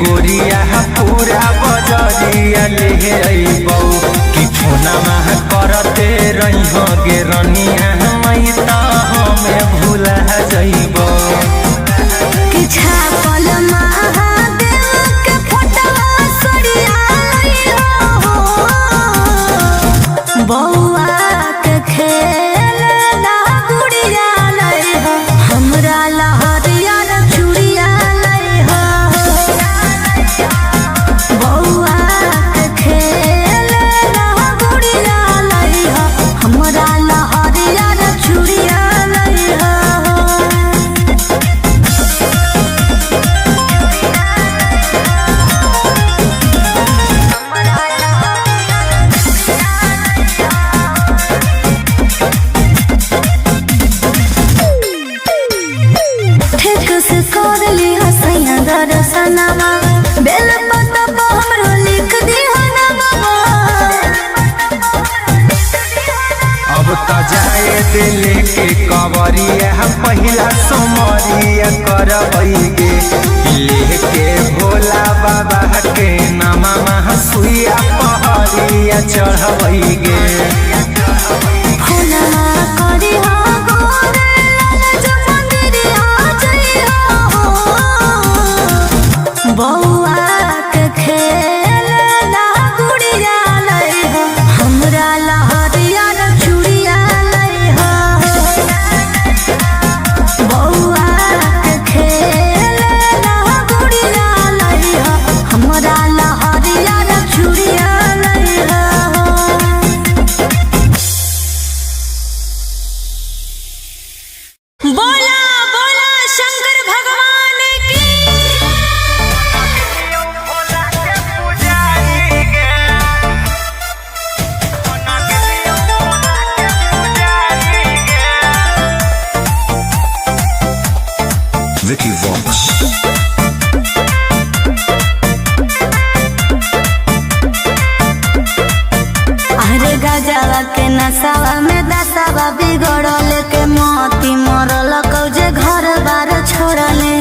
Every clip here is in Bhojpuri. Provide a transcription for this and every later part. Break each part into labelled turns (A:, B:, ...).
A: गोरिया पूरा बजरिया ले अइबौ कि फोनमा करते रही गे रनिया मई त हमें भूला जइबौ
B: कि छापल महादेव के फोटवा सरिया लइहो बौआ के खेल ना गुड़िया लइहो हमरा लहरिया चूड़िया लइहो बौआ के खेल ना गुड़िया लइहो हमरा लहरिया चूड़िया लइहो ठीक से कर ली हसैया दर्शनमा बेल पत्ता पर हमरो लिख दिहा नामा
A: अब त जाए दिल के कवरिया पहिला सोमरिया करबैगे लेके भोला बाबा के नामा सुइया पहरिया चढ़बैगे
B: फुला करी हा गोरे लाल जो मंदिरिया जइहो बौआ के खेल ना गुड़िया लइहो हमरा लहरिया चूड़िया लइहो बौआ के खेल ना गुड़िया लइहो हमरा लहरिया चूड़िया लइहो बोला बोला शंकर भगवान की
C: Vicky Vox.
B: अरे गजवा के नसावा में दसावा बिगड़ल के मोती मरल कौजे घर बार छोड़ले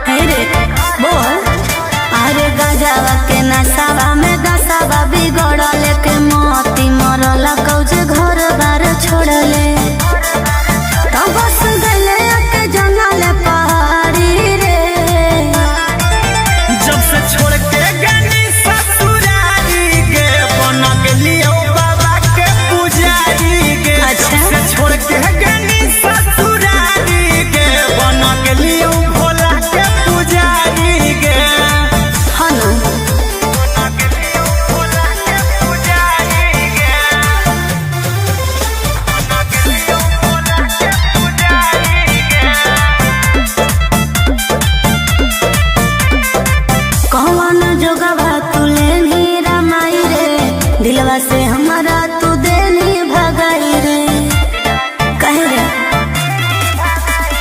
B: हे रे बोल अरे गजवा के नसावा में दसावा बिगड़ल के मोती मरल कौजे घर बार छोड़ले तो बस गले के जंगल पहाड़ी रे
A: जब से छोड़ के गनी ससुरारी गे बन गेलियो बाबा के पुजारी गे
B: अच्छा।
A: जब से छोड़ के गनी ससुरारी गे बन गेलियो भोला के पुजारी गे
B: हनु
A: बन गेलियो भोला के पुजारी गे बन गेलियो भोला के पुजारी गे
B: कौन जोगवा तुले नीरा माई रे दिलवा से हमारा तू देनी भगाई रे कहे रे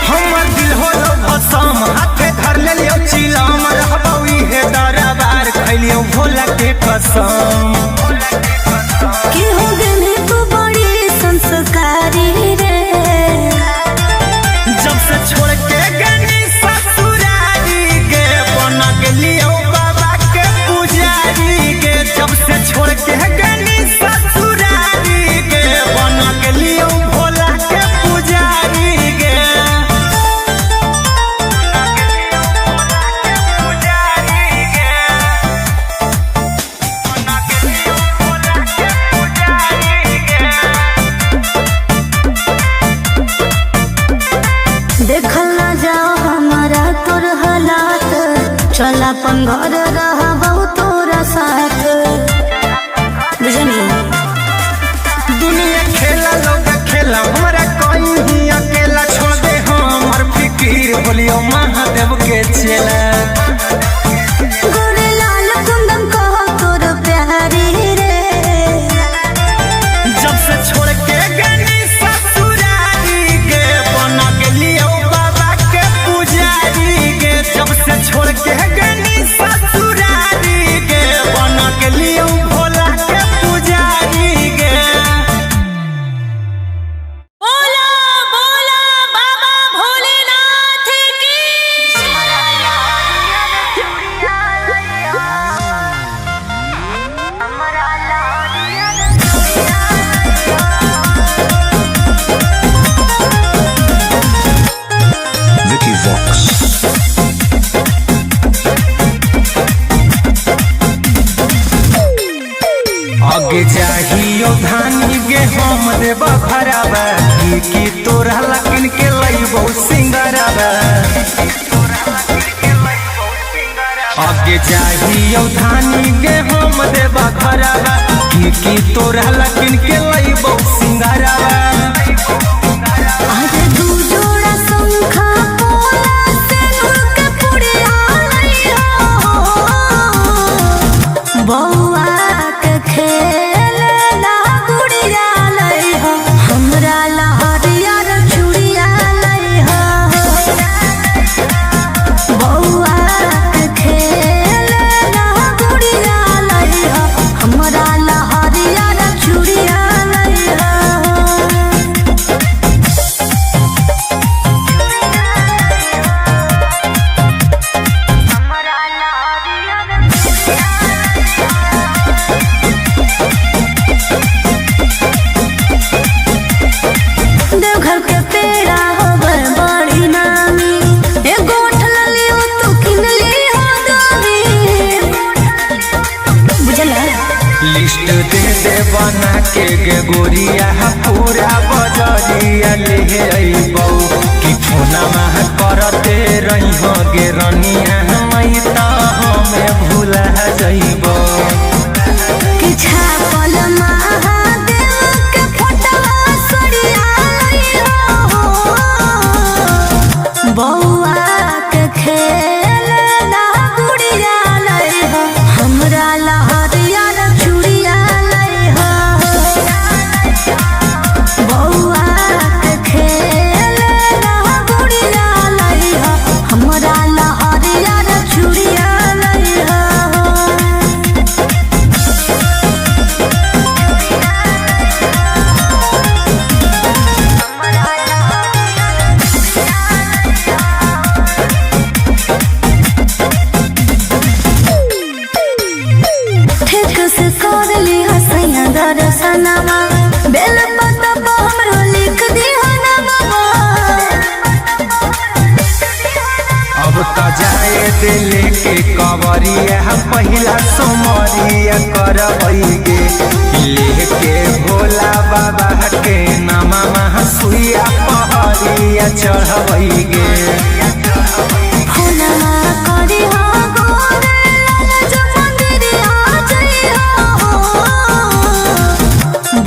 A: हमर दिल होलो भसम हाथे धर लेलियो चिलम रहबौ इहे दरबार खैलियो भोला के कसम
B: कि हो गनी तू बड़ी संस्कारी रे
A: जब से छोड़ के गनी ससुरारी गे बन गेलियो बाबा के पुजारी गे जब से छोड़ के गनी ससुरारी गे बन गेलियो भोला के पुजारी गे पुजारी गे बन गेलियो भोला के पुजारी गे
B: देखल ना जाओ हमारा तोर हालात चल अपन घर रहबौ तोरा साथ बुझनी
A: दुनिया खेला लोग खेला हमरा कहीं ही अकेला छोड़ दे हमर फिकीर बोलियो महादेव के चेला
B: गोरे लाल कुंदन कहो तोर प्यारी रे
A: जब से छोड़ के गनी ससुरारी गे बन गेलियो बाबा के पुजारी गे जब से छोड़ के गनी ससुरारी की तोरा लकिन के लइबो सिंगरवा आगे जाहियो धानी गे हम देवा घरवा की तोरा लकिन के लइबो सिंगरवा
B: आज दू जोड़ा शंखा पोला सिंदूर के पुड़िया लइहो बौआ के खेल ला गुड़िया लइहो हमरा ला हरियर चूड़िया लइहो बौआ के खेल ला गुड़िया लइहो हमरा ला हरियर चूड़िया लइहो देवघर के पेड़ा होबर बड़ी नामी एगो ठलली हो तू किनली हो दामी बुझला
A: लिस्ट दे दे बना के गे गोरिया पूरा बजरिया ले अइबौ कि फोनमा करते रहिहो गे रनिया मई त हमें भूला जइबौ
B: कि छापल महादेव के फोटवा सरिया लइहो बौआ के खेल ला गुड़िया लइहो हमरा ला हरियर चूड़िया लइहो बौआ के खेल ला गुड़िया लइहो हमरा ला हरियर चूड़िया लइहो ठीक से कर ली हसैया दर्शनमा बेल पत्ता पर हमरो लिख दी हनमा
A: अब त जाए दे लेके कवरिया पहिला सोमरिया करबै गे लेके भोला बाबा के नामा सुइया पहरिया चढ़बै गे
B: फूलमा करी हो गोरे लाल जो मंदिरिया जइहो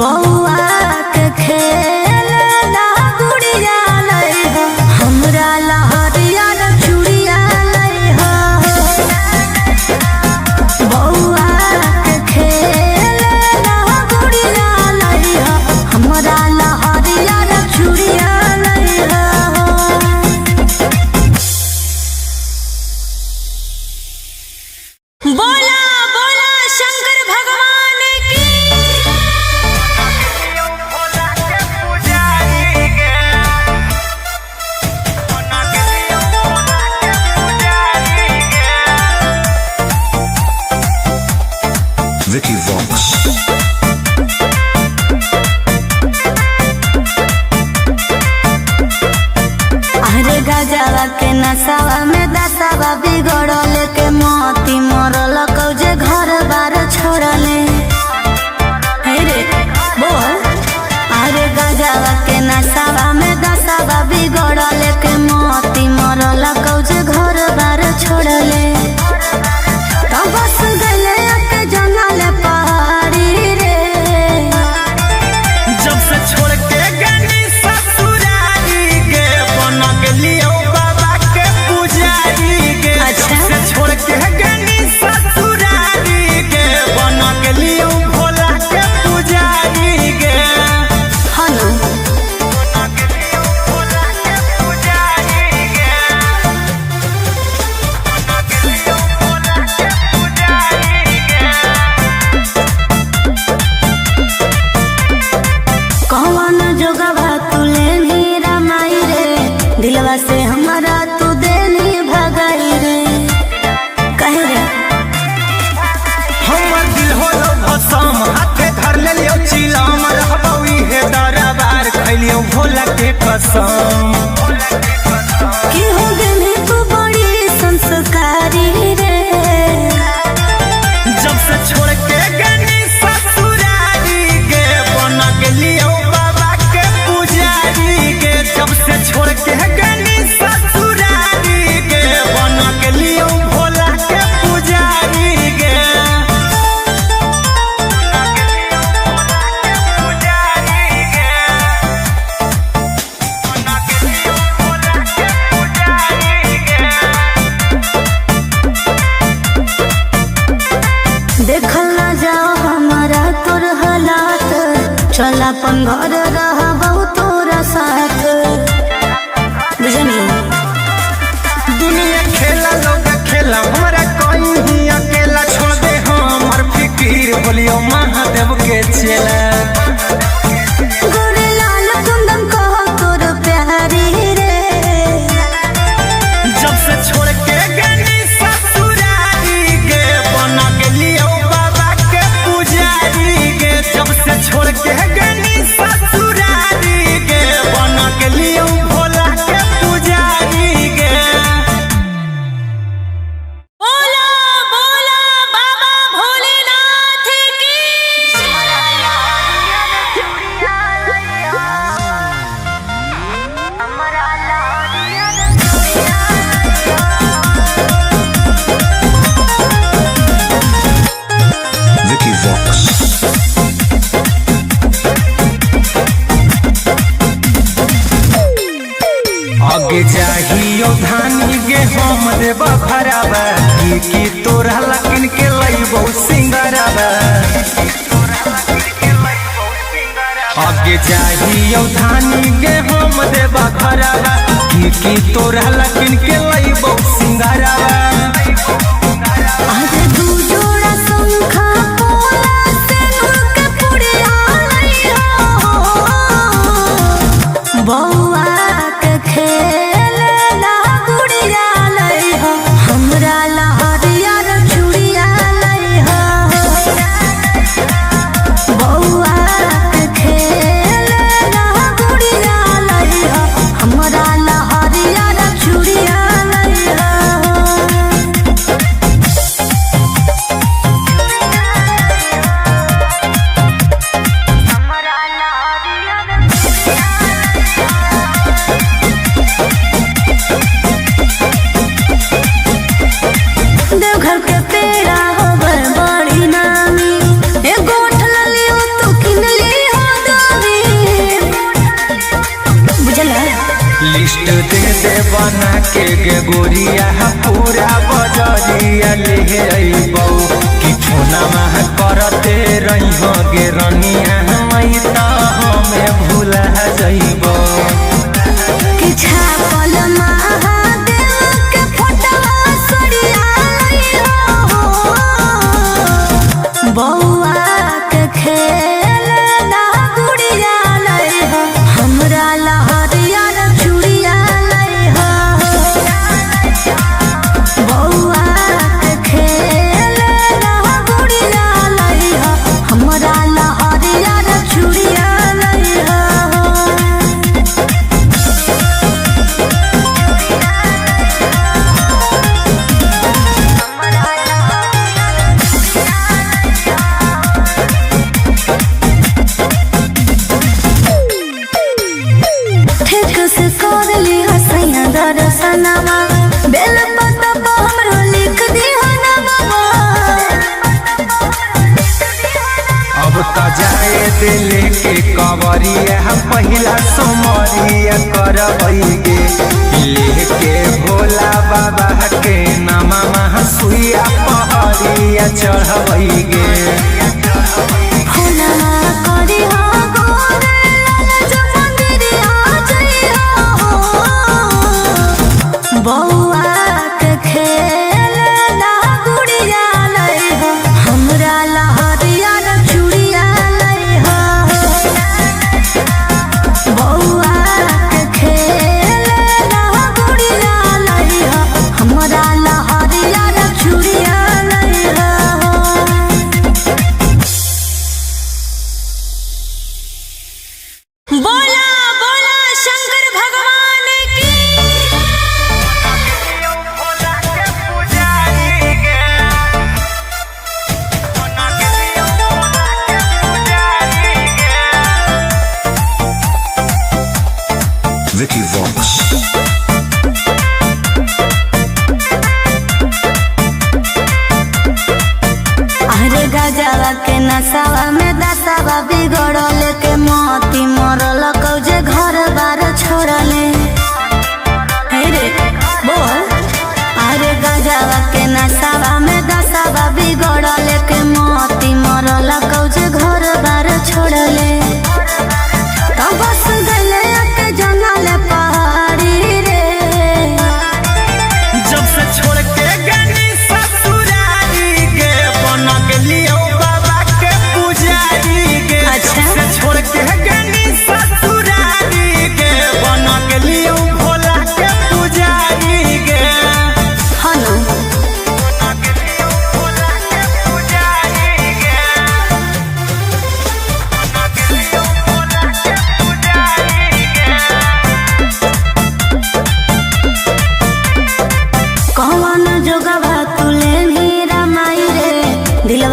B: बौआ के खेल ला गुड़िया लइहो हमरा ला हरियर चूड़िया लइहो बौआ के खेल ला गुड़िया लइहो हमरा ला हरियर चूड़िया लइहो बोला बोला शंकर भगवान की
C: Vicky Vox.
B: अरे गजवा के नसावा में दसावा बिगड़ल के मोती मरल कौजे घर बार छोड़ले हे रे बोल अरे गजवा के नसावा में दसावा बिगड़ल के मोती मरल कौजे घर बार छोड़ले तो बस गले के जंगल पहाड़ी रे
A: जब से छोड़ के गनी ससुरारी गे बन गेलियो बाबा के पुजारी गे
B: अच्छा।
A: जब से छोड़ के गनी ससुरारी गे बन गेलियो भोला के पुजारी गे
B: हनु
A: बन गेलियो भोला के पुजारी गे बन गेलियो भोला के पुजारी गे
B: कौन जोगवा तू लेनी रमाई रे दिलवा से हमारा तू देनी भगाई रे कहे रे
A: हमर दिल होलो भसम हाथे धर लेलियो चिलम रहबौ इहे दरबार खैलियो भोला के कसम
B: कि हो गेली तू बड़ी संस्कारी रे
A: जब से छोड़ के गनी ससुरारी गे बन गेलियो बाबा के पुजारी
B: अपन घर रहबहु तोरा साथ। बुझनी
A: दुनिया खेला लोग खेला हमरा कहीं अकेला छोड़ दे हमर फिकीर बोलियो महादेव के चेला।
B: गोरे लाल कुंदन कहो तोर प्यारी रे,
A: जब से छोड़ के गनी ससुरारी गे बना गेलियो बाबा के पुजारी गे। जब से छोड़ के गनी ससुरारी गे बना गेलियो भोला के पुजारी गे।
B: बोला बोला बाबा भोलेनाथ की।
C: Vicky Vox.
A: आगे जाहियो धानी गे हम देब खराबा की तोरा लकिन के लइबो सिंगराबा। आगे जाहियो धानी गे हम देब खराबा की तोरा लकिन के लइबो सिंगराबा।
B: आज दू जोड़ा शंखा पोला सिंदूर के पुड़िया लइहो। बौआ के खेलना गुड़िया लइहो, हमरा लहरिया चूड़िया लइहो। बौआ के खेलना गुड़िया लइहो, हमरा लहरिया चूड़िया लइहो। देवघर के पेड़ा होवे बड़ी नामी, एगो उठला लियो तो किन लियो दामी। बुझला
A: लिस्ट दे दे बना के गे गोरिया पूरा बजरिया ले अइबौ कि फोना मह करते रहिहो गे रनिया मई त हमें भूला जइबौ।
B: कि छापल महादेव के फोटवा सड़िया लइहो। बौआ के खेलना गुड़िया लइहो, हमरा लहरिया चूड़िया लइहो। बौआ के खेलना गुड़िया लइहो, हमरा लहरिया चूड़िया लइहो। ठीक से कर ली हसैया दर्शनमा, बेल पतबा हमरो लिख दिहा नमवा।
A: अब त जाए दिले के कवरिया पहिला सोमरिया करबै गे लेके भोला बाबा के नामा मह सुइया पहरिया चढ़बै गे।
B: फुलना करिहा गोरे लाल जो मंदिरिया जइहो। बौआ के खेलना गुड़िया लइहो, हमरा लहरिया चूड़िया लइहो। बौआ के खेलना गुड़िया लइहो, हमरा लहरिया चूड़िया लइहो। बोला बोला शंकर भगवान की।
C: Vicky Vox.
B: अरे गजवा के नसावा में दसावा बिगड़ल के मोती मरल कौजे घर बार छोड़ले। हे रे बोल, अरे गजवा के नसावा में दसावा बिगड़ल के मोती मरल कौजे घर बार छोड़ले।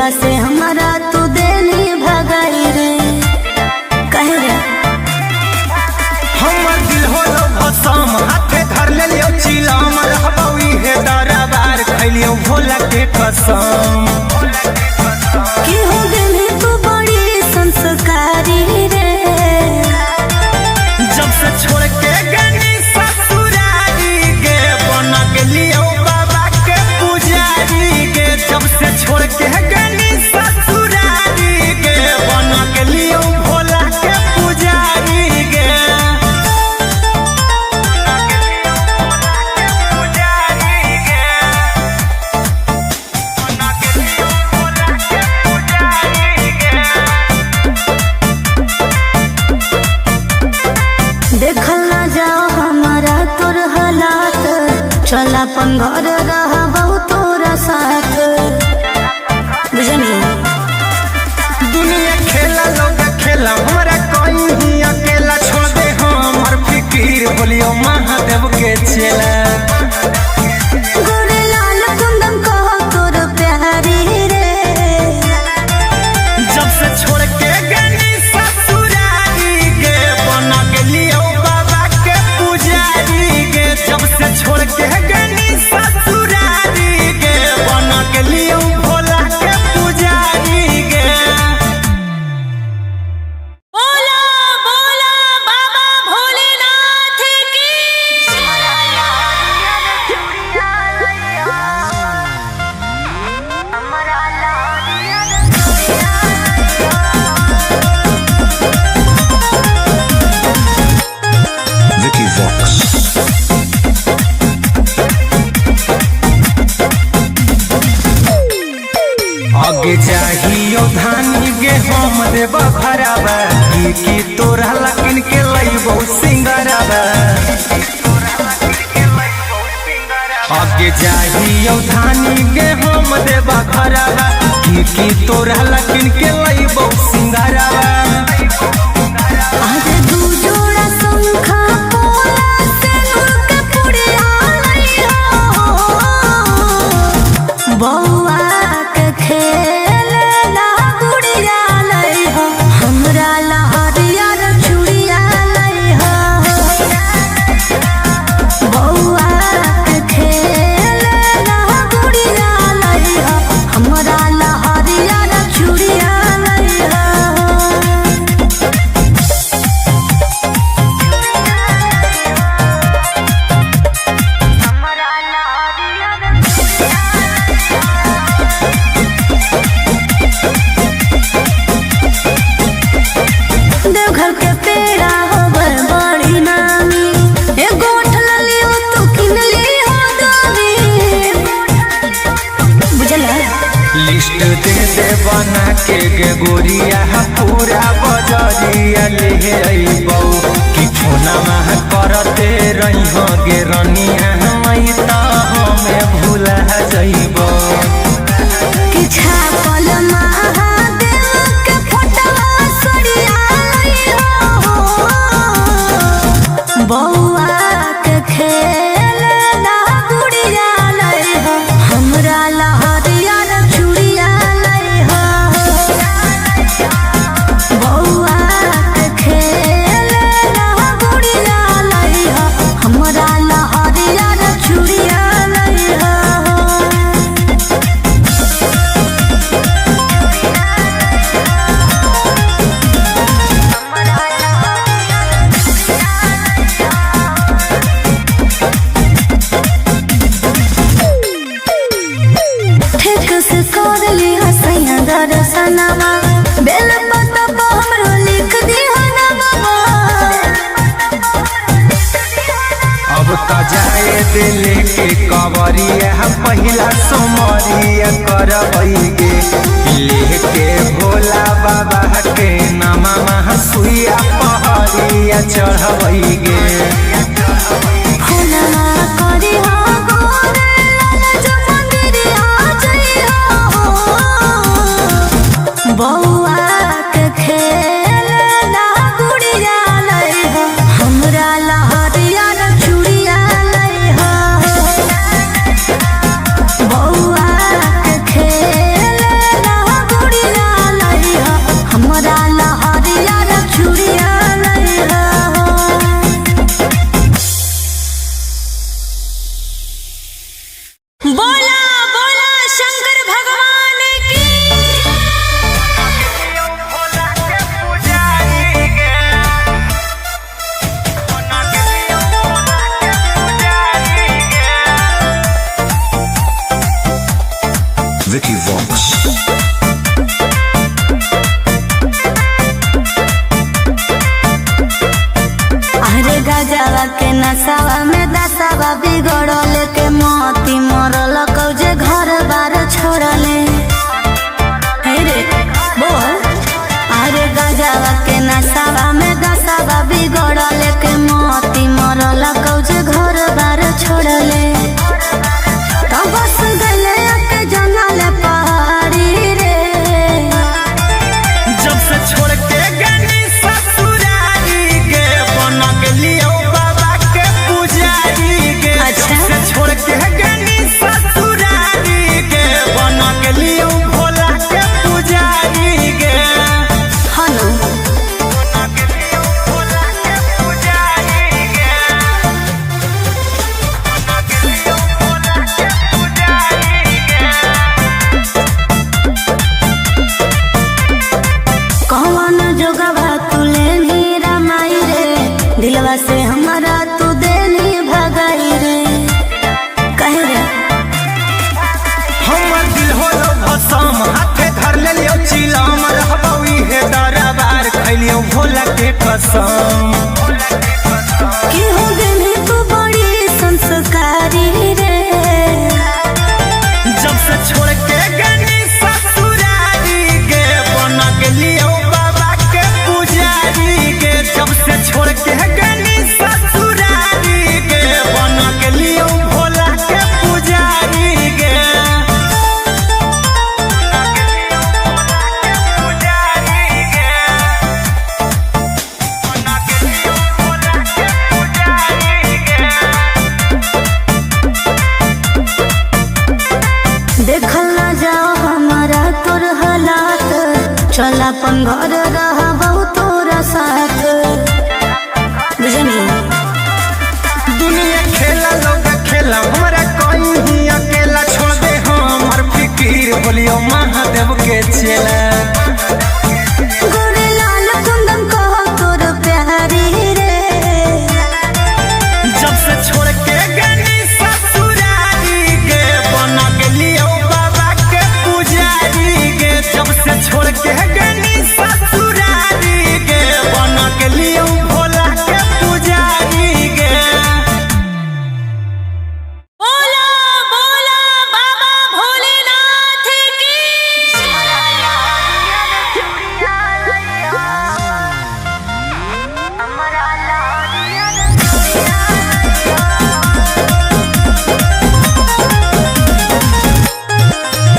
B: दिलवा से हमारा तू देनी भगाई रे कहे रे
A: हमर दिल होलो भसम हाथे धर ले लियो चिलम रहबौ इहे दरबार खैलियो भोला के कसम
B: कि हो गेली तू बड़ी संस्कारी रे
A: जब से छोड़ के गनी ससुरारी के बन गेलियो बाबा के पुजारी के जब से छोड़ के गनी ससुरारी के बन गेलियो भोला के पुजारी के
B: देखल ना जाओ हमारा तोर हालात चल अपन घर रहा बहु तोरा साथ बुझनी
A: दुनिया खेला लोग खेला हमारा कोई ही अकेला छोड़ दे हमर फिकीर बोलियो महादेव के चेला
B: गोरे लाल कुंदन कहो तोर प्यारी रे
A: जब से छोड़ के गनी ससुरारी के बन गेलियो बाबा के पुजारी के जब से छोड़ के गनी ससुरारी के बन गेलियो भोला के पुजारी के
B: बोला बोला बाबा भोलेनाथ की
C: Vicky Vox.
A: आगे चाहियो धानी गे हम देव भरावा की तोरा लकिन के लइबो सिंगरावा आगे चाहियो धानी गे हम देव भरावा की तोरा लकिन के लइबो सिंगरावा
B: आज दू जोड़ा शंखा पोला सिंदूर के पुड़िया लइहो बौआ के खेलना गुड़िया लइहो हमरा लहरिया रे चूड़िया लइहो बौआ के खेलना गुड़िया लइहो हमरा लहरिया रे चूड़िया लइहो देवघर के पेड़ा होवे बड़ी नामी ए गोठ ललियो तू किन ली हो दानी बुझला
A: लिस्ट दे दे बना के गे गोरिया पूरा बजरिया ले अइबौ कि फोना मह करते रही गे रनिया मई त हमें भूला जइबौ
B: कि छापल महादेव के फोटवा सड़िया लइहो बौआ के खेलना गुड़िया लइहो हमरा लहरिया रे चूड़िया लइहो बौआ के खेलना गुड़िया लइहो हमरा लहरिया रे चूड़िया लइहो ठीक से कर ली हसैया दर्शनमा बेल पत्ता पर हमरो लिख दी ना बाबा
A: अब त जाए दिल के कवरिया पहिला सोमरिया करबै गे लेके भोला बाबा के नामा सुइया पहरिया चढ़बै गे
B: फुलवा करी हो गोरे लाला जो मंदिरिया जइहो बौआ के खेलना गुड़िया लइहो हमरा लहरिया रे चूड़िया लइहो बौआ के खेलना
C: Vicky Vox.
B: अरे गजवा के नसावा में दसावा बिगड़ल के मोती मरल कौजे घर बार छोड़ले। हे रे बोल। अरे गजवा के नसावा में दसावा बिगड़ल के मोती मरल कौजे घर बार छोड़ले। तो बस गले के जंगल पहाड़ी रे।
A: जब से छोड़ के गनी ससुरारी गे बन गेलियो बाबा के पुजारी गे।
B: अच्छा।
A: जब से छोड़ के गनी ससुरारी गे बन गेलियो भोला के पुजारी गे।
B: हनु
A: बन गेलियो भोला के पुजारी गे। बन गेलियो भोला के पुजारी गे।
B: कौन जोगवा तुले नीरा माई रे। दिलवा से हमारा तू देनी भगाई रे। कहे रे
A: हमर दिल होलो भसम हाथे धर लेलियो चिलम रहबौ इहे दरबार खैलियो भोला के कसम।
B: कि हो गनी तू बड़ी संस्कारी रे।
A: जब से छोड़ के गनी ससुरारी गे बन गेलियो बाबा के पुजारी गे। जब से छोड़ के गनी ससुरारी गे बन गेलियो भोला के पुजारी गे।
B: देखल ना जाओ हमारा तोर हालात। चल अपन घर रहबौ तोरा साथ। बुझनी
A: दुनिया खेला लोग खेला हमरा कहीं अकेला छोड़ दे हमर फिकीर बोलियो महादेव के चेला।
B: गोरे लाल कुंदन कहो तोर प्यारी रे।
A: जब से छोड़ के गनी ससुरारी गे बन गेलियो बाबा के पुजारी गे। जब से छोड़ के गनी ससुरारी गे बन गेलियो भोला के पुजारी गे।
B: बोला बोला बाबा भोलेनाथ की।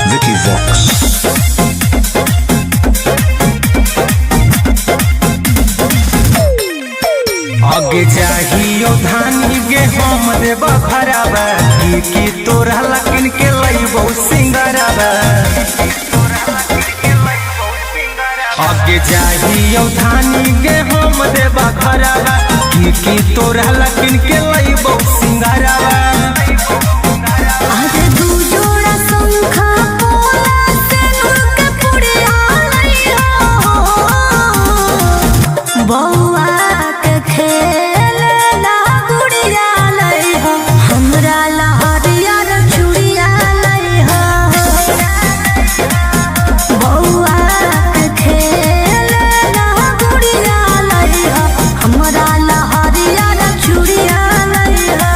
C: Vicky Vox.
A: आगे चाहियो धानी गे हम देव भराबा की तोरा लकिन के लइबो सिंगराबा। आगे चाहियो धानी गे हम देव भराबा की तोरा लकिन के लइबो सिंगराबा।
B: आज दू जोड़ा शंखा पोला सिंदूर के पुड़िया लइहो। बौआ के खेलना गुड़िया लइहो। हमरा लहरिया रे चूड़िया लइहो। बौआ के खेलना गुड़िया लइहो। हमरा लहरिया रे चूड़िया लइहो।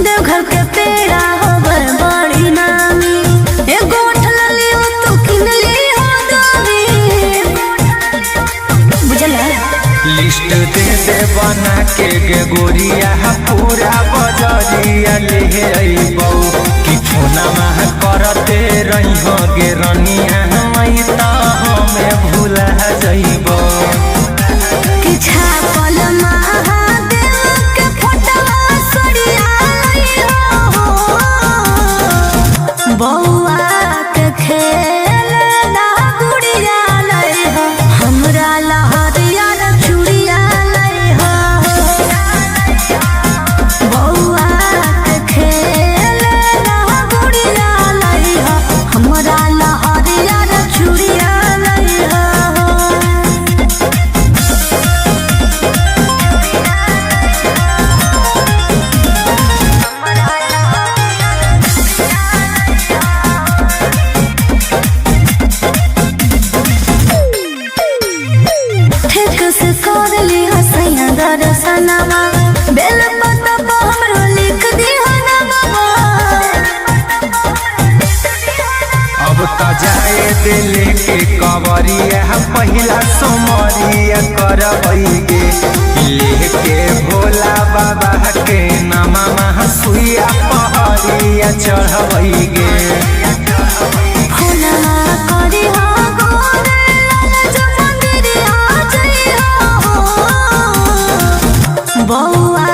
B: देवघर के पेड़ा होबर बड़ी नामी। एगो उठल लियो तू किन लियो दामी। बुझला
A: लिस्ट दे दे बना के गे गोरिया पूरा बजरिया ले अइबौ कि फोना मह करते रही गे रनिया मई त हमें भूला जइबौ।
B: कि छापल महादेव के फोटवा सड़िया लइहो। बौआ के खेलना गुड़िया लइहो। हमरा लहरिया रे चूड़िया लइहो। बौआ के खेलना गुड़िया लइहो।
A: पहिला सोमरिया करबैगे लेके भोला बाबा के नामा सुइया पहरिया चढ़बैगे
B: बउआ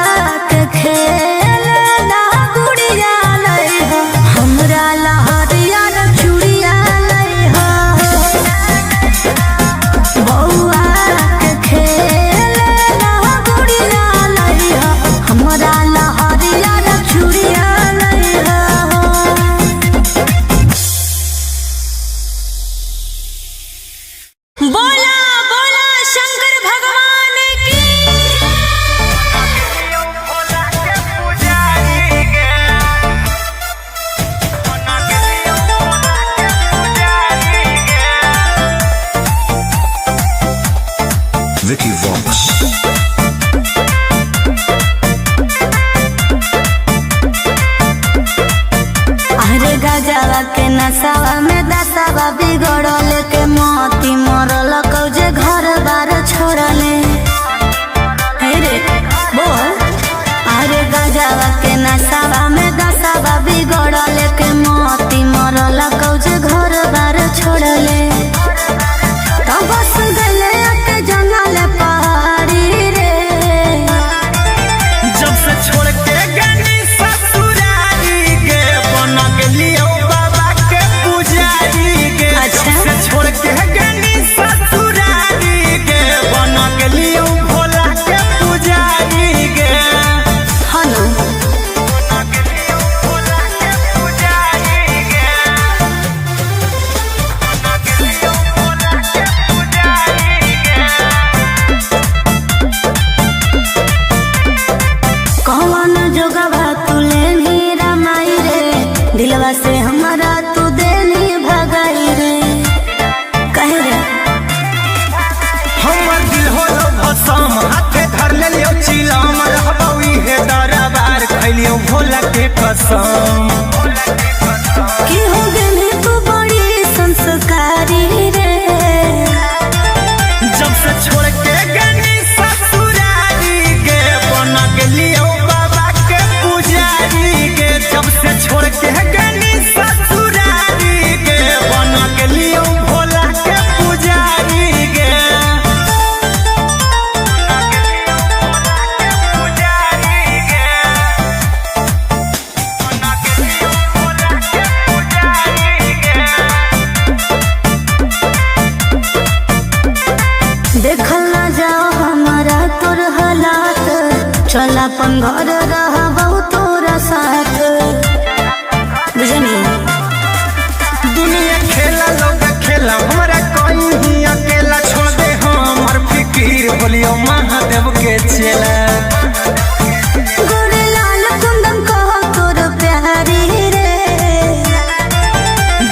B: के खेल ना गुड़िया लई हो हमरा लहरिया न चूड़िया लई हो बउआ के खेल ना गुड़िया लई हो हमरा लहरिया न चूड़िया लई हो। बोला बोला शंकर भगवान की
C: Vicky Vox.
B: अरे गजवा के नसावा में दसावा बिगड़ल के मोती मरल कौजे घर बार छोड़ले हे रे बोल अरे गजवा के नसावा में दसावा बिगड़ल के मोती मरल कौजे घर बार छोड़ले तो बस गले के जंगल पहाड़ी रे
A: जब से छोड़ के गनी ससुरारी के बन गेलियो बाबा के पुजारी के
B: अच्छा।
A: जब से छोड़ के गनी ससुरारी के बन गेलियो भोला के पुजारी के
B: हलो
A: बन गेलियो भोला के पुजारी के बन गेलियो भोला के पुजारी के
B: कौन जोगवा तुले नी रामाई रे दिलवा से हमारा तू देनी भगाई रे कहे रे
A: हमर दिल होलो भसम हाथे धर लेलियो चिलम रहबौ इहे दरबार खैलियो भोला के कसम
B: की हो गेली तू बड़ी संस्कारी रे
A: जब से छोड़ के गनी ससुरारी के बन गेलियो बाबा के पुजारी के जब से छोड़ के गनी ससुरारी के बन गेलियो भोला के पुजारी के पुजारी के
B: देखल ना जाओ हमारा तोर हालात चल अपन घर रहबौ तोरा साथ बुझनी
A: दुनिया खेला लोग खेला हमरा कोई ही अकेला छोड़ दे हमर फिकीर बोलियो महादेव के चेला
B: गोरे लाल कुंदन कहो तोर प्यारी रे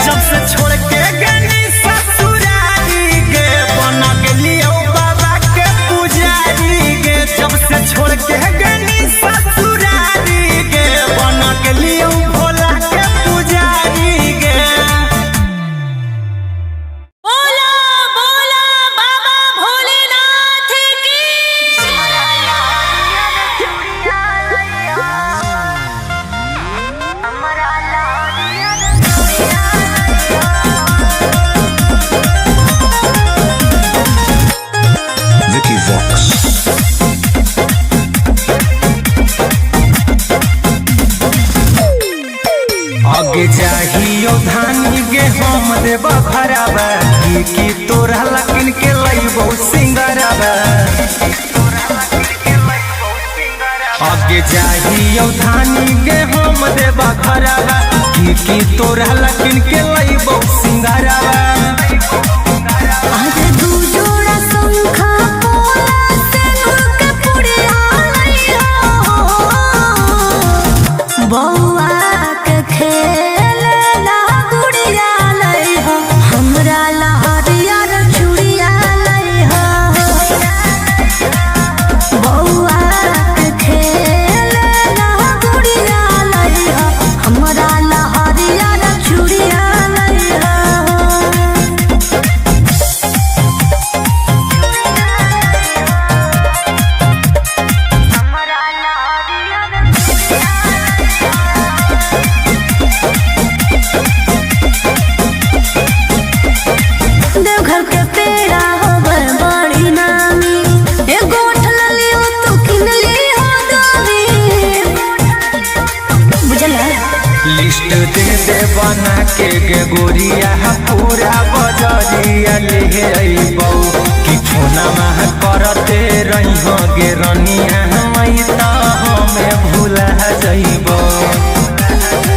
A: जब से छोड़ के गनी ससुरारी के बन गेलियो बाबा के पुजारी के जब से छोड़ के गनी ससुरारी के बन गेलियो भोला के पुजारी के
B: बोला बोला बाबा भोलेनाथ की
C: Vicky Vox.
A: आगे जाहियो धानी गे हम देब खराबा की तोरा लकिन के लइबो सिंगराबा आगे जाहियो धानी गे हम देब खराबा की तोरा लकिन के लइबो सिंगराबा
B: आज दू जोड़ा शंखा पोला सिंदूर के पुड़िया लइहा बउआ के खेल ना गुड़िया लइहा हमरा लहरिया न चूड़िया लइहा बउआ के खेल ना गुड़िया लइहा हमरा लहरिया न चूड़िया लइहा
A: के गोरिया पूरा बजरिया ले अइबौ कि फोना मह करते रही गे रनिया मई त हमें भूला जइबौ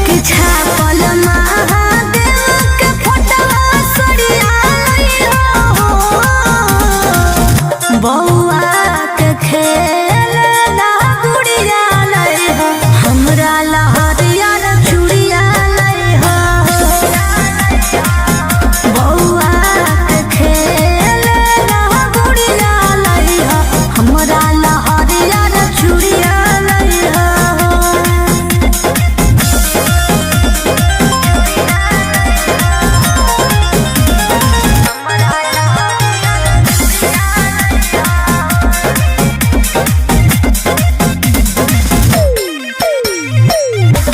B: कि छापल महादेव के फोटवा सड़िया लइहो बौआ के खेल ना गुड़िया लइहो हमरा लहरिया चूड़िया लइहो बौआ के खेल ना गुड़िया लइहो हमरा लहरिया चूड़िया लइहो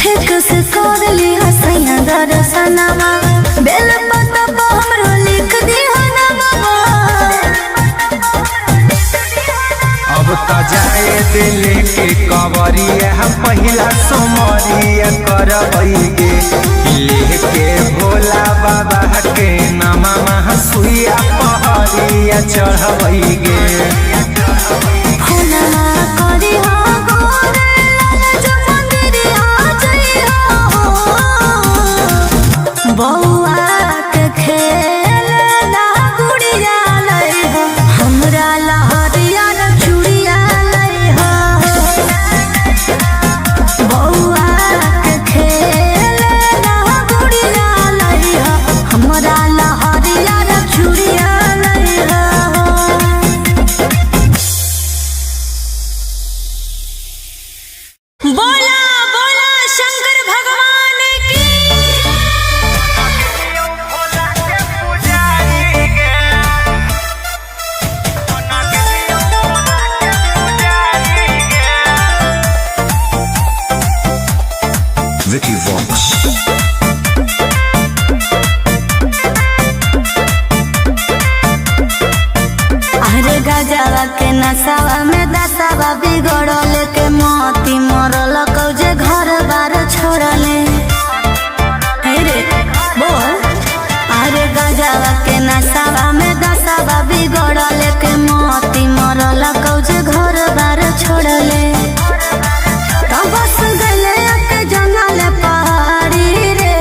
B: ठीक से कर ली हसैया दर्शनमा बेल पतबा हमरो लिख दिहा नमवा
A: अब त जाए दिल के कवरिया पहिला सोमरिया करबैगे लेके भोला बाबा के नामा सुइया पहरिया चढ़बैगे
B: फुलवा करी हो गोरे जो मंदिरिया जइहो बौआ के खेल ना गुड़िया लइहो हमरा लहरिया चूड़िया लइहो बौआ के खेल ना गुड़िया लइहो हमरा लहरिया चूड़िया लइहो बोला बोला शंकर भगवान की
C: Vicky Vox.
B: अरे गजवा के नसावा में दसावा बिगड़ल के मोती मरल कौजे घर बार छोड़ले हे रे बोल अरे गजवा के नसावा में दसावा बिगड़ल के मोती मरल कौजे घर बार छोड़ले तब बस गले के जंगल पहाड़ी रे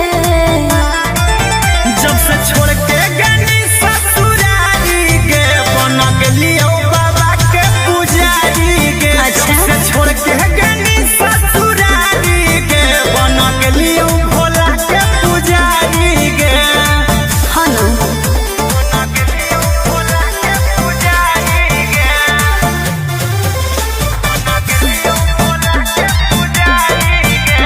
A: जब से छोड़ के गनी ससुरारी के बन गेलियो बाबा के पुजारी के
B: अच्छा।
A: जब से छोड़ के गनी ससुरारी के बन गेलियो भोला के पुजारी के
B: हनु
A: बन गेलियो भोला के पुजारी के बन गेलियो भोला के पुजारी के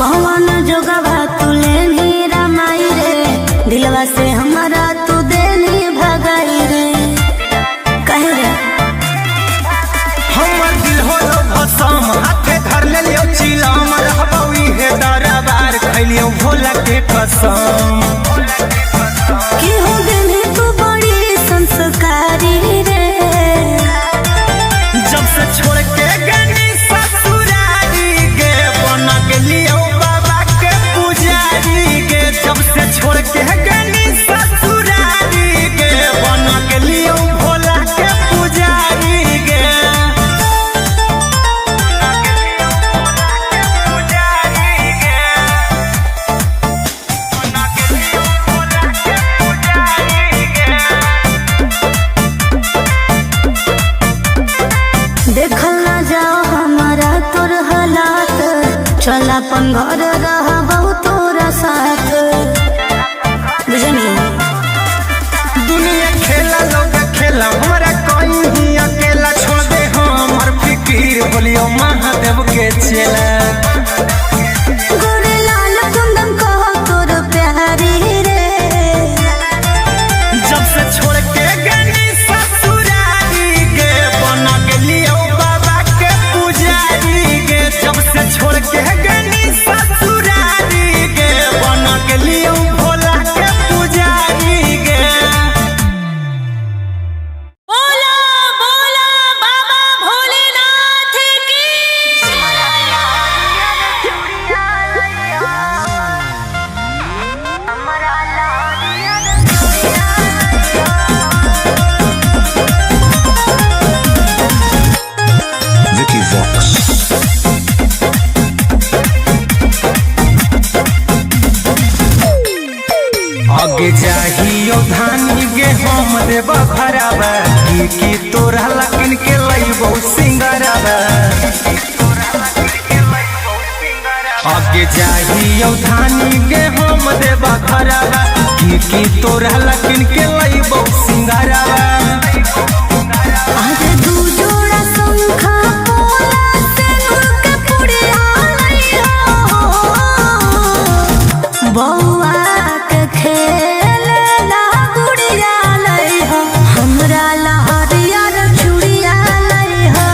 B: कौन जोगवा तुले नीरा माई रे दिलवा से हमारा तू देनी भगाई रे कहे रे
A: हमर दिल होलो भसम हाथे धर लेलियो चिलम रहबौ इहे दरबार खैलियो भोला के कसम
B: कि हो गेली तू बड़ी संस्कारी रे
A: जब से छोड़ के गनी ससुरारी के बन गेलियो बाबा के पुजारी के जब से छोड़ के गनी ससुरारी के बन गेलियो भोला के पुजारी के पुजारी के बन गेलियो भोला के पुजारी के
B: देखल ना जाओ हमारा तोर हालात चल अपन घर रह बहु तोरा साथ बुझनी
A: दुनिया खेला लोग खेला हमारा कोई ही अकेला छोड़ दे हमर फिकीर बोलियो महादेव के चेला
B: गोरे लाल कुंदन कहो तोर प्यारी रे
A: जब से छोड़ के गनी ससुरारी के बन गेलियो बाबा के पुजारी के जब से छोड़ के गनी ससुरारी घरवा की तोरा लकिन के लइबो सिंगरवा आगे जाहियो धानी के हम देबा घरवा की तोरा लकिन के लइबो सिंगरवा
B: आज दू जोड़ा शंखा पोला सिंदूर के पुड़िया लइहो बौआ के खेलना गुड़िया लइहो हमरा लहरिया रे चूड़िया लइहो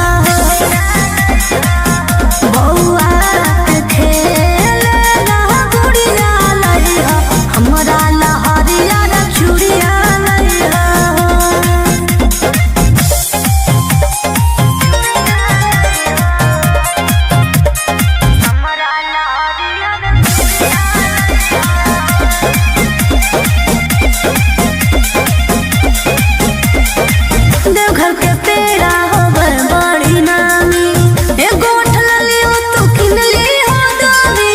B: बौआ के खेलना गुड़िया लइहो हमरा लहरिया रे चूड़िया लइहो देवघर के पेड़ा होबर बड़ी नामी एगो ठलली हो तू किनली हो दामी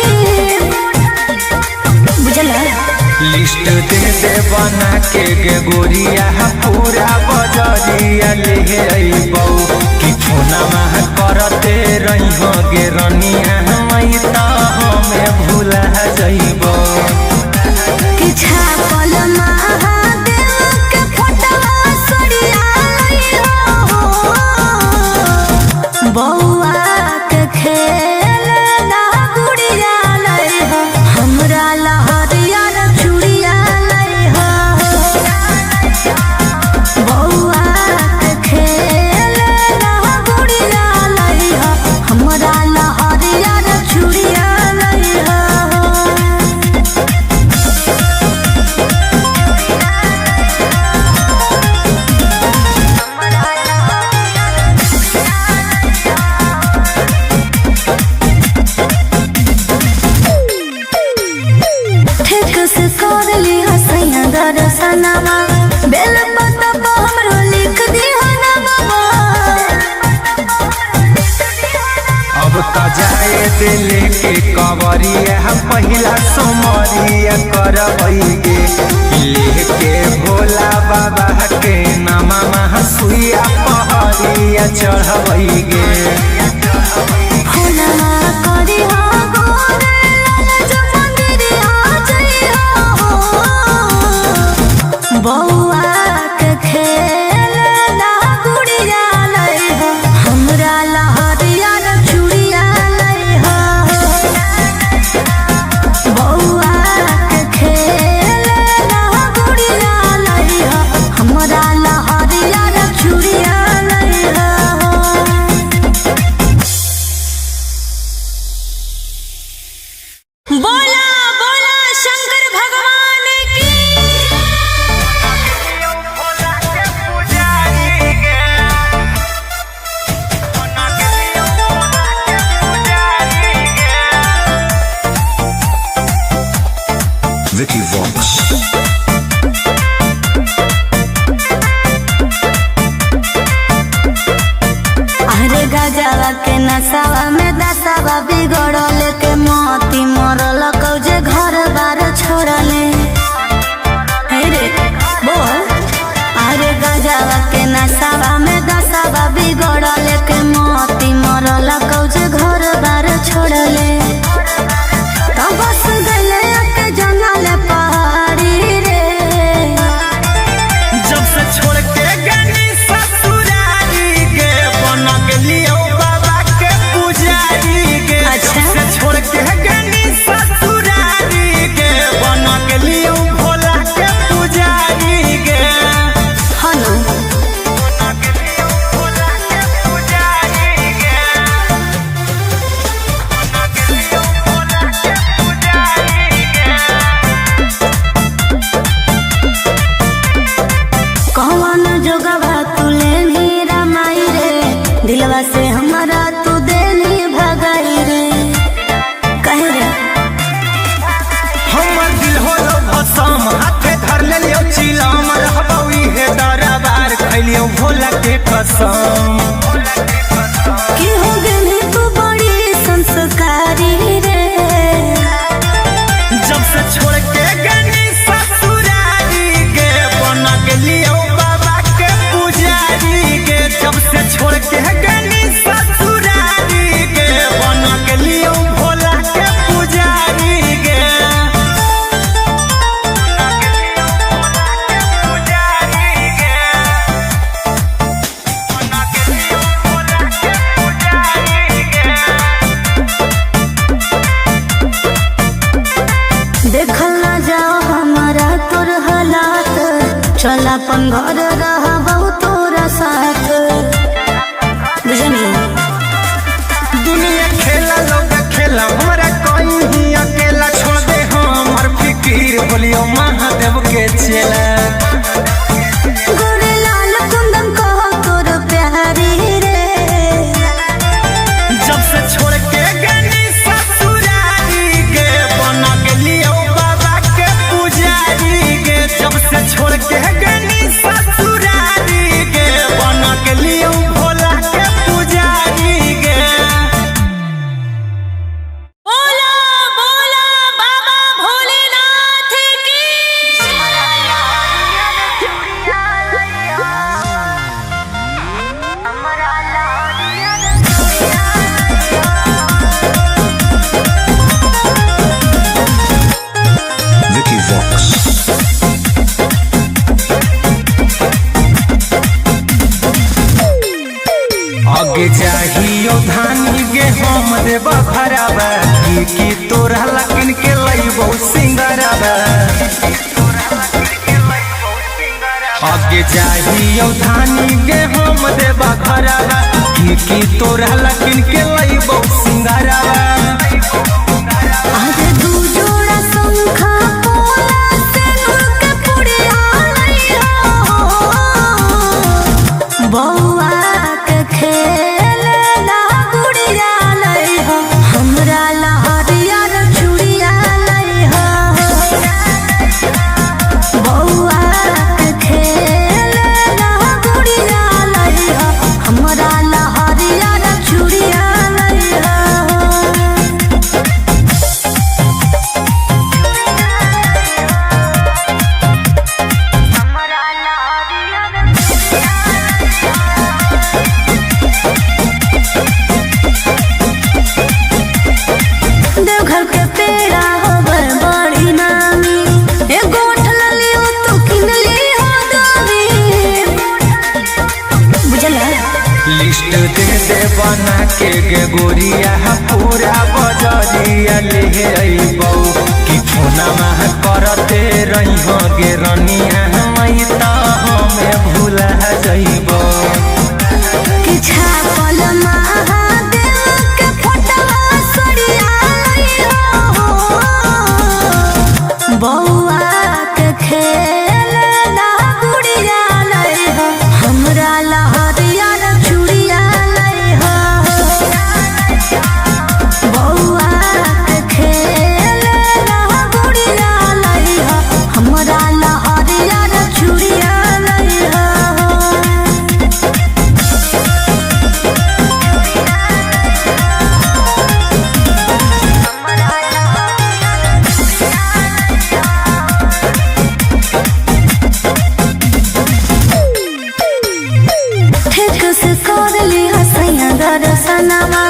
B: बुझला
A: लिस्ट दे बना के गे गोरिया पूरा बजरिया ले अइबौ कि फोनमा करते रहिहो गे रनिया हमै त हमें भूला जइबौ
B: कि छापल महादेव के फोटवा सरिया लइहो बौआ के खेलना गुड़िया लइहो हमरा लहरिया रे चूड़िया लइहो बौआ के खेलना गुड़िया लइहो हमरा लहरिया रे चूड़िया लइहो ठीक से कर ली हसैया दर्शनमा बेल पत्ता पर हमरो लिख दी नामा
A: अब त जाए दिल के कवरिया पहिला सोमरिया करबै गे लेके भोला बाबा के नामा सुइया पहरिया चढ़बै गे
B: होना करी हो गोरे लाल मंदिरिया जइहो बौआ के खेलना गुड़िया लइहो हमरा लहरिया रे चूड़िया लइहो बौआ के खेलना गुड़िया लइहो हमरा लहरिया रे चूड़िया लइहो बोला बोला शंकर भगवान की
C: Vicky Vox.
B: अरे गजवा के नसावा में दसावा बिगड़ल के मोती मरल कौजे घर बार छोड़ले हे रे बोल अरे गजवा के नसावा में दसावा बिगड़ल के मोती मरल कौजे घर बार छोड़ले तो बस गले के जंगल पहाड़ी रे
A: जब से छोड़ के गनी ससुरारी के बन गेलियो बाबा के पुजारी के
B: अच्छा।
A: जब से छोड़ के गनी ससुरारी के बन गेलियो भोला के पुजारी के
B: हनु
A: भोला के पुजारी के भोला के पुजारी के
B: कौन जोगवा तू लेनी रमाई रे दिलवा से हमारा तू देनी भगाई रे कहे रे
A: हमर दिल होलो भसम हाथे धर लेलियो चिलम रहबौ इहे दरबार खैलियो भोला के कसम
B: कि हो गेली तू बड़ी संस्कारी रे
A: जब से छोड़ के गनी ससुरारी के बन गेलियो बाबा के
B: अपन घर रहबहु तोरा साथ। बुझनी
A: दुनिया खेला लोग खेला हमरा कहीं अकेला छोड़ दे हमर फिकीर बोलियो महादेव के चेला।
B: गोरे लाल कुंदन कहो तोर प्यारी रे,
A: जब से छोड़ के गनी ससुरारी गे बन गेलियो बाबा के पुजारी गे। जब से छोड़ के गनी ससुरारी गे बन गेलियो भोला के पुजारी गे।
B: बोला बोला बाबा भोलेनाथ की।
C: Vicky Vox.
A: आगे चाहियो धानी गे हम देबा भराबा की तोरा लकिन के लइबो सिंगराबा। आगे चाहियो धानी गे हम देबा भराबा की तोरा लकिन के लइबो सिंगराबा।
B: आज दू जोड़ा शंखा पोला सिंदूर के पुड़िया लइहो, बौआ के खेलना गुड़िया लइहो, हमरा लहरिया चूड़िया लइहो। बौआ के खेलना गुड़िया लइहो, हमरा लहरिया चूड़िया लइहो। देवघर के पेड़ा होवे बड़ी नामी, एगो ठललियो तू किनली हो दामी। बुझला
A: लिस्ट दे दे बना के गे गोरिया पूरा बजरिया ले अइबौ कि फोना में करते रही हो गे रनिया मई त हमें भूला जइबौ।
B: कि छापल महादेव के फोटवा सड़िया लइहो, बौआ के खेलना गुड़िया लइहो, हमरा लहरिया चूड़िया लइहो। बौआ के खेलना गुड़िया लइहो, हमरा लहरिया चूड़िया लइहो। ठीक से कर ली हसैया दर्शनमा,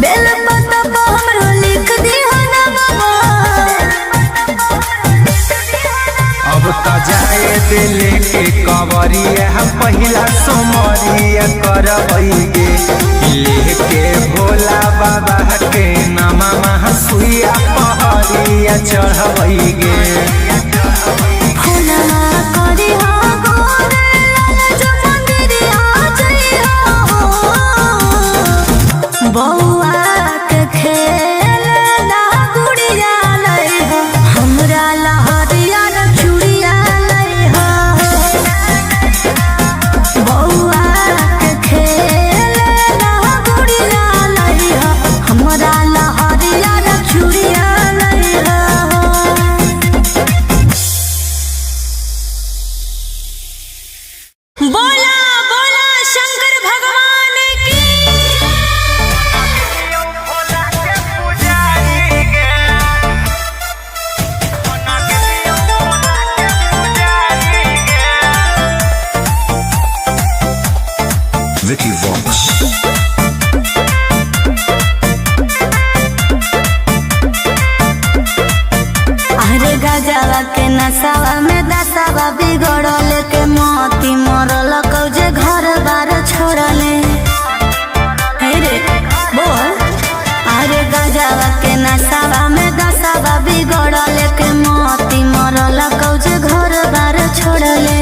B: बेल पत्ता पे हमरो लिख दिहा नमवा।
A: अब त जाए दिले के कवरिया पहिला सोमरिया करबै गे लेके भोला बाबा के नामा सुइया पहरिया चढ़बै गे।
B: फुलना करिहा गोरे लाल जो मंदिरिया जइहो, बौआ के खेलना गुड़िया लइहो, हमरा लहरिया चूड़िया लइहो। बौआ के खेलना गुड़िया लइहो, हमरा लहरिया चूड़िया लइहो। बोला बोला शंकर भगवान की।
C: Vicky Vox.
B: अरे गजवा के नसावा में दसावा बिगड़ल के मोती मरल कौजे घर बार छोड़ले। हे रे बोल, अरे गजवा के नसावा में दसावा बिगड़ल के मोती मरल कौजे घर बार छोड़ले।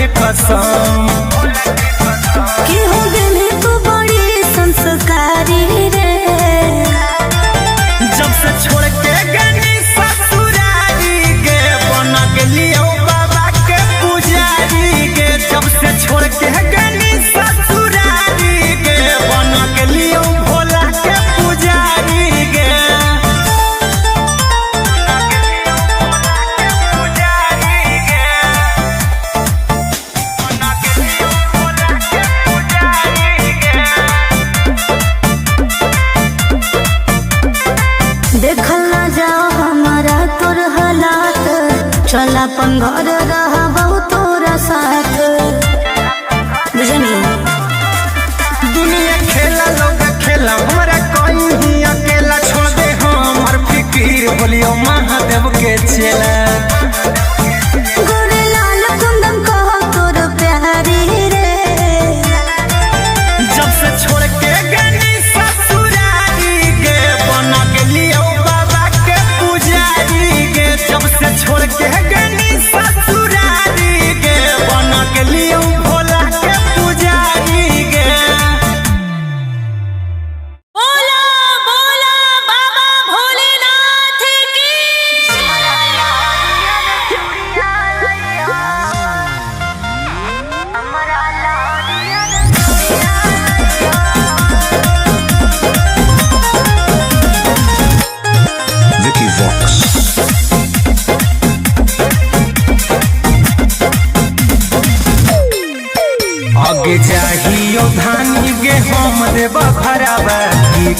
A: के कसम।
B: कि हो गई तू बड़ी संस्कारी रे,
A: जब से छोड़ के गनी ससुरारी गे बन गेलियो बाबा के पुजारी गे। जब से छोड़ के गनी ससुरारी गे बन गेलियो भोला के पुजारी गे।
B: देखल ना जाओ हमारा तोर हालात, चल अपन घर रहा बहु तोरा साथ। बुझनी
A: दुनिया खेला लोग खेला हमारा कोई ही अकेला छोड़ दे हमर फिकीर बोलियो महादेव के चेला।
B: गोरे लाल कुंदन कहो तोर प्यारी रे,
A: जब से छोड़ के गनी ससुरारी गे बन गेलियो बाबा के पुजारी गे। जब से छोड़ के गनी ससुरारी गे बन गेलियो भोला के पुजारी गे।
B: बोला बोला बाबा भोलेनाथ की।
C: Vicky Vox.
A: आगे जाहियो धानी गे हम देबा खराबा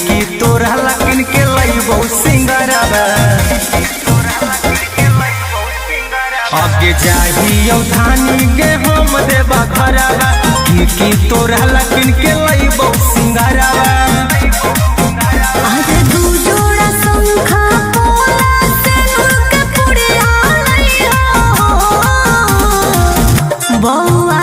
A: की तोरा लकिन के लइबो सिंगराबा। आगे जाहियो धानी गे हम देबा खराबा की तोरा लकिन के लइबो सिंगराबा।
B: आज दू जोड़ा शंखा पोला सिंदूर के पुड़िया लइहो, बौआ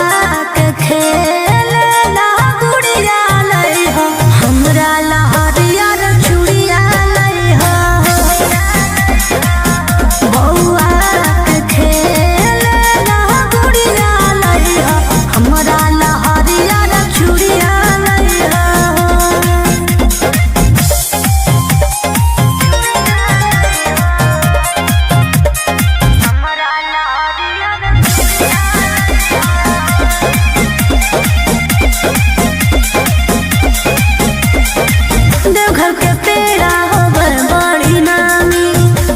B: के खेलना गुड़िया लइहो, हमरा ला हरियर चूड़िया लइहो। बौआ के खेलना गुड़िया लइहो, हमरा ला हरियर चूड़िया लइहो। देवघर के पेड़ा होवे बड़ी नामी,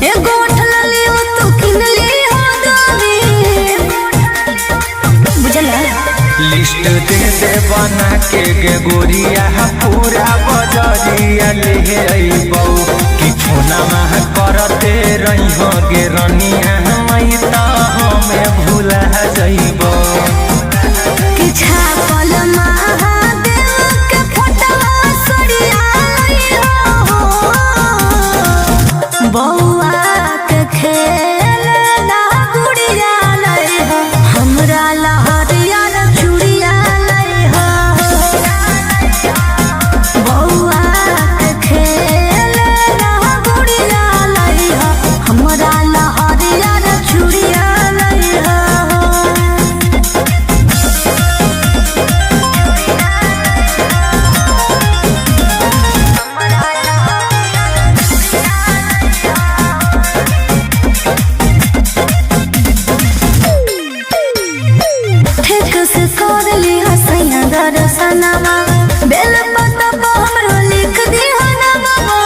B: एगो उठलली हो तू किनली हो दामी। बुझला
A: लिस्ट दे दे बना के गे गोरिया पूरा बजरिया ले अइबौ कि फोना मह करते रही हो गे रनिया मई त हमें भूला जइबौ।
B: कि छापल महादेव के फोटवा सड़िया लइहो, बौआ के खेलना गुड़िया लइहो, हमरा ला हरियर चूड़िया लइहो। बौआ के खेलना गुड़िया लइहो, हमरा ला हरियर चूड़िया लइहो। ठीक से कर ली हसैया दर्शनमा, बेल पत्ता पर हमरो लिख दिहा नामवा।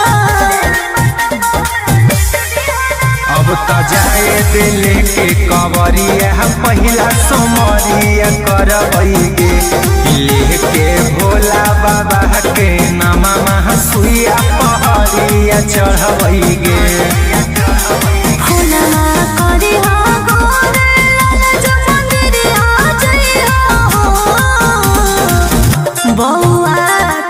A: अब त जाए दिल के कवरिया पहिला सोमरिया करबै गे लेके भोला बाबा के नामा महा सुइया पहरिया चढ़बै गे।
B: फुलवा करिहा गोरे लाल जो मंदिरिया जइहो, बौआ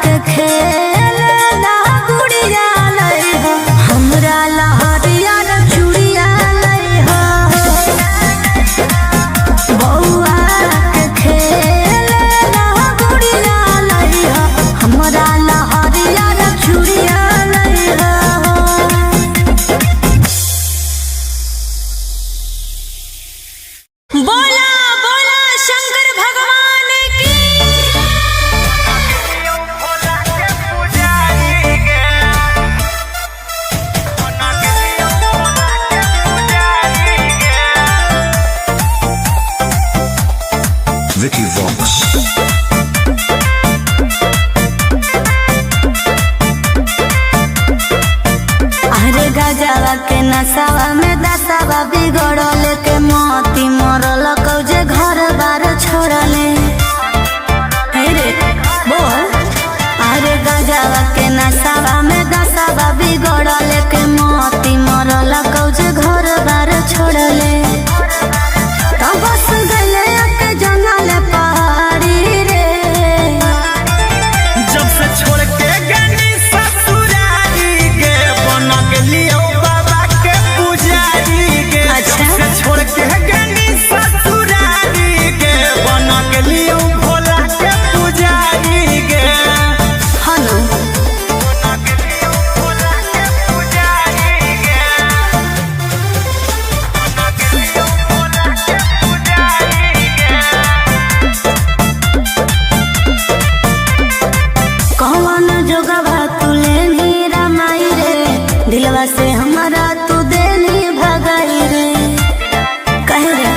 B: के खेलना गुड़िया लइहो, हमरा ला हरियर चूड़िया लइहो। बौआ के खेलना गुड़िया लइहो, हमरा ला हरियर चूड़िया लइहो। दिलवा से हमारा तू देनी भगाई रे कहे रे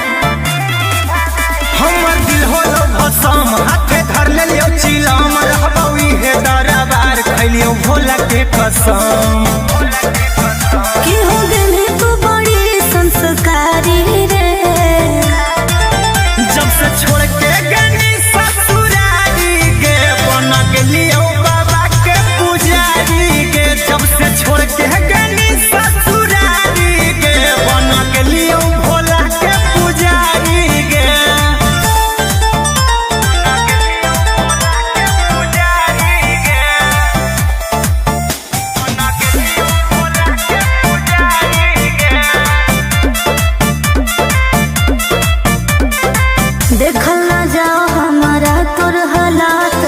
A: हमर दिल होलो भसम हाथे धर ले लियो चिलम रहबई हे दरबार खैलियो भोला के कसम
B: कि हो गई तू बड़ी संस्कारी रे
A: जब से छोड़ के गनी ससुरारी गे बन गेलियो बाबा के पुजारी गे जब से छोड़ के गनी ससुरारी गे बन गेलियो भोला के पुजारी गे
B: देखल ना जाओ हमारा तोर हालात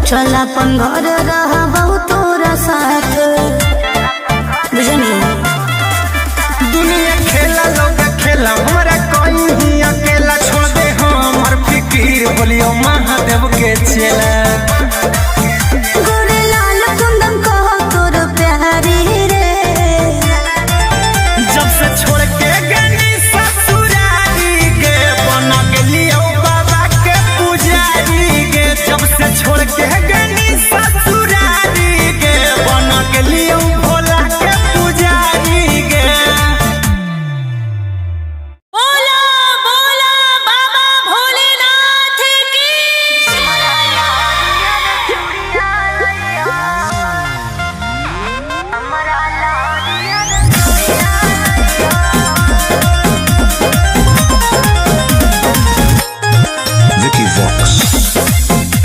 B: चल अपन घर रहबो तोरा साथ बुझनी
A: दुनिया खेला लोग खेला हमारा कोई ही अकेला छोड़ दे हमर फिकीर बोलियो महादेव के चेला
B: गोरे लाल कुंदन कहो तोर प्यारी रे
A: जब से छोड़ के गनी ससुरारी गे बन गेलियो बाबा के पुजारी गे जब से छोड़ के गनी ससुरारी गे बन गेलियो भोला के पुजारी गे
B: बोला बोला बाबा भोलेनाथ की
C: Vicky Vox.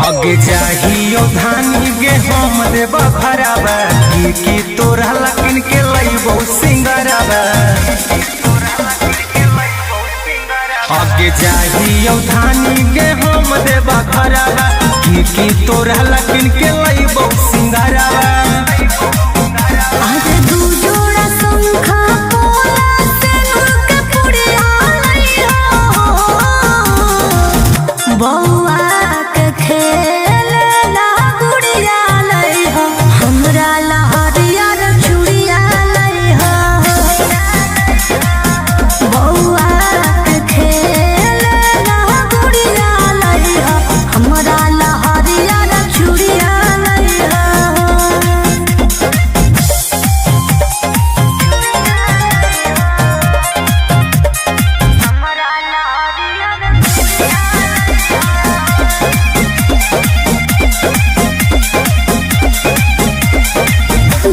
A: आगे जाहियो धानी गे हम देबा भराबा की तोरा लकिन के लइबो सिंगराबा आगे जाहियो धानी गे हम देबा भराबा की तोरा लकिन के लइबो सिंगराबा
B: आज दू जोड़ा शंखा पोला सिंदूर के पुड़िया लइहो बौआ के खेलना गुड़िया लइहो हमरा लहरिया रे चूड़िया लइहो बौआ के खेलना गुड़िया लइहो हमरा लहरिया रे चूड़िया लइहो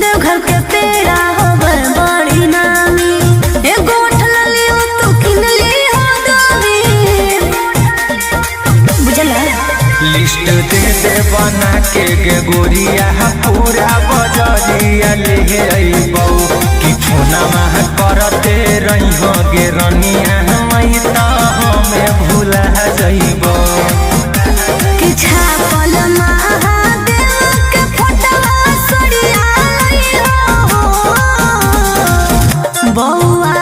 B: देवघर के पेड़ा होबर बड़ी नामी एगो उठल लियो तू किन ली हो दामी बुझला
A: लिस्ट दे दे बना के गे गोरिया पूरा बजरिया ले अइबौ कि फोना मह करते रहिहो गे रनिया मई त हमें भूला जइबौ
B: कि छापल महादेव के फोटवा सरिया लइहो बौआ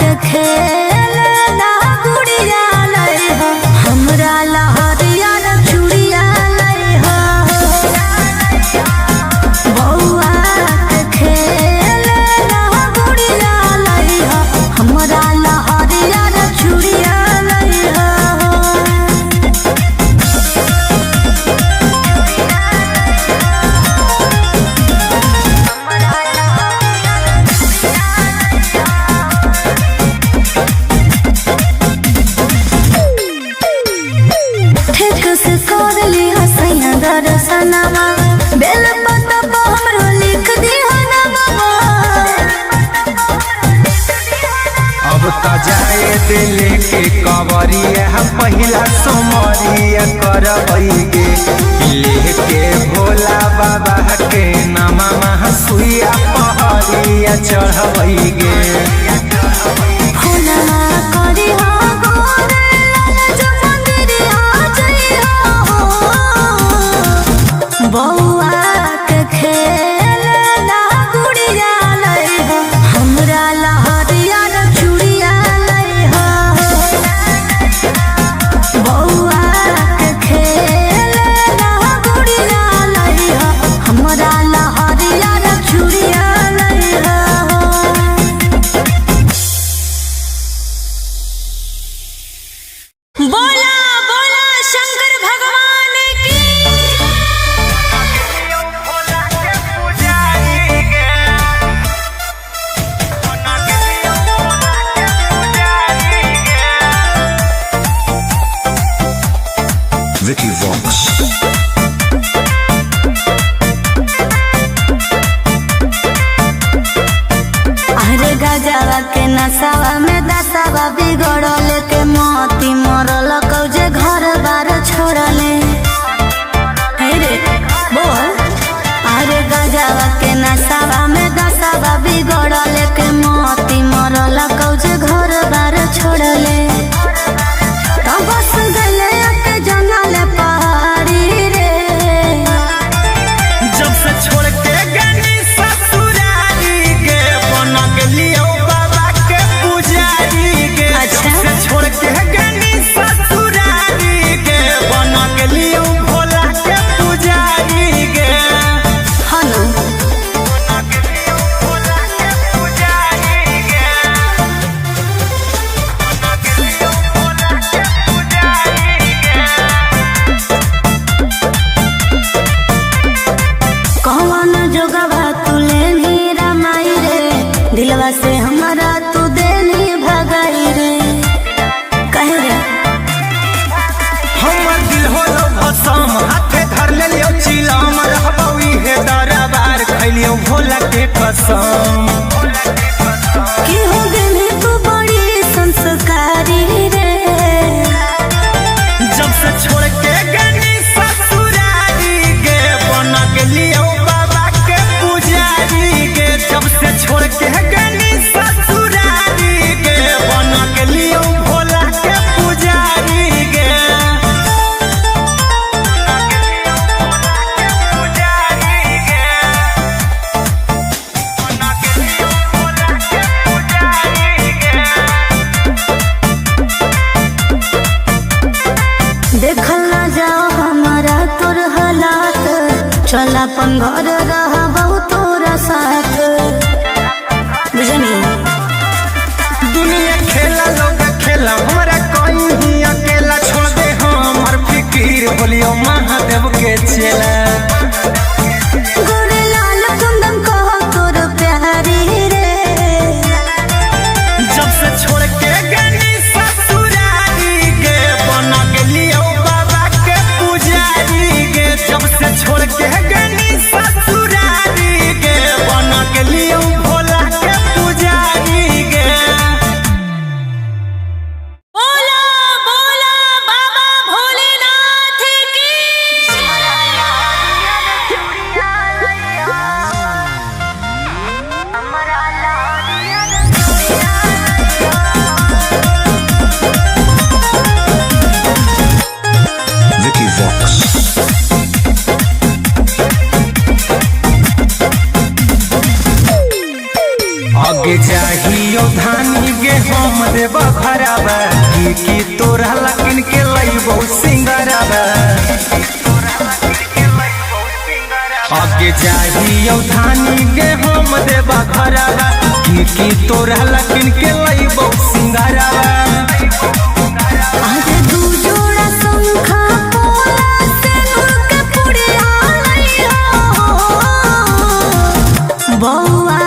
B: के खेलना गुड़िया लइहो हमरा लहरिया रे चूड़िया लइहो बौआ के खेलना गुड़िया लइहो हमरा लहरिया रे चूड़िया लइहो ठीक से कर ली हसैया दर्शनमा बेल पत्ता पर हमरो लिख दी नामा
A: अब त जाए दिल के कवरिया पहिला सोमरिया करबई गे लेके भोला बाबा के नामा सुइया पहरिया चढ़बई गे
B: फुलवा करी हो गोरे लाल जो मंदिरिया जइहो बौआ के खेलना गुड़िया लइहो हमरा लहरिया रे चूड़िया लइहो बौआ के खेलना अरे गजवा के नसावा में दसावा बिगड़ल के मोती मरल कौजे घर बार छोड़ले। हे रे बोल। अरे गजवा के नसावा में दसावा बिगड़ल के मोती मरल कौजे घर बार छोड़ले। तो बस गले के जंगल पहाड़ी रे।
A: जब से छोड़ के गनी ससुरारी के बन गेलियो बाबा के पुजारी के।
B: अच्छा।
A: जब से छोड़ के गनी ससुरारी के बन गेलियो भोला के पुजारी के।
B: हनु
A: बन गेलियो भोला के पुजारी के। बन गेलियो भोला के पुजारी के।
B: कौन जोगवा तू लेनी रमाई रे। दिलवा से हमारा तू देनी भगाई रे। कहे रे
A: हमर दिल होलो भसम हाथे धर लेलियो चिलम रहबौ इहे दरबार खैलियो भोला के कसम।
B: कि हो गेली तू बड़ी संस्कारी रे।
A: जब से छोड़ के गनी ससुरारी के बन गेलियो बाबा के पुजारी के। जब से छोड़ के गनी ससुरारी के बन गेलियो भोला के पुजारी के।
B: देखल ना जाओ हमारा तोर हालात। चल अपन घर रहबौ तोरा साथ। बुझनी
A: दुनिया खेला लोग खेला हमरा कोई ही अकेला छोड़ दे हमर फिकीर बोलियो महादेव के चेला।
B: गोरे लाल कुंदन कहो तोर प्यारी रे।
A: जब से छोड़ के गनी ससुरारी के बन गेलियो बाबा के पुजारी के। जब से छोड़ के गनी ससुरारी के बन गेलियो भोला के पुजारी के।
B: बोला बोला बाबा भोलेनाथ की।
C: Vicky Vox.
A: आगे जाहियो धानी गे हम देव घराबा की तोरा लकिन के लइबो सिंगराबा। आगे जाहियो धानी गे हम देव घराबा की तोरा लकिन के लइबो सिंगराबा।
B: आज दू जोड़ा शंखा पोला सिंदूर के पुड़िया लइहो। बौआ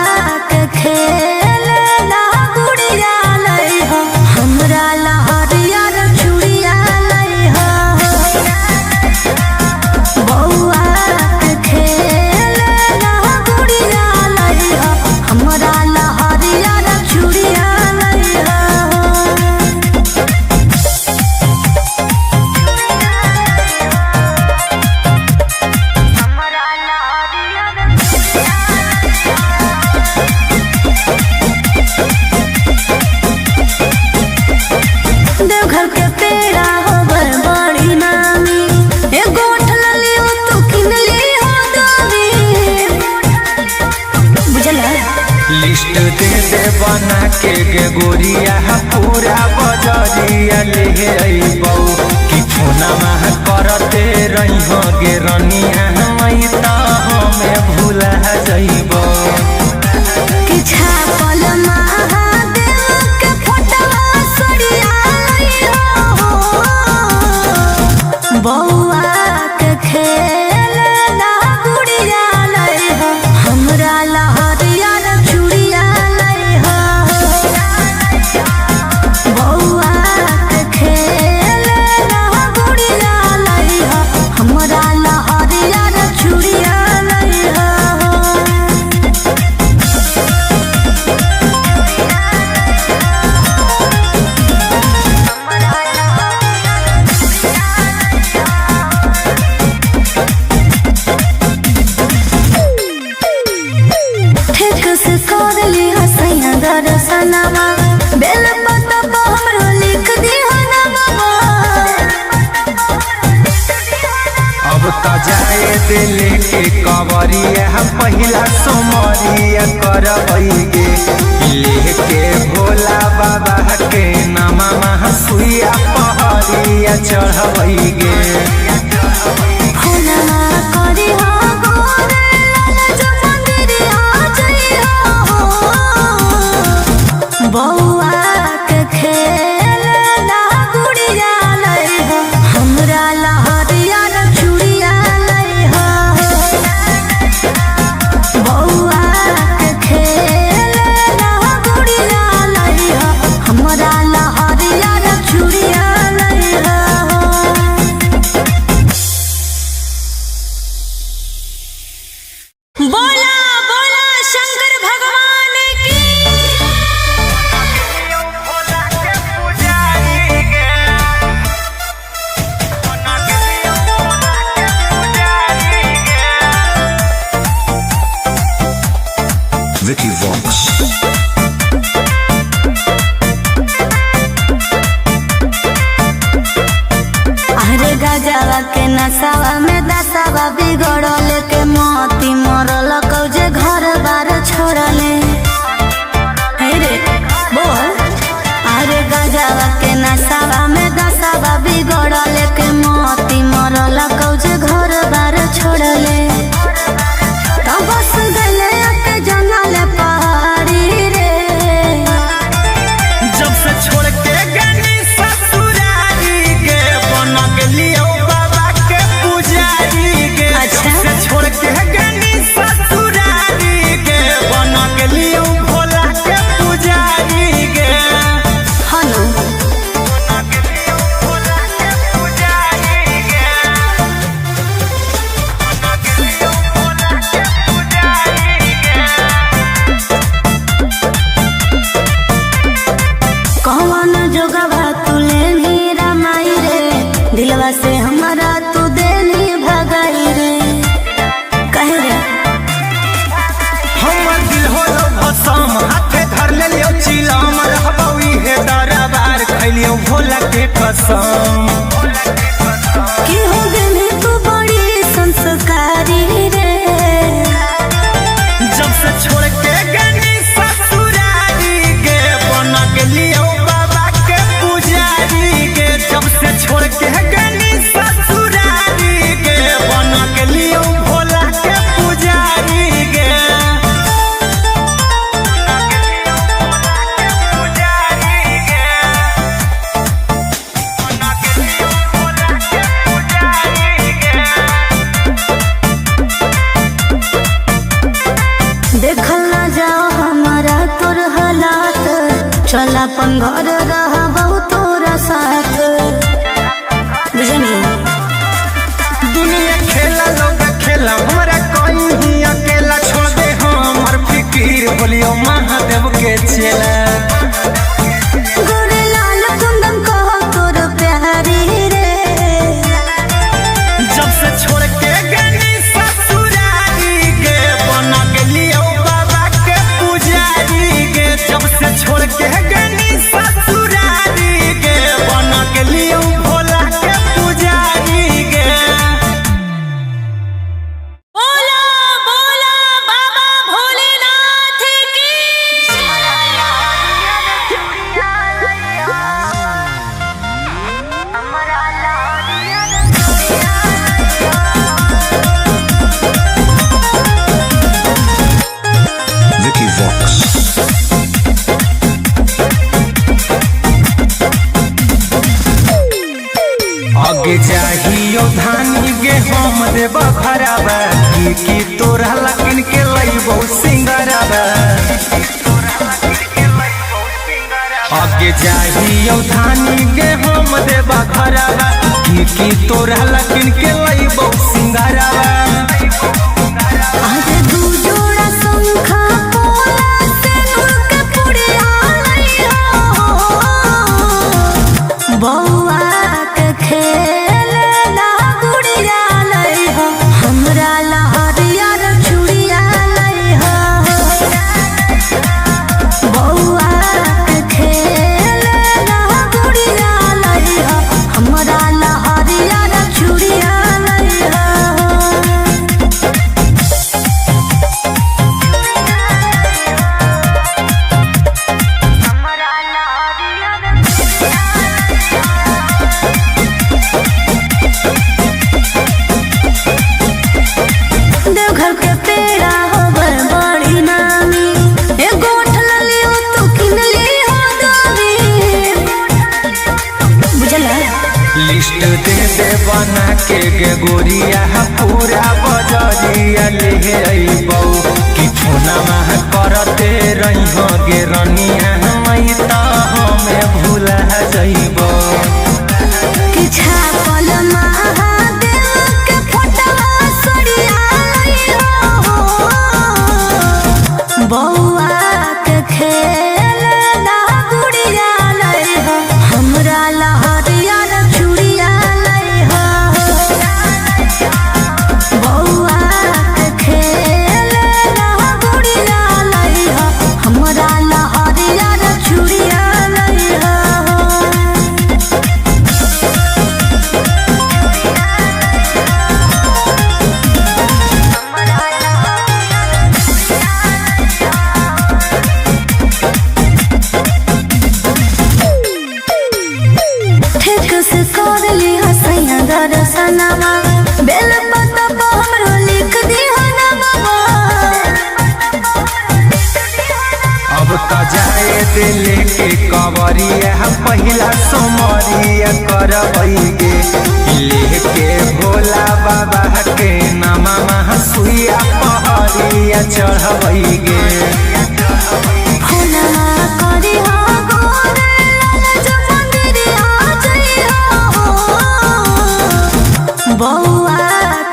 B: के खेलना गुड़िया लइहो। हमरा लहरियर चूड़िया लइहो। बौआ के खेलना गुड़िया लइहो। हमरा लहरियर चूड़िया लइहो। देवघर के पेड़ा होवे बड़ी नामी। एगो उठल लियो तू किन लियो दामी। बुझला
A: लिस्ट दे दे बना के गे गोरिया पूरा बजरिया ले अइबौ कि फोना मह करते रहिहो गे रनिया मई त हमें भूला जइबौ।
B: कि छापल महादेव के फोटवा सड़िया लइहो। बौआ के खेलना गुड़िया लइहो। हमरा लहरियर चूड़िया लइहो। बौआ के खेलना गुड़िया लइहो।
A: जाए दिल के कवरिया पहिला सोमरिया करबैगे लेके भोला बाबा के नामा सुइया पहरिया चढ़बैगे
C: Vicky Vox.
B: अरे गजवा के नसावा में दसावा बिगड़ल के मोती मरल कौजे घर बार छोड़ले रे बोल। अरे गजवा के नसावा में दसावा बिगड़ल के मोती मरल कौजे घर बार छोड़ले तो बस गले के जंगल पहाड़ी रे
A: जब से छोड़ के गनी ससुरारी के बन गेलियो बाबा के पुजारी के
B: अच्छा।
A: जब से छोड़ के गनी ससुरारी के बन गेलियो भोला के पुजारी के
B: हनु
A: बन गेलियो भोला के पुजारी के बन गेलियो भोला के पुजारी के
B: कौन जोगवा तुले नीरा माई रे दिलवा से हमारा तू देनी भगाई रे कहे रे
A: हमर दिल होलो भसम हाथे धर लेलियो चिलम रहबौ इहे दरबार खैलियो भोला के कसम
B: की हो गेली तू बड़ी संस्कारी रे
A: जब से छोड़ के गनी ससुरारी के बन गेलियो बाबा के पुजारी के जब से छोड़ के गनी ससुरारी के बन गेलियो भोला के पुजारी के
B: देखल ना जाओ हमारा तोर हालात चल अपन घर रहबौ तोरा साथ बुझनी
A: दुनिया खेला लोग खेला हमारा कोई ही अकेला छोड़ दे हमर फिकीर बोलियो महादेव के चेला
B: गोरे लाल कुंदन कहो तोर प्यारी रे
A: जब से छोड़ के गनी ससुरारी के बन गेलियो बाबा के पुजारी के जब से छोड़ के गनी ससुरारी के बन गेलियो भोला के पुजारी के
B: बोला बोला बाबा भोलेनाथ की
C: Vicky Vox.
A: आगे चाहियो धानी गे हम देव खराबा की तोरा लकिन के लइबो सिंगराबा आगे चाहियो धानी गे हम देव खराबा की तोरा लकिन के लइबो सिंगराबा
B: आज दू जोड़ा शंखा पोला से नुक पुड़िया लइहो बौआ के खेल ला गुड़िया लइहो हमरा लहरिया रे चूड़िया लइहो बौआ के खेल ला गुड़िया लइहो हमरा लहरिया रे चूड़िया लइहो
A: के गे गोरिया पूरा बजरिया ले अइबौ कि फोनमा करते रहिहो गे रनिया मई त हमें भूला जइबौ
B: कि छापल महादेव के फोटवा सड़िया लइहो बौआ के खेल ना गुड़िया लइहो हमरा लहरिया चूड़िया लइहो बौआ के खेल ना गुड़िया लइहो हमरा लहरिया चूड़िया लइहो ठीक से कर ली हसैया दर्शनमा बेल पत्ता पर हमरो लिख दी हनवा
A: अब त जाए दिल के कवरिया पहिला सोमरिया करबैगे लेके भोला बाबा के नामा सुइया पहरिया चढ़बैगे
B: फोनमा करी हो गोरे लाल मंदिरिया जइहो बौआ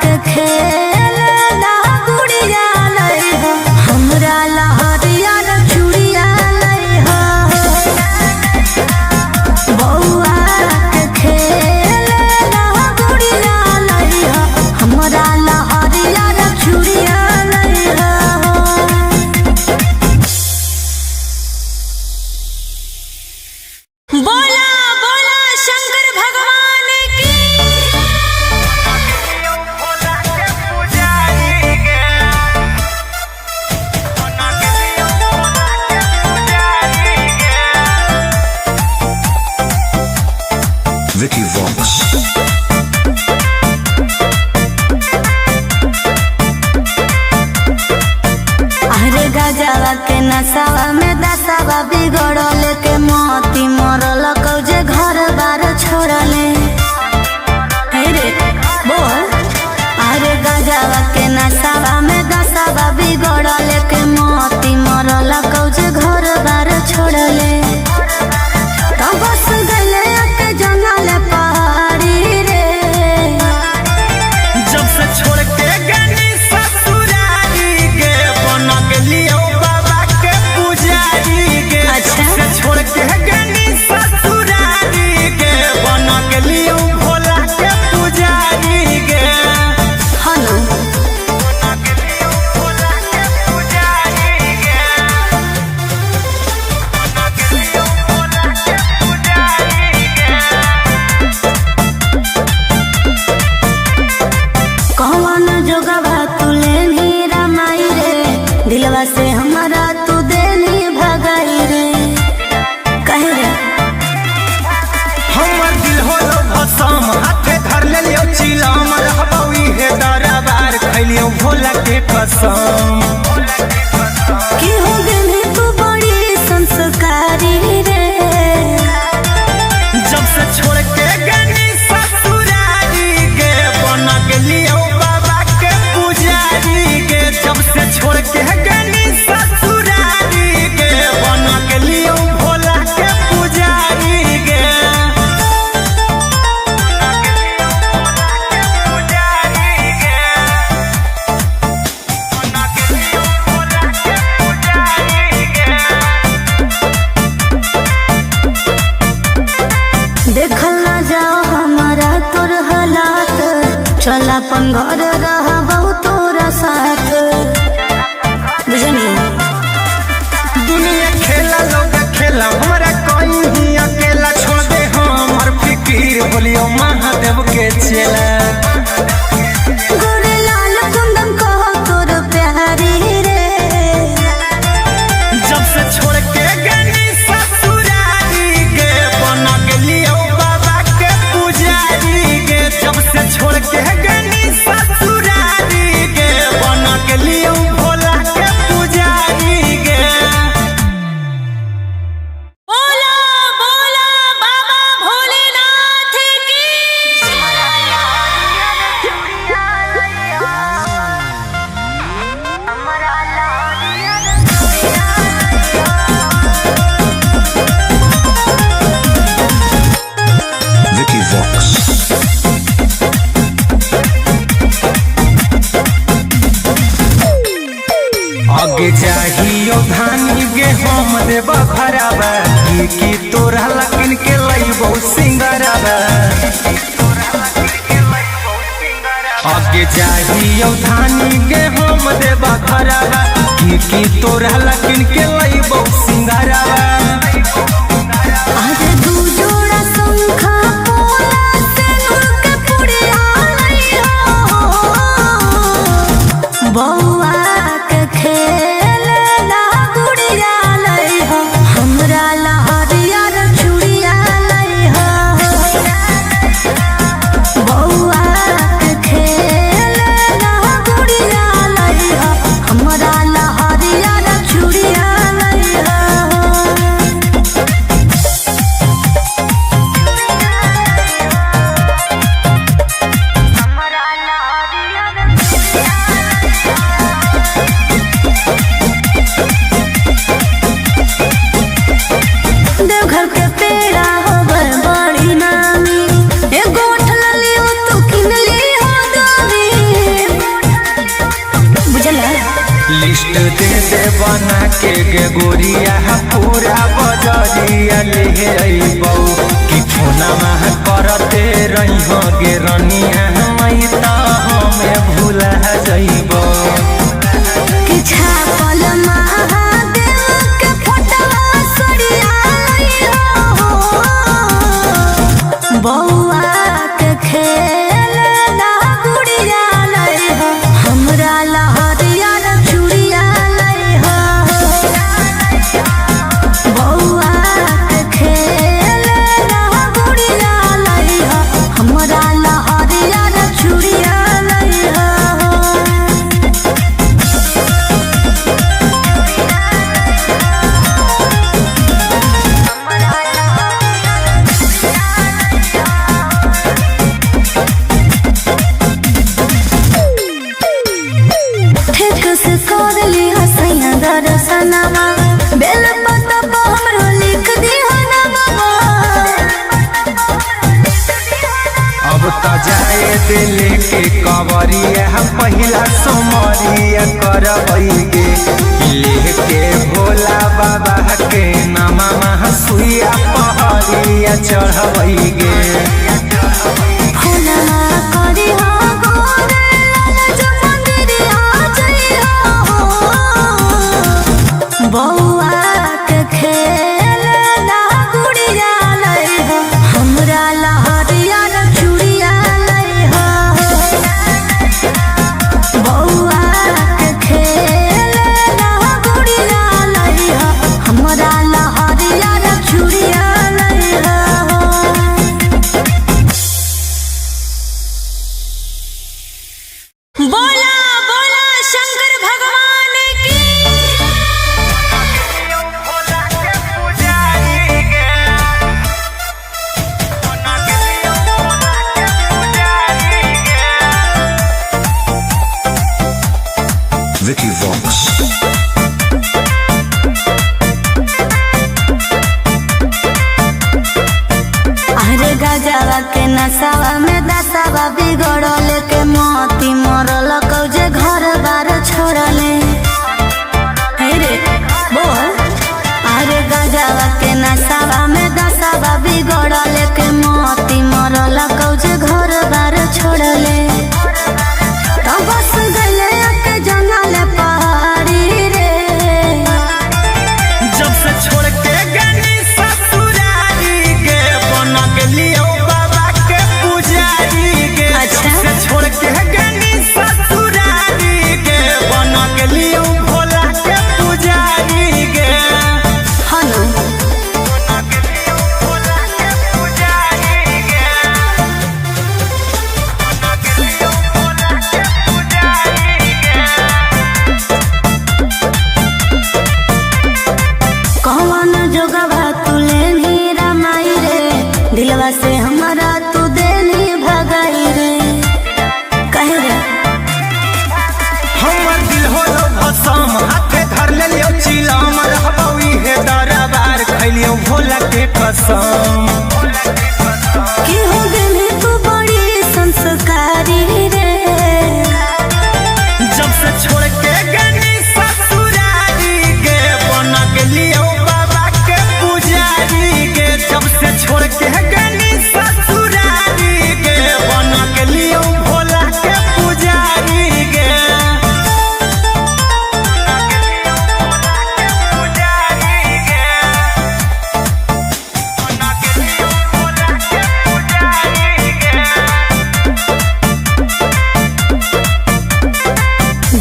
B: के खेल ना गुड़िया लइहो हमरा लहरिया चूड़िया लइहो बौआ के खेल ना गुड़िया लइहो हमरा लहरिया चूड़िया लइहो बोला बोला शंकर भगवान की
C: Vicky Vox.
B: अरे गजवा के नसावा में दसावा बिगड़ल के मोती मरल कौजे घर बार छोड़ले हे रे बोल अरे गजवा के नसावा में दसावा बिगड़ल के मोती मरल कौजे घर बार छोड़ले तो बस गले के जंगल पहाड़ी रे
A: जब से छोड़ के गनी ससुरारी गे बन गेलियो बाबा के पुजारी गे
B: अच्छा।
A: जब से छोड़ के गनी ससुरारी गे बन गेलियो भोला के पुजारी गे
B: हनु
A: बन गेलियो भोला के पुजारी गे बन गेलियो भोला के पुजारी गे
B: कौन जोगवा तुले नी रमाई रे दिलवा से हमारा तू देनी भगाई रे कहे रे
A: हमर दिल होलो भसम हाथे धर लेलियो चिलम रहबौ इहे दरबार खैलियो भोला के कसम
B: कि हो गनी तू बड़ी संस्कारी रे
A: जब से छोड़ के गनी ससुरारी गे बन गेलियो बाबा के पुजारी गे जब से छोड़ के गनी ससुरारी गे बन गेलियो भोला के पुजारी गे
B: देखल ना जाओ हमारा तोर हालात चल अपन घर रहबौ तोरा साथ बुझनी
A: दुनिया खेला लोग खेला हमरा कहीं अकेला छोड़ दे हमर फिकीर बोलियो महादेव के चेला
B: गोरे लाल कुंदन कहो तोर प्यारी रे
A: जब से छोड़ के गनी ससुरारी गे बन गेलियो बाबा के पुजारी गे जब से छोड़ के गनी ससुरारी गे बन गेलियो भोला के पुजारी गे
B: बोला बोला बाबा भोलेनाथ की
A: आगे चाहियो धानी गे हम देबा भराबा की तोरा लकिन के लइबो सिंगराबा आगे चाहियो धानी गे हम देबा भराबा की तोरा लकिन के लइबो सिंगराबा लिस्ट दे दे बना के गे गोरिया पूरा बजरिया ले अइबौ कि फोना में करते रही हो गे रनिया मई त हमें भूला जइबौ
B: कि छापल महादेव के फोटवा सरिया लइहो बौआ के खेल ना गुड़िया लइहो हमरा लहरिया चूड़िया लइहो बौआ के खेल ना गुड़िया लइहो हमरा लहरिया चूड़िया लइहो ठीक से कर ली हसैया दर्शनमा बेल पत्ता पर हमरो लिख दी हनमा
A: अब त जाए दिल के कवरिया पहिला सोमरिया करबै गे लेके भोला बाबा के नामा सुइया पहरिया चढ़बै गे
B: फूलना करी हो गोरे लाल जो मंदिरिया जइहो बौआ के खेल ना गुड़िया लइहो हमरा लहरिया चूड़िया लइहो बौआ के खेल ना गुड़िया लइहो हमरा लहरिया चूड़िया लइहो बोला बोला शंकर भगवान की
C: Vicky Vox.
B: अरे गजवा के नसावा में दसावा बिगड़ल के मोती मरल कौजे घर बार छोड़ले हे रे बोल अरे गजवा के नसावा में दसावा बिगड़ल के मोती मरल कौजे घर बार छोड़ले तो बस गले के जंगल पहाड़ी रे
A: जब से छोड़ के गनी ससुरारी गे बन गेलियो बाबा के पुजारी गे
B: अच्छा।
A: जब से छोड़ के गनी ससुरारी गे बन गेलियो भोला के पुजारी गे
B: हनु
A: बन गेलियो भोला के पुजारी गे बन गेलियो भोला के पुजारी गे
B: कौन जोगवा तू लेनी रमाई रे दिलवा से हमारा तू देनी भगाई रे कहे रे
A: हमर दिल होलो भसम हाथे धर लेलियो चिलम रहबौ इहे दरबार खैलियो भोला के कसम
B: कि हो गेली तू बड़ी संस्कारी रे
A: जब से छोड़ के गनी ससुरारी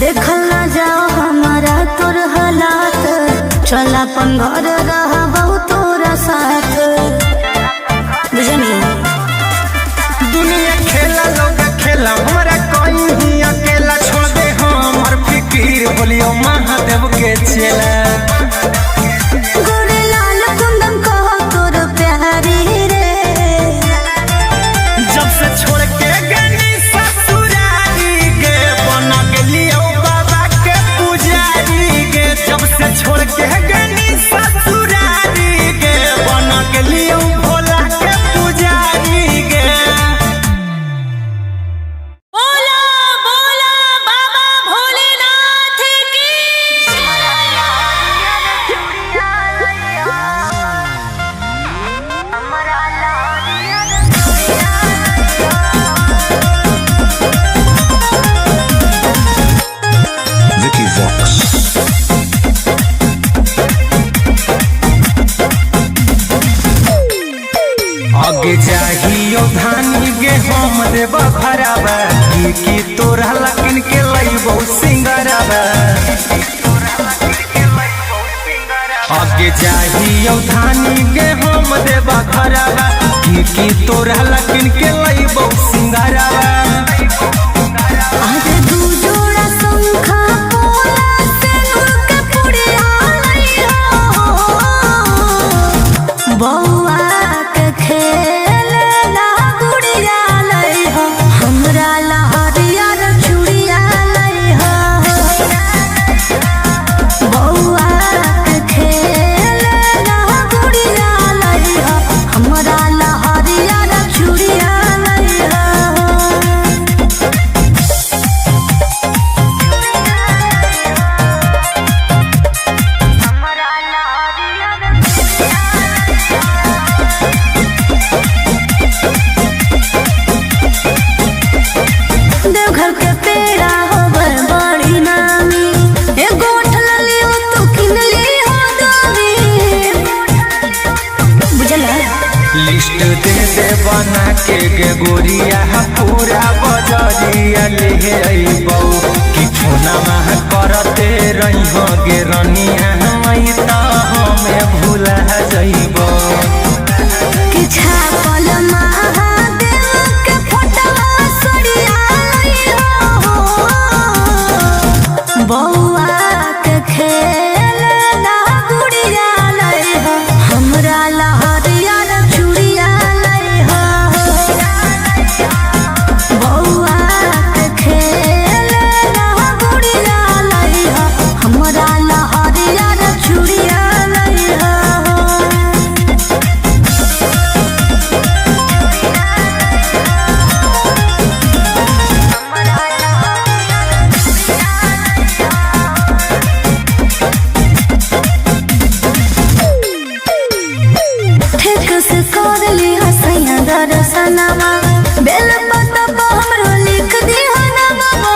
B: देखल ना जाओ हमारा तोर हालात, चल अपन घर रहबो तोरा साथ। बुझनी
A: दुनिया खेला लोग खेला हमारा कोई ही अकेला छोड़ दे हमर फिकीर बोलियो महादेव के चेला।
B: गोरे लाल कुंदन कहो तोर प्यारी रे,
A: जब से छोड़ के गनी ससुरारी गे बना गेलियो बाबा के पुजारी गे। जब से छोड़ के गनी ससुरारी गे बना गेलियो भोला के पुजारी गे।
B: बोला बोला बाबा भोलेनाथ की।
C: Vicky Vox.
A: आगे जाहियो धानी गे हम देव भरावा की तोरा लकिन के लईबो सिंगरावा। आगे जाहियो धानी गे हम देव भरावा की तोरा लकिन के लईबो सिंगरावा।
B: आज दू जोड़ा शंखा पोला सिंदूर के पुड़िया लइहो, बौआ के खेलना गुड़िया लइहो, हमरा ला हरियर चूड़िया लइहो। बौआ के खेलना गुड़िया लइहो, हमरा ला हरियर चूड़िया लइहो। देवघर के पेड़ा होवे बड़ी नामी, एगो उठला लियो तू किन लियो दोवी। बुझला
A: लिस्ट दे दे बना के गे गोरिया पूरा बजरिया ले अइबौ कि फोना मह करते रहिहो गे रनिया मई त हमें भूला जइबौ।
B: कि छापल महादेव के फोटवा सड़िया लइहो, बौआ के खेलना गुड़िया लइहो, हमरा ला हरियर चूड़िया लइहो। बौआ के खेलना गुड़िया लइहो, हमरा ला हरियर चूड़िया लइहो। ठीक से कर ली हसैया दर्शनमा, बेल पतबा हमरो लिख दिहा नमवा।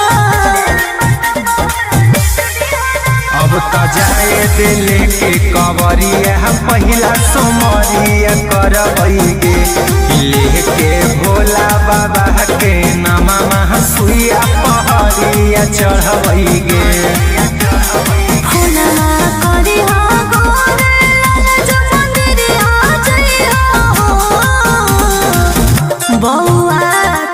A: अब त जाए दे लेके कवरिया पहिला सोमरिया करबै गे लेके भोला बाबा के नामा महा सुइया पहरिया चढ़बै गे।
B: फुलवा करिहा गोरे लाल जो मंदिरिया जइहो, बौआ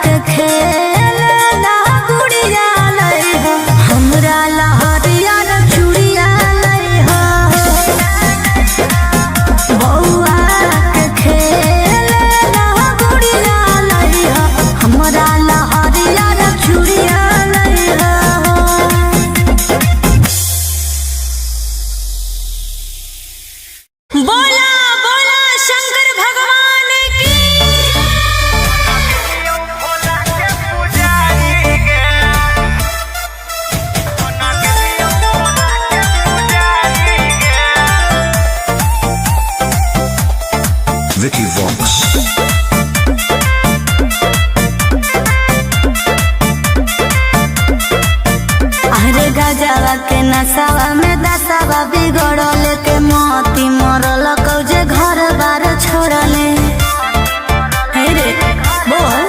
B: के खेलना गुड़िया लइहो, हमरा ला हरियर चूड़िया लइहो। बौआ के खेलना गुड़िया लइहो, हमरा ला हरियर चूड़िया लइहो। बोला बोला शंकर भगवान की।
C: Vicky Vox.
B: अरे गजवा के नसावा में दसावा बिगड़ल के मोती मरल कौजे घर बार छोड़ले। हे रे बोल,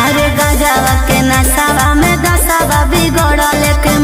B: अरे गजवा के नसावा में दसावा बिगड़ल के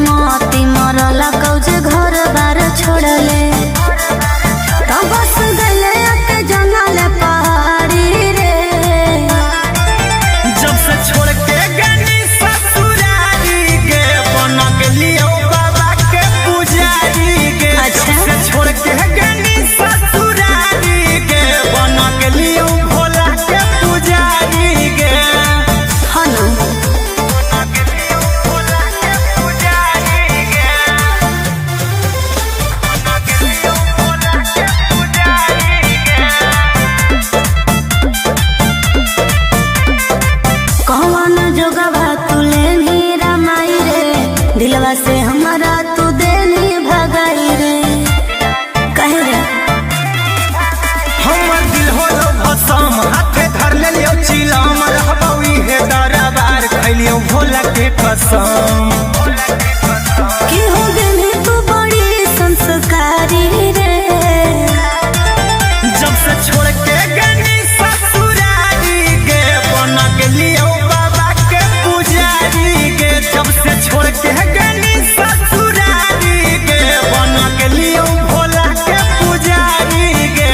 B: दिलवा से हमारा तू देनी भगाई रे कहे रे
A: हमर दिल होलो भसम हाथे धर ले लियो चिलम रहबौ इहे दरबार खैलियो भोला के कसम
B: कि हो गेली तू बड़ी संस्कारी रे
A: जब से छोड़ के गनी ससुरारी गे बन गेलियो बाबा के पुजारी गे जब से छोड़ के गनी ससुरारी गे बन गेलियो भोला के पुजारी गे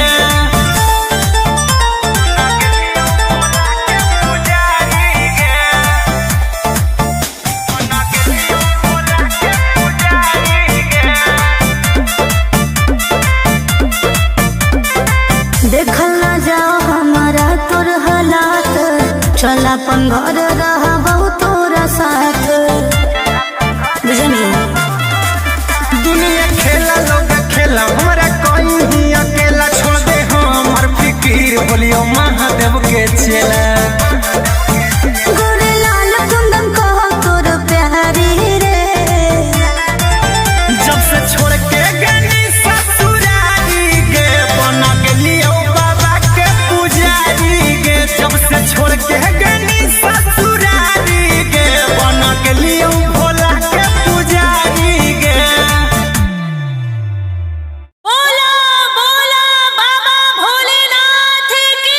B: देखल ना जाओ हमारा तोर हालात चल अपन घर रहबौ तोरा साथ बुझनी
A: दुनिया खेला लोग खेला हमरा कोई ही अकेला छोड़ दे हमर फिकीर बोलियो महादेव के चेला
B: गोरे लाल कुंदन कहो तोर प्यारी रे
A: जब से छोड़ के गनी ससुरारी गे बन गेलियो बाबा के पुजारी गे जब से छोड़ के गनी ससुरारी गे बन गेलियो भोला के पुजारी गे
B: बोला बोला बाबा भोलेनाथ की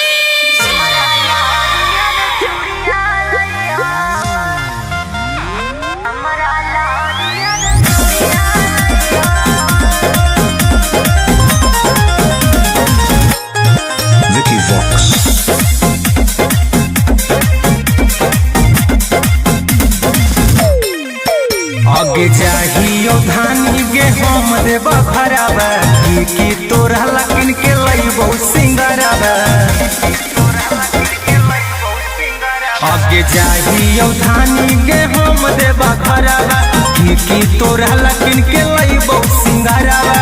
C: Vicky Vox.
A: आगे चाहियो धानी गे हम देबा भराबा की तोरा लकिन के लइबो सिंगराबा आगे चाहियो धानी गे हम देबा भराबा की तोरा लकिन के लइबो सिंगराबा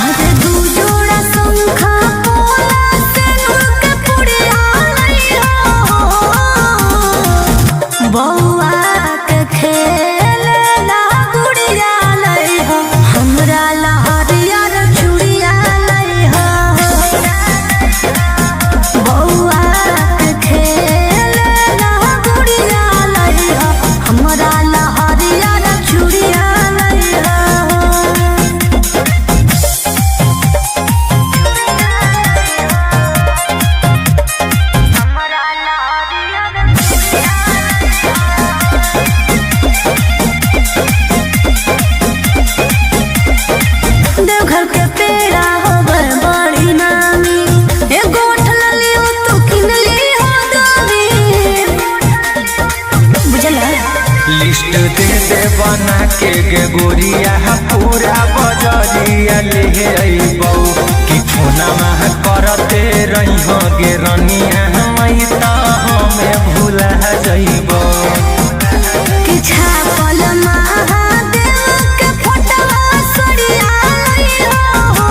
B: आज दू जोड़ा शंखा पोला से नुक पुड़िया लइहो बौआ के खेल ला गुड़िया लइहो हमरा लहरिया रे चूड़िया लइहो बौआ के खेल ला गुड़िया लइहो हमरा लहरिया रे चूड़िया लइहो देवघर के पेड़ा होवे बड़ी नामी एगो ठलली हो तू किनली हो दामी बुझला
A: लिस्ट दे दे बना के गे गोरिया पूरा बजरिया ले अइबौ कि फोनमा करते रहिहो गे रनिया हमई त हमें भूला जइबौ
B: कि छापल महादेव के फोटवा सड़िया लइहो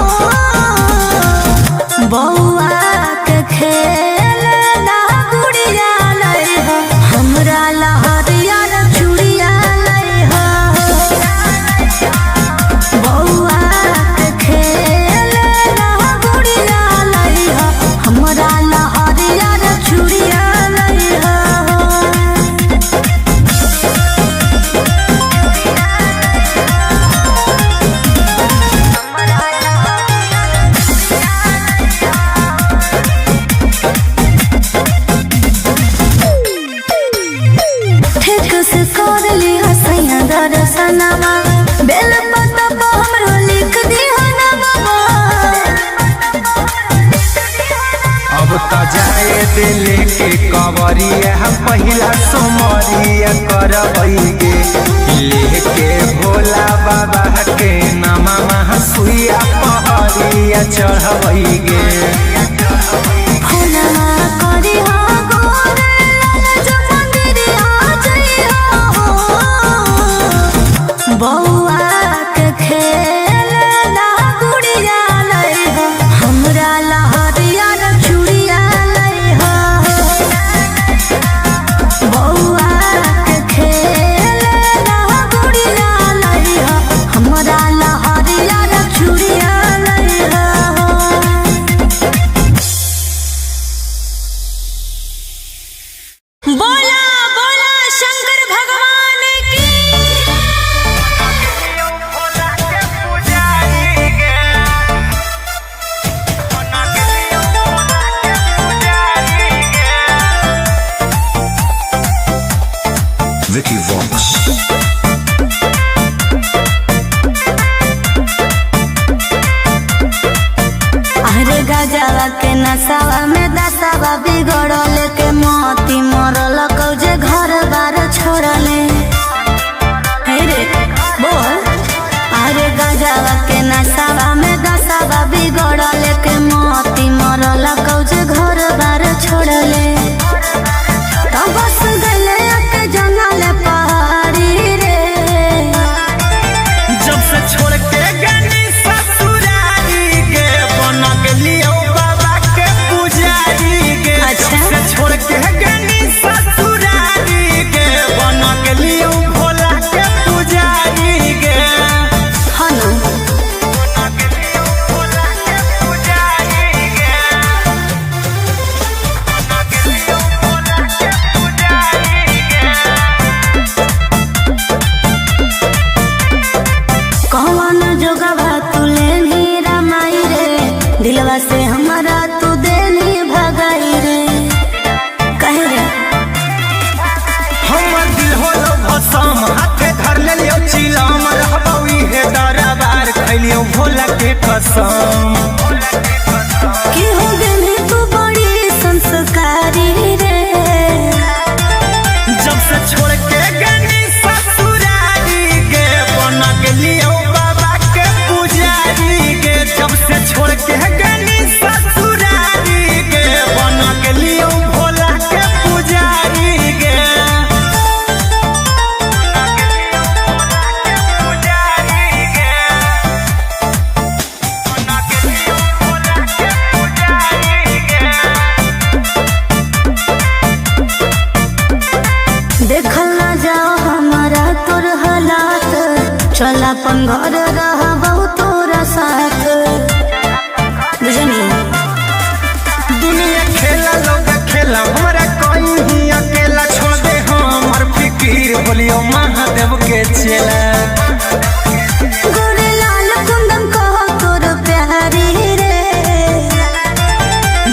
B: बौआ के खेल ला गुड़िया लइहो हमरा लहरिया रे चूड़िया लइहो बौआ के खेल ला गुड़िया लइहो हमरा लहरिया रे चूड़िया लइहो ठीक से कर ली हसैया दर्शनमा बेल पत्ता पर हमरो लिख दी ना बाबा
A: अब त जाए दिल के कवरिया पहिला सोमरिया करबै गे लेके भोला बाबा के नामा सुइया पहरिया चढ़बै गे
B: फोनमा करी हो गोरे लाल जो मंदिरिया जइहो बौआ के खेल ला गुड़िया लइहो हमरा लहरिया रे चूड़िया लइहो बौआ के खेल ला
C: Vox.
B: अरे गजवा के नसावा में दसावा बिगड़ल के मोती मरल कौजे घर बार छोड़ले। हे रे बोल। अरे गजवा के नसावा में दसावा बिगड़ल के मोती मरल कौजे घर बार छोड़ले। तो बस गले के जंगल पहाड़ी रे।
A: जब से छोड़ के गनी ससुरारी के बन गेलियो बाबा के पुजारी के।
B: अच्छा।
A: जब से छोड़ के गनी ससुरारी के बन गेलियो भोला के पुजारी के।
B: हनु
A: बन गेलियो भोला के पुजारी के। बन गेलियो भोला के पुजारी के।
B: कौन जोगवा तू लेनी रमाई रे। दिलवा से हमारा तू देनी भगाई रे। कहे रे
A: हमर दिल होलो भसम हाथे धर लेलियो चिलम रहबौ इहे दरबार खैलियो भोला के कसम।
B: कि हो गनी तू बड़ी संस्कारी रे।
A: जब से छोड़ के गनी ससुरारी के बन गेलियो बाबा के पुजारी के। जब से छोड़ के गनी ससुरारी के बन गेलियो भोला के पुजारी के।
B: देखल ना जाओ हमारा तोर हालात। चल अपन घर रहबौ तोरा साथ। बुझनी
A: दुनिया खेला लोग खेला हमरा कहीं अकेला छोड़ दे हमर फिकीर बोलियो महादेव के चेला।
B: गोरे लाल कुंदन कहो तोर प्यारी रे।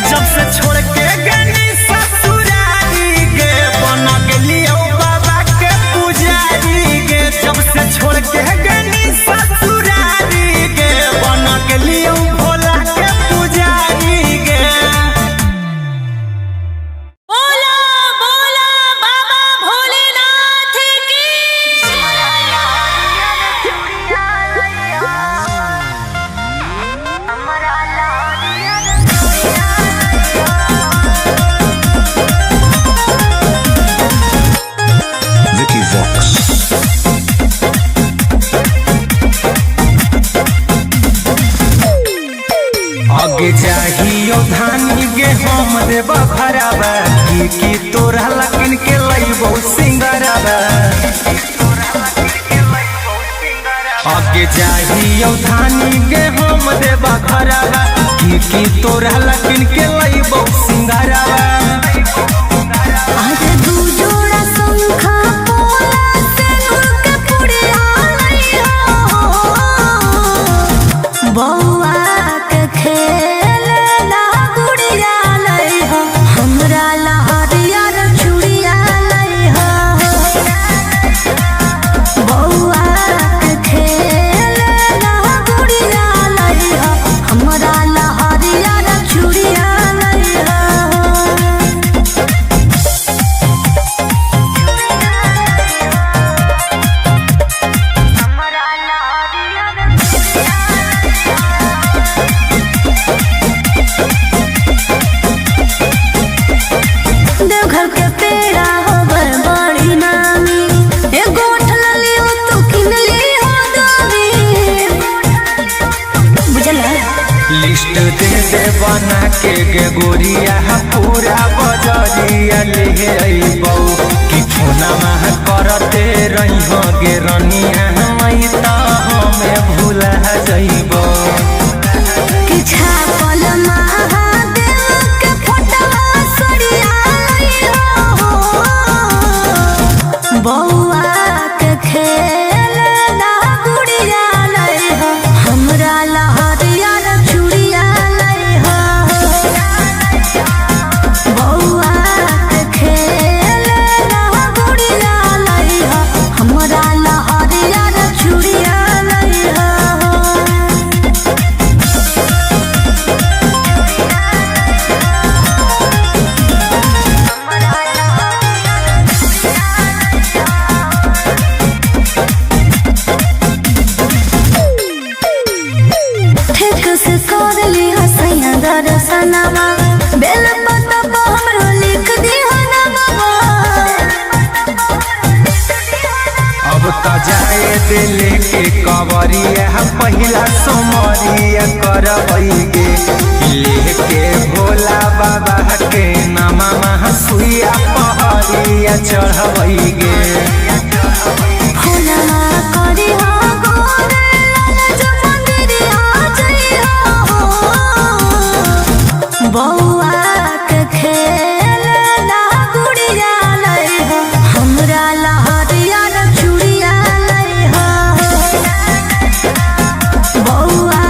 A: जब से छोड़ के गनी ससुरारी के बन गेलियो बाबा के पुजारी के। जब से छोड़ के गनी ससुरारी के बन गेलियो भोला के पुजारी के।
B: बोला बोला बाबा भोलेनाथ की।
C: Vicky Vox.
A: आगे चाहियो धानी गे हम देबा भराबा की तोरा लकिन के लइबो सिंगराबा। आगे चाहियो धानी गे हम देबा भराबा की तोरा लकिन के लइबो सिंगराबा।
B: आज दू जोड़ा शंखा पोला से उनके पुड़िया लइहो। बौआ के खेलना गुड़िया लइहो। हमरा लहरिया रे चूड़िया लइहो। बौआ के खेलना गुड़िया लइहो। हमरा लहरिया रे चूड़िया लइहो। देवघर के पेड़ा होबर बड़ी नामी। एगो उठल लियो तू किन लियो दामी। बुझला
A: लिस्ट दे दे बना के गे गोरिया पूरा बजरिया ले अइबौ कि फोना मह करते रही गे रनिया मई त हमें भूला जइबौ।
B: कि छापल महादेव के फोटवा सड़िया लइहो। बौआ के खेलना गुड़िया लइहो। हमरा लहरिया रे चूड़िया लइहो। बौआ के खेलना गुड़िया लइहो।
A: अब तो जाए दिल के कवरिया पहिला सोमरिया करबैगे लेके भोला बाबा के नामा सुइया पहरिया चढ़बैगे
B: बउआ के खेल ला गुड़िया लई हो हमरा लहरिया चूड़िया लई हो बउआ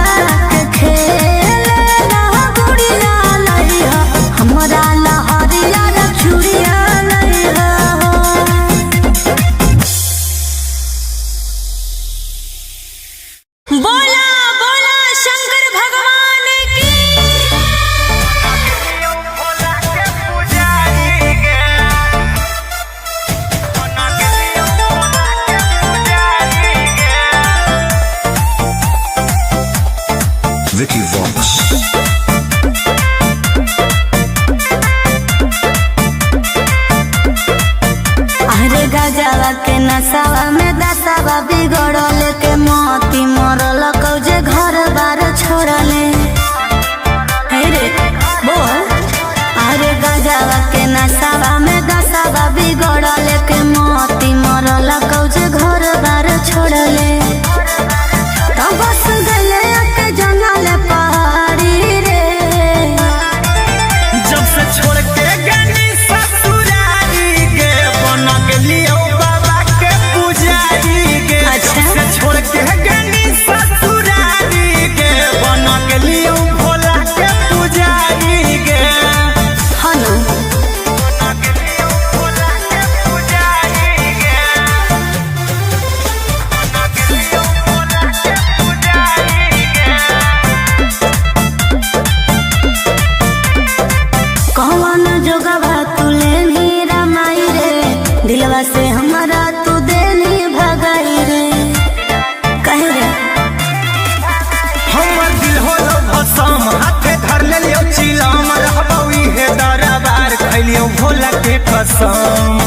B: के खेल ला गुड़िया लई हो हमरा लहरिया चूड़िया लई हो। बोला बोला शंकर भगवान की
C: Vicky Vox.
B: अरे गजवा के नसावा में दसावा बिगड़ल के मोती मरल कौजे घर बार छोड़ले हे रे बोल अरे गजवा के नसावा में दसावा बिगड़ल के मोती मरल कौजे घर बार छोड़ले तो बस गले के जंगल पहाड़ी रे
A: जब से छोड़ के गनी ससुरारी के बन गेलियो बाबा के पुजारी के
B: अच्छा।
A: जब से छोड़ के गनी ससुरारी के बन गेलियो भोला के पुजारी के
B: हनु
A: बन गेलियो भोला के पुजारी के बन गेलियो भोला के पुजारी के
B: कौन जोगवा तुले नी रमाई रे दिलवा से हमारा तू देनी भगाई रे कहे रे
A: हमर दिल होलो भसम हाथे धर लेलियो चिलम रहबौ इहे दरबार खैलियो भोला के कसम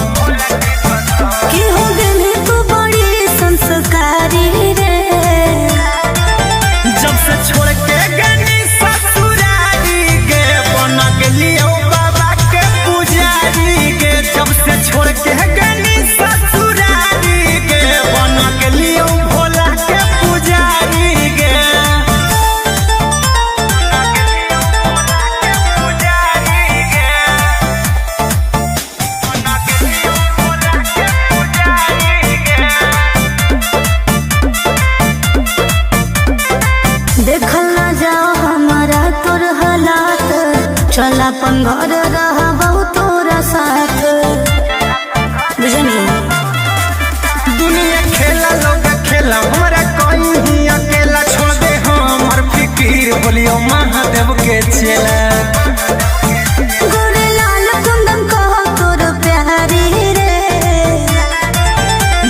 B: कि हो गेली तू बड़ी संस्कारी रे
A: जब से छोड़ के गनी ससुरारी के बन गेलियो बाबा के पुजारी के जब से छोड़ के गनी ससुरारी के बन गेलियो भोला के पुजारी के
B: देखल ना जाओ हमारा तोर हालात चल अपन घर रहबौ तोरा साथ बुझनी
A: दुनिया खेला लोग खेला हमारा कोई ही अकेला छोड़ दे हमर फिकीर बोलियो महादेव के चेला
B: गोरे लाल कुंदन कहो तोर प्यारी रे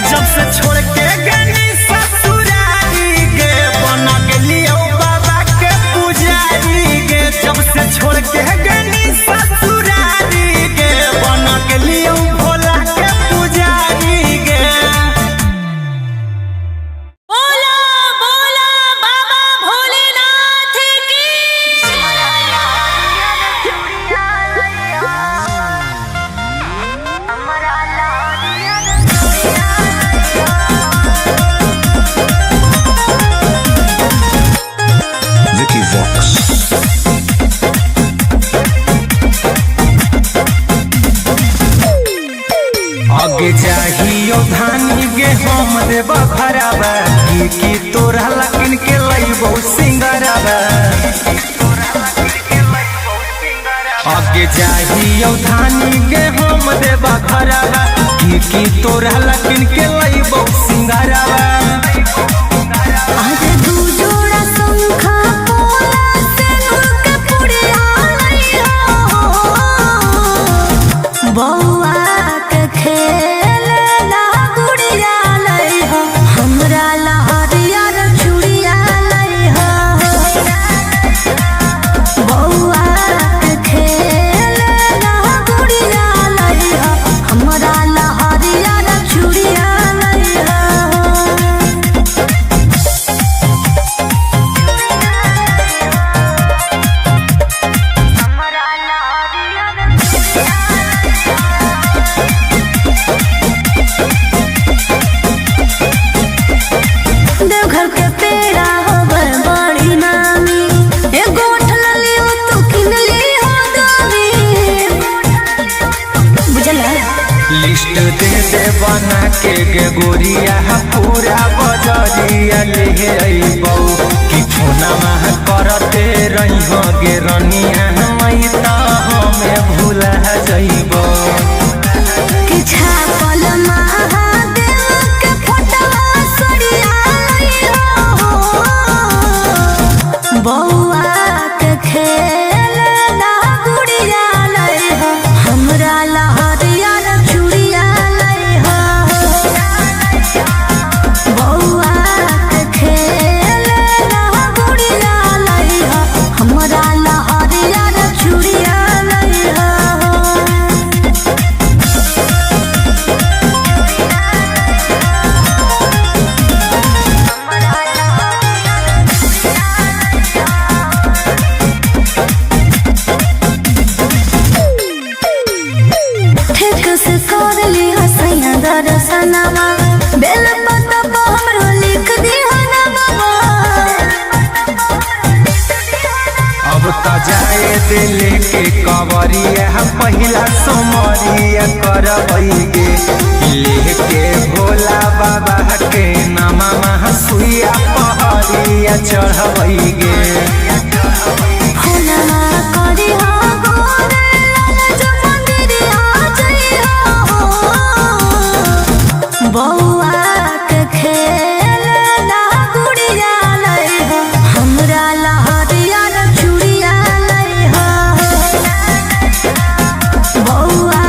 A: जब से छोड़ के गनी ससुरारी के बन गेलियो बाबा के पुजारी के जब से छोड़ के गनी ससुरारी के बन गेलियो भोला के पुजारी के
B: बोला बोला बाबा भोलेनाथ की
C: Vicky Vox.
A: आगे जाहियो धानी गे हम देव भरावा की तोरा लकिन के लइबो सिंगरावा आगे जाहियो धानी गे हम देव भरावा की तोरा लकिन के लइबो सिंगरावा
B: आज दू जोड़ा शंखा पोला से के पुड़िया लई हो बउआ के खेल ला गुड़िया लई हो हमरा लहरिया चूड़िया लई हो बउआ के खेल ला गुड़िया लई हो हमरा लहरिया चूड़िया लई
A: बना के गे गोरिया पूरा बजरिया ले अइबौ कि फोनमा करते रही गे रनिया मई त हमें भूला जइबौ
B: कि छापल महादेव के फोटवा सरिया हो बौआ के खेल ना गुड़िया लई हो हमरा लहरिया चूड़िया लई हो बौआ के खेल ना गुड़िया लई हो हमरा लहरिया चूड़िया लई हो। ठीक से कर ली हसैया दर्शनमा बेल पत्ता पर हमरो लिख दी हनवा
A: अब त जाए दिल के कवरिया पहिला सोमरिया करबैगे लेके भोला बाबा के नामा सुइया पहरिया चढ़बैगे
B: फुलवा करी हो गोरे जो मंदिरिया जइहो बौआ के खेल ना गुड़िया लई हो हमरा लहरिया चूड़िया लई हो बौआ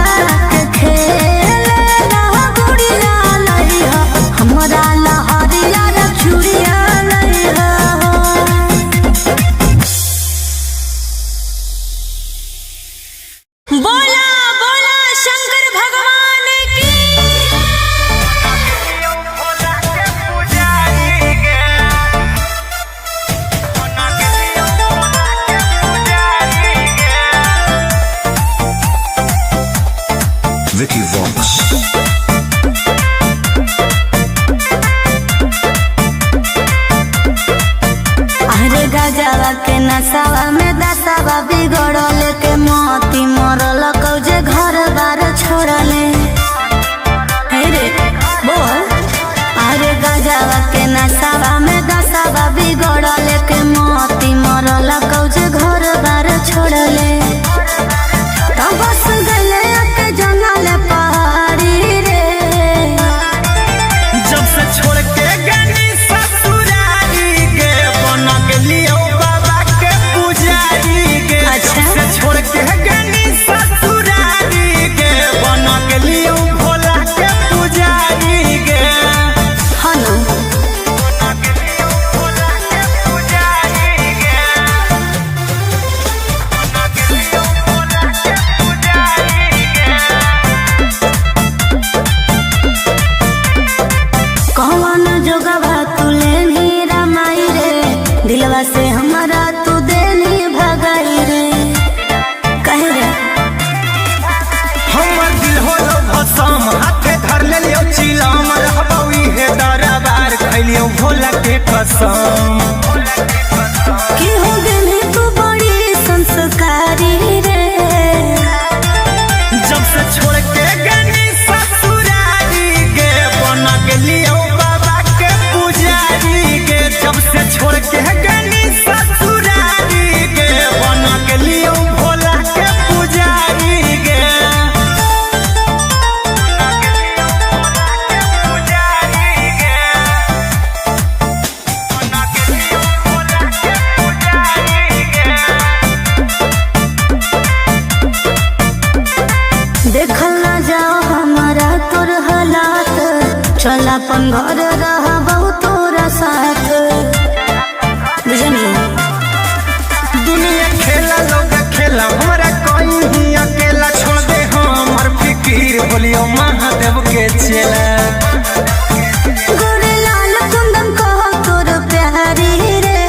B: के खेल ना गुड़िया लई हो हमरा लहरिया चूड़िया लई हो। बोला बोला शंकर भगवान की
C: Vicky Vox.
B: अरे गजवा के नसावा में दसावा बिगड़ल के मोती मरल कौजे घर बार छोड़ले हे रे बोल अरे गजवा के नसावा में दसावा बिगड़ल के मोती मरल कौजे घर बार छोड़ले तब बस गले के जंगल पहाड़ी रे
A: जब से छोड़ के गनी ससुरारी गे बन गेलियो बाबा के पुजारी गे
B: अच्छा।
A: जब से छोड़ के गनी ससुरारी गे बन गेलियो भोला के पुजारी गे
B: हनु
A: बन गेलियो भोला के पुजारी गे बन गेलियो भोला के पुजारी गे
B: कौन जोगवा तुले नीरा माई रे दिलवा से हमारा तू देनी भगाई रे कहे रे
A: हमर दिल होलो भसम हाथे धर लेलियो चिलम रहबौ इहे दरबार खैलियो भोला के कसम
B: कि हो गेली तू बड़ी संस्कारी रे
A: जब से छोड़ के गनी ससुरारी गे बन गेलियो बाबा के पुजारी गे जब से छोड़ के गनी ससुरारी गे बन गेलियो भोला के पुजारी गे पुजारी गे बन गेलियो भोला के पुजारी गे
B: देखल ना जाओ हमारा तोर हालात चल अपन घर रहबौ तोरा साथ बुझनी
A: दुनिया खेला लोग खेला हमरा कोई ही अकेला छोड़ दे हमर फिकीर बोलियो महादेव के चेला
B: गोरे लाल कुंदन कहो तोर प्यारी रे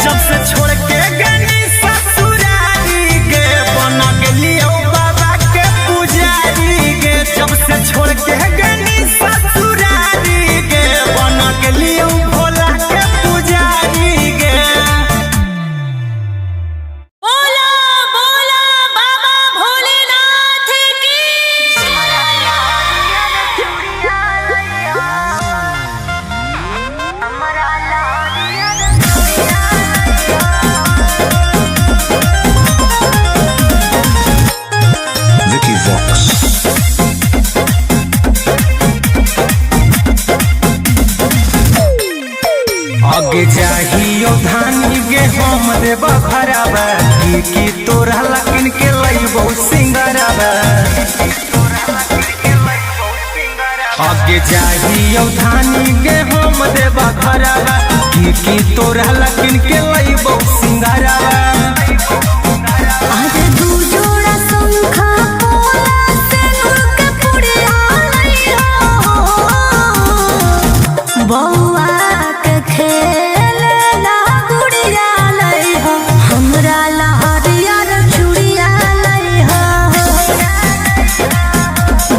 A: जब से छोड़ के गनी ससुरारी गे बन गेलियो बाबा के पुजारी गे जब से छोड़ के गनी ससुरारी गे बन गेलियो भोला के पुजारी गे
B: बोला बोला बाबा भोलेनाथ की
A: आगे जाहियो धानी गे हम देबा भरावा की तोरा लकिन के लइबो सिंगरावा आगे जाहियो धानी गे हम देबा भरावा की तोरा लकिन के लइबो सिंगरावा
B: आज दू जोड़ा शंखा पोला सिंदूर के पुड़िया लइहो बौआ के खेलना गुड़िया लइहो हमरा लहरिया रे चूड़िया लइहो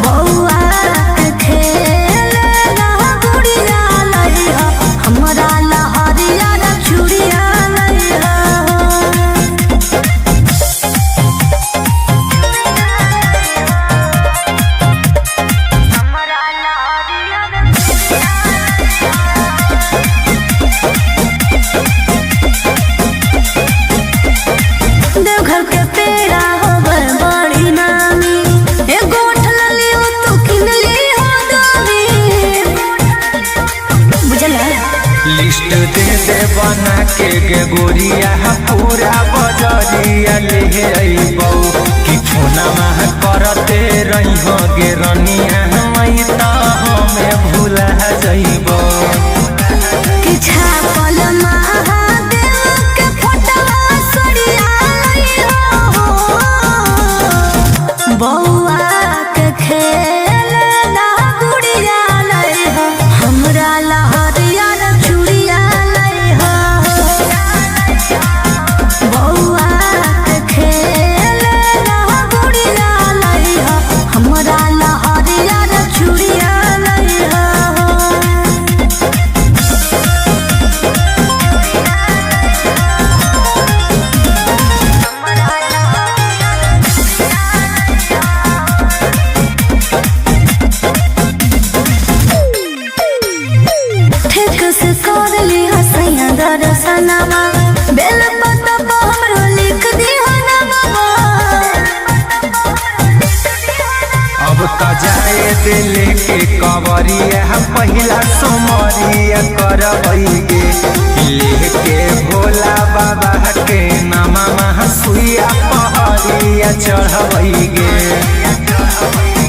B: बौआ के खेलना गुड़िया लइहो हमरा लहरिया रे चूड़िया लइहो देवघर के पेड़ा होवे बड़ी नामी एगो ठलली हो तू किनली हो दामी बुझला
A: लिस्ट दे बना के गे गोरिया पूरा बजरिया ले अइबौ कि फोनमा करते रहिहो गे रनिया मई त हमें भूला जइबौ
B: कि छापल महादेव के फोटवा सरिया लइहो बौआ के खेलना गुड़िया लइहो हमरा लहरिया रे चूड़िया लइहो बौआ के खेलना गुड़िया लइहो हमरा लहरिया रे चूड़िया लइहो ठीक से कर ली हसैया दर्शनमा बेल पत्ता पर हमरो लिख दी हनमा
A: अब त जाए दिल के कवरिया पहिला सोमरिया करबै गे लेके भोला बाबा के नामा सुइया पहरिया चढ़बै गे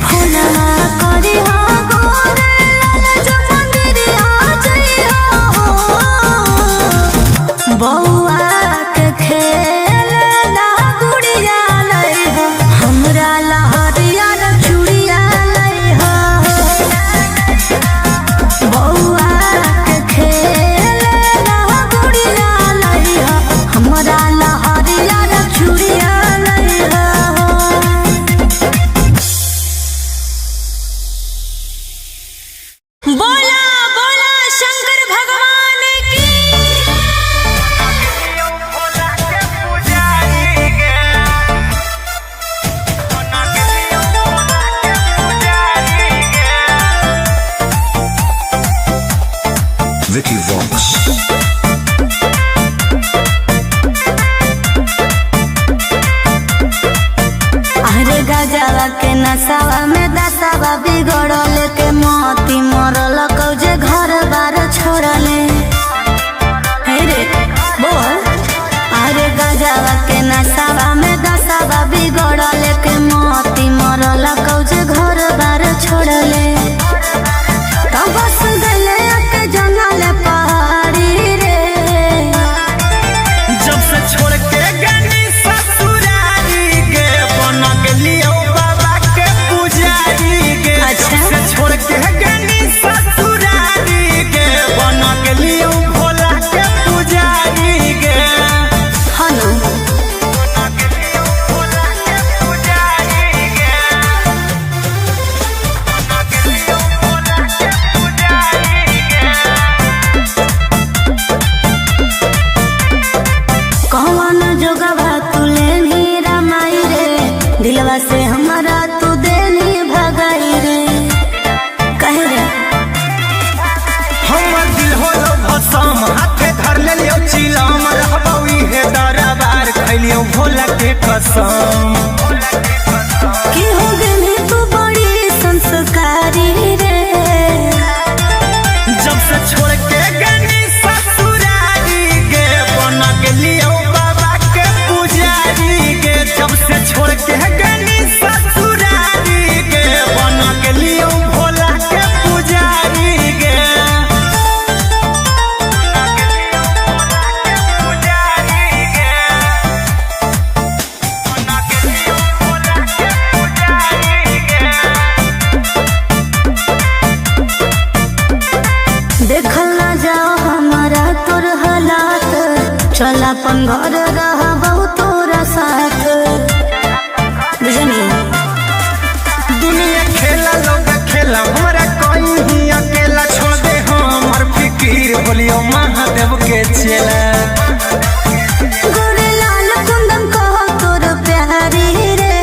B: फूलना करी हो गोरे लाल जो मंदिरिया जइहो बौआ के खेलना गुड़िया लइहो हमरा लहरिया रे चूड़िया लइहो बौआ के खेलना गुड़िया लइहो हमरा लहरिया रे चूड़िया लइहो बोला बोला शंकर भगवान की
C: Vicky Vox.
B: अरे गजवा के नसावा में दसावा बिगड़ल के मोती मरल कौजे घर बार छोड़ले हे रे बोल अरे गजवा के नसावा में दसावा बिगड़ल के मोती मरल कौजे घर बार छोड़ले तो बस गले के जंगल पहाड़ी रे
A: जब से छोड़ के गनी ससुरारी गे बन गेलियो बाबा के पुजारी गे
B: अच्छा।
A: जब से छोड़ के गनी ससुरारी गे बन गेलियो भोला के पुजारी गे
B: हलो
A: भोला के पुजारी गे भोला के पुजारी गे
B: कौन जोगवा तू लेनी रमाई रे दिलवा से हमारा तू देनी भगाई रे कहे रे
A: हमर दिल होलो भसम हाथे धर लेलियो चिलम रहबौ इहे दरबार खैलियो भोला के कसम
B: कि हो गेली तू बड़ी संस्कारी रे
A: जब से छोड़ के गनी ससुरारी
B: देखल ना जाओ हमारा तोर हालात, चल अपन घर रहबो तोरा साथ। बुझनी
A: दुनिया खेला लोग खेला हमरा कोई ही अकेला छोड़ दे हमर फिकीर बोलियो महादेव के चेला।
B: गोरे लाल कुंदन कहो तोर प्यारी रे,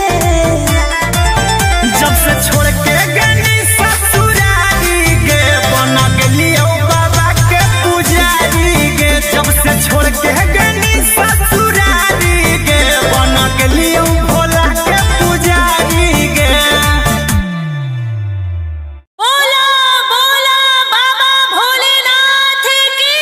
A: जब से छोड़ के गनी ससुरारी गे बना गेलियो बाबा के पुजारी गे। जब से छोड़ के गनी ससुरारी गे बना गेलियो भोला के पुजारी गे।
B: बोला बोला बाबा भोलेनाथ की।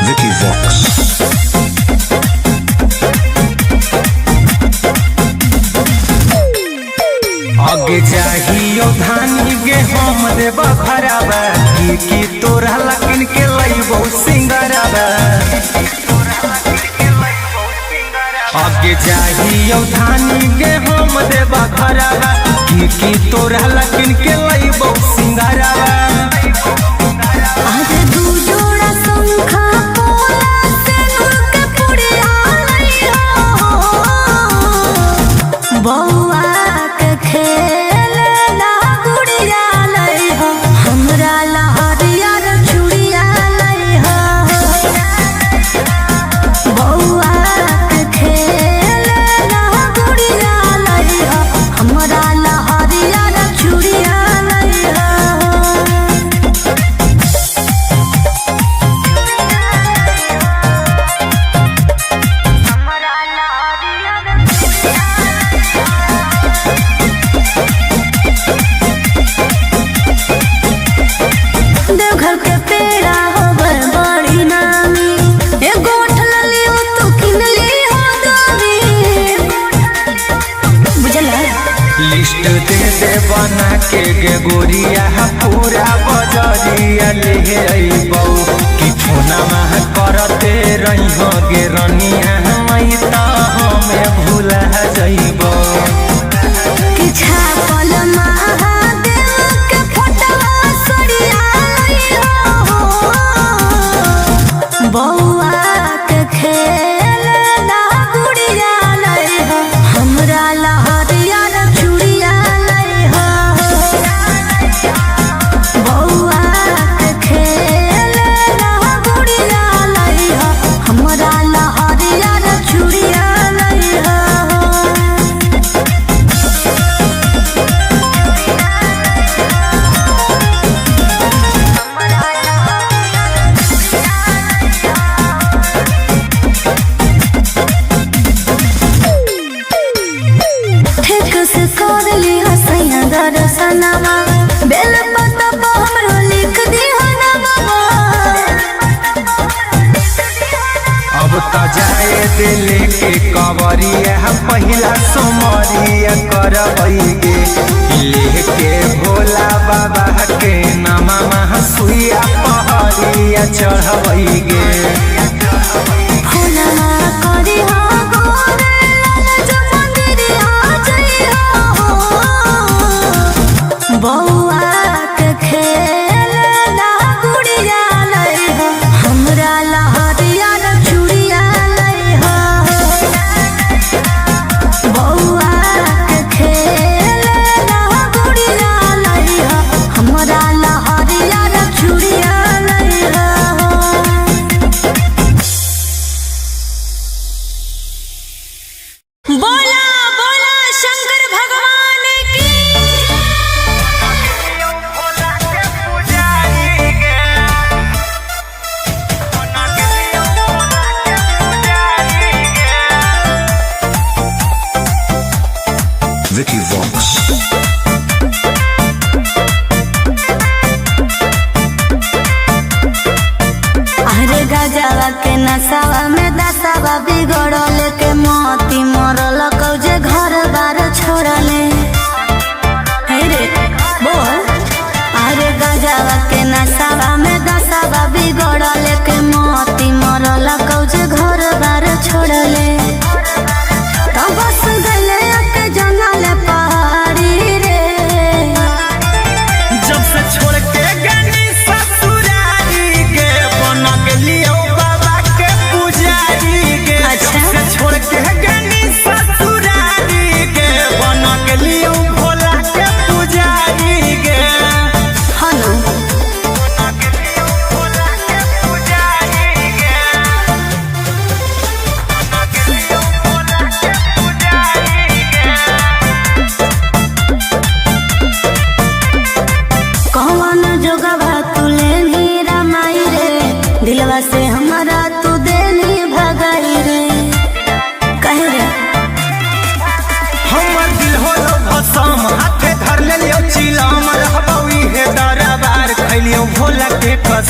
C: Vicky Vox.
A: आगे जाहियो धानी गे हम देब खराबा की तोरा लकिन के लइबो सिंगराबा। आगे जाहियो धानी गे हम देब खराबा की तोरा लकिन के लइबो सिंगराबा।
B: आज दू जोड़ा शंखा पोला सिंदूर के पुड़िया लइहो, बौआ के खेलना गुड़िया लइहो, हमरा लहरियर चूड़िया लइहो। बौआ के खेलना गुड़िया लइहो, हमरा लहरियर चूड़िया लइहो। देवघर के पेड़ा होवे बड़ी नामी, एगो उठल लियो तो किन लियो दामी। बुझला
A: लिस्ट दे दे बना के गे गोरिया पूरा बजरिया ले अइबौ कि फोना मह करते रहिहो गे रनिया मई त हमें भूला जइबौ।
B: कि छापल महादेव के फोटवा सड़िया लइहो, बौआ के खेलना गुड़िया लइहो, हमरा लहरियर चूड़िया लइहो। बौआ के खेलना गुड़िया लइहो, हमरा लहरियर चूड़िया लइहो। ठीक से कर ली हसैया दर्शनमा, बेल पत्ता पर हमरो लिख दिहो नमवा।
A: अब त जाए दिले के कवरिया पहिला सोमरिया करबै गे लेके भोला बाबा के नामा महा सुइया पहरिया चढ़बै गे।
B: फूलना करिहो गोरे लाल जो मंदिरिया जइहो, बौआ के खेलना गुड़िया लइहो, हमरा लहरियर चूड़िया लइहो। बौआ के खेलना गुड़िया लइहो, हमरा लहरियर चूड़िया लइहो। बोला बोला शंकर भगवान की।
C: Vicky Vox.
B: अरे गजवा के नसावा में दसावा बिगड़ल के मोती मरल कौजे घर बार छोड़ले। हे रे बोल, अरे गजवा के नसावा में दसावा बिगड़ल के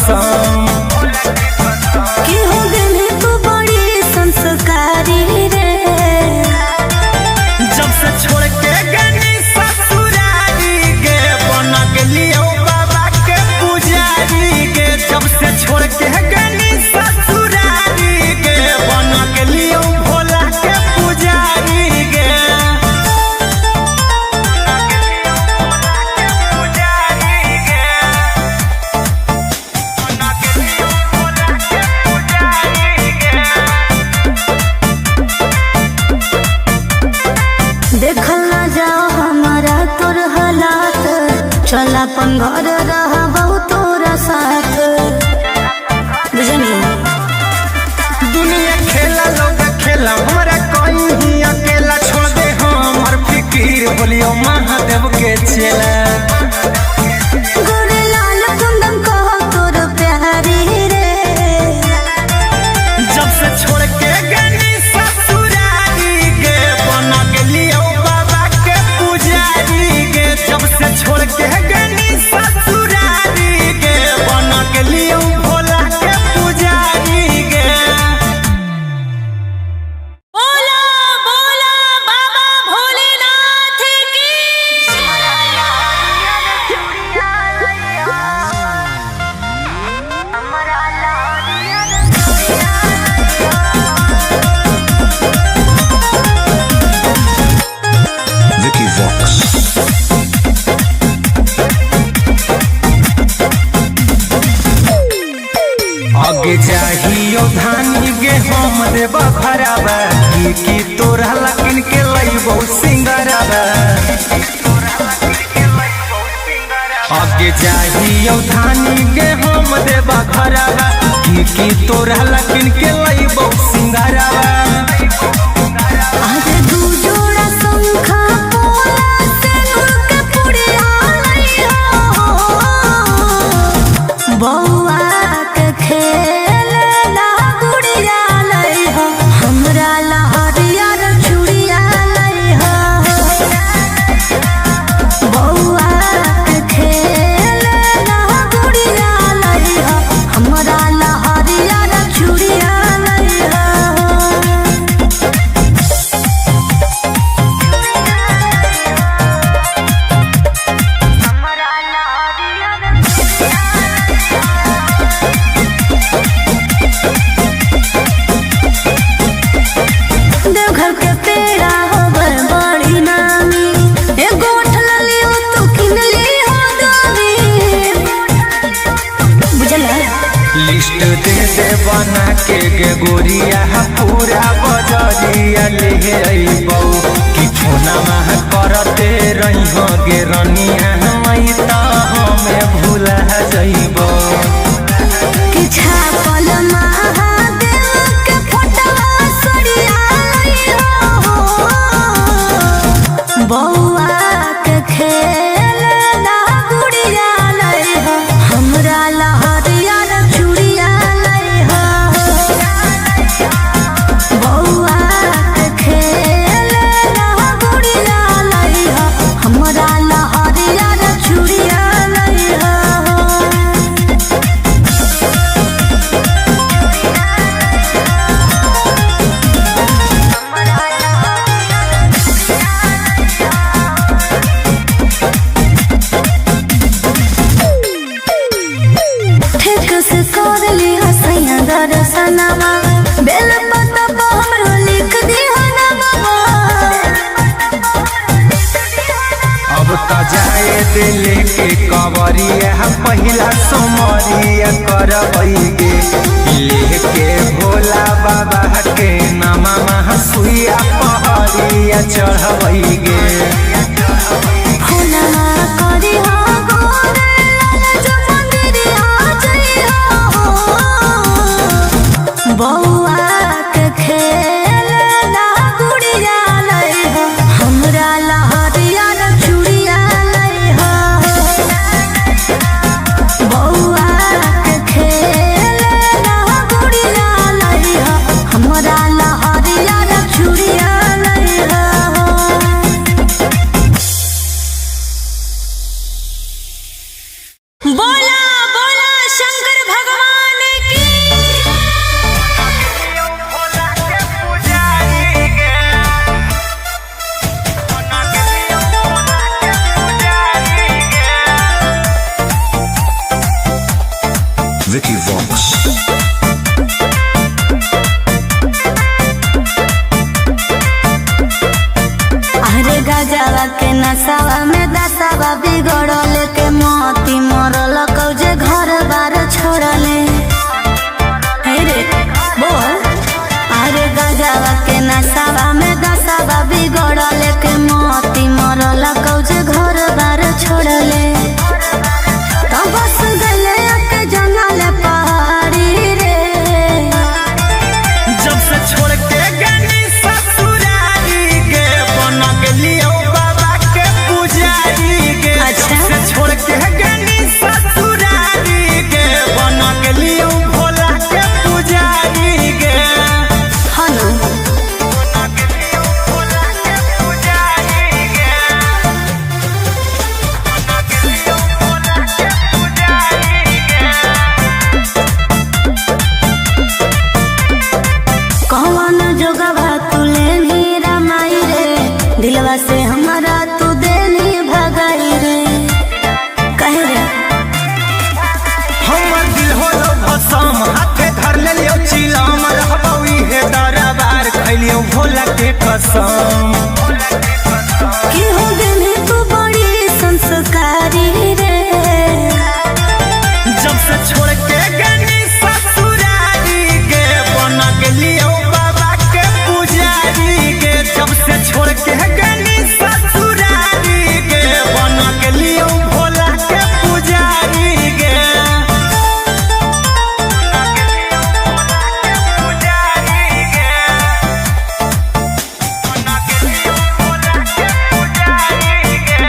A: कसम।
B: कि हो गई तू बड़ी संस्कारी रे,
A: जब से छोड़ के गनी ससुरारी गे बन गेलियो बाबा के पुजारी गे। जब से छोड़ के गनी ससुरारी गे बन गेलियो भोला के पुजारी गे।
B: देखल ना जाओ हमारा तोर हालात, चल अपन घर रहा बहु तोरा साथ। बुझनी
A: दुनिया खेला लोग खेला हमारा कोई ही अकेला छोड़ दे हमर फिकीर बोलियो महादेव के चेला।
B: गोरे लाल कुंदन कहो तोर प्यारी रे,
A: जब से छोड़ के गनी ससुरारी गे बन गेलियो बाबा के पुजारी गे। जब से छोड़ के गनी ससुरारी गे बन गेलियो भोला के पुजारी गे।
B: बोला बोला बाबा भोलेनाथ की।
C: Vicky Vox.
A: आगे चाहियो धानी गे हम देबा भराबा की तोरा लकिन के लइबो सिंगराबा। आगे चाहियो धानी गे हम देबा भराबा की तोरा लकिन के लइबो सिंगराबा।
B: आज दू जोड़ा शंखा पोला सिंदूर के पुड़िया लइहो, बौआ के खेलना गुड़िया लइहो, हमरा ला हरियर चूड़िया लइहो। बौआ के खेलना गुड़िया लइहो, हमरा ला हरियर चूड़िया लइहो। देवघर के पेड़ा होवे बड़ी नामी, एगो ठललियो तू किनली हो दामी। बुझला
A: लिस्ट दे दे बना के गे गोरिया पूरा बजरिया ले अइबौ कि छोना माह करते रहिहो गे रनिया मई त हमें भूला जइबौ।
B: कि छापल महादेव के फोटवा सड़िया लइहो, बौआ के खेलना गुड़िया लइहो, हमरा ला हरियर चूड़िया लइहो। बौआ के खेलना गुड़िया लइहो, हमरा ला हरियर चूड़िया लइहो। ठीक से कर ली हसैया दर्शनमा, बेल पत्ता पर हमरो लिख दिहो नमवा।
A: अब त जाए दिल के कवरिया पहिला सोमरिया करबै गे लेके भोला बाबा के नामा सुइया पहरिया चढ़बै गे।
B: फुलवा करिहो गोरे लाल जो मंदिरिया जइहो, बौआ के खेलना गुड़िया लइहो, हमरा ला हरियर चूड़िया लइहो। बौआ के खेलना गुड़िया लइहो, हमरा ला हरियर चूड़िया लइहो।
C: Vicky Vox.
B: अरे गजवा के नसावा में दसावा बिगड़ल के मोती मरल कौजे घर बार छोड़ले। हे रे बोल। अरे गजवा के नसावा में दसावा बिगड़ल के मोती मरल कौजे घर बार छोड़ले। तो बस गले के जंगल पहाड़ी रे।
A: जब से छोड़ के गनी ससुरारी गे बन गेलियो बाबा के पुजारी गे।
B: अच्छा।
A: जब से छोड़ के गनी ससुरारी गे बन गेलियो भोला के पुजारी गे।
B: हनु
A: बन गेलियो भोला के पुजारी गे। बन गेलियो भोला के पुजारी गे।
B: कौन जोगवा तुले नीरा माई रे। दिलवा से हमारा तू देनी भगाई रे। कहे रे
A: हमर दिल होलो भसम हाथे धर लेलियो चिलम रहबौ इहे दरबार खैलियो भोला के कसम।
B: कि हो गनी तू बड़ी संस्कारी रे।
A: जब से छोड़ के गनी ससुरारी गे बन गेलियो बाबा के पुजारी गे। जब से छोड़ के गनी ससुरारी गे बन गेलियो भोला के पुजारी गे। पुजारी गे। बन गेलियो भोला के पुजारी गे।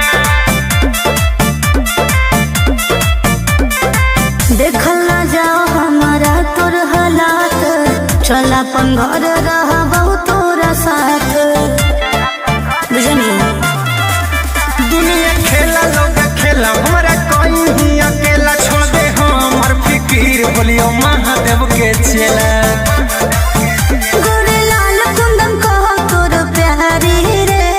B: देखल ना जाओ हमारा तोर हालात। चल अपन घर रहबौ तोरा साथ। बुझनी
A: दुनिया खेला लोग खेला हमरा कहीं अकेला छोड़ दे हमर फिकीर बोलियो महादेव के चेला।
B: गोरे लाल कुंदन कहो तोर प्यारी रे।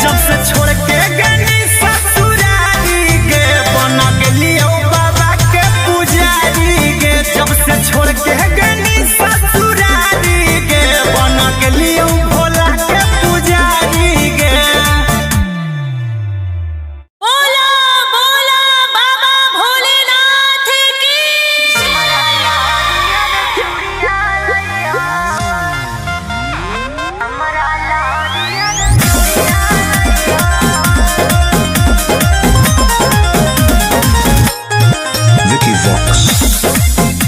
A: जब से छोड़ के गनी ससुरारी गे बन गेलियो बाबा के पुजारी गे। जब से छोड़ के गनी ससुरारी गे बन गेलियो भोला के पुजारी गे।
B: बोला बोला बाबा भोलेनाथ की।
C: Vicky Vox.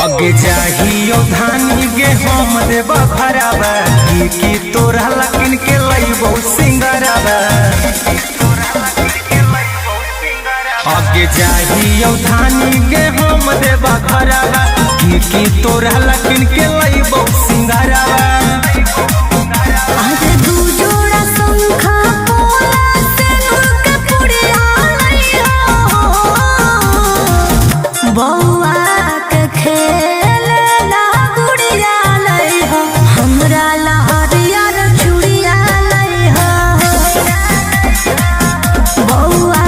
A: आगे जाहियो धानी गे हम देबा भराबा की तोरा लकिन के लइबो सिंगराबा। आगे जाहियो धानी गे हम देबा भराबा की तोरा लकिन के लइबो सिंगराबा।
B: आज दू जोड़ा शंखा पोला से के पुड़िया लइहो। बौआ के खेलना गुड़िया लइहो। हमरा लहरिया रे चूड़िया लइहो। बौआ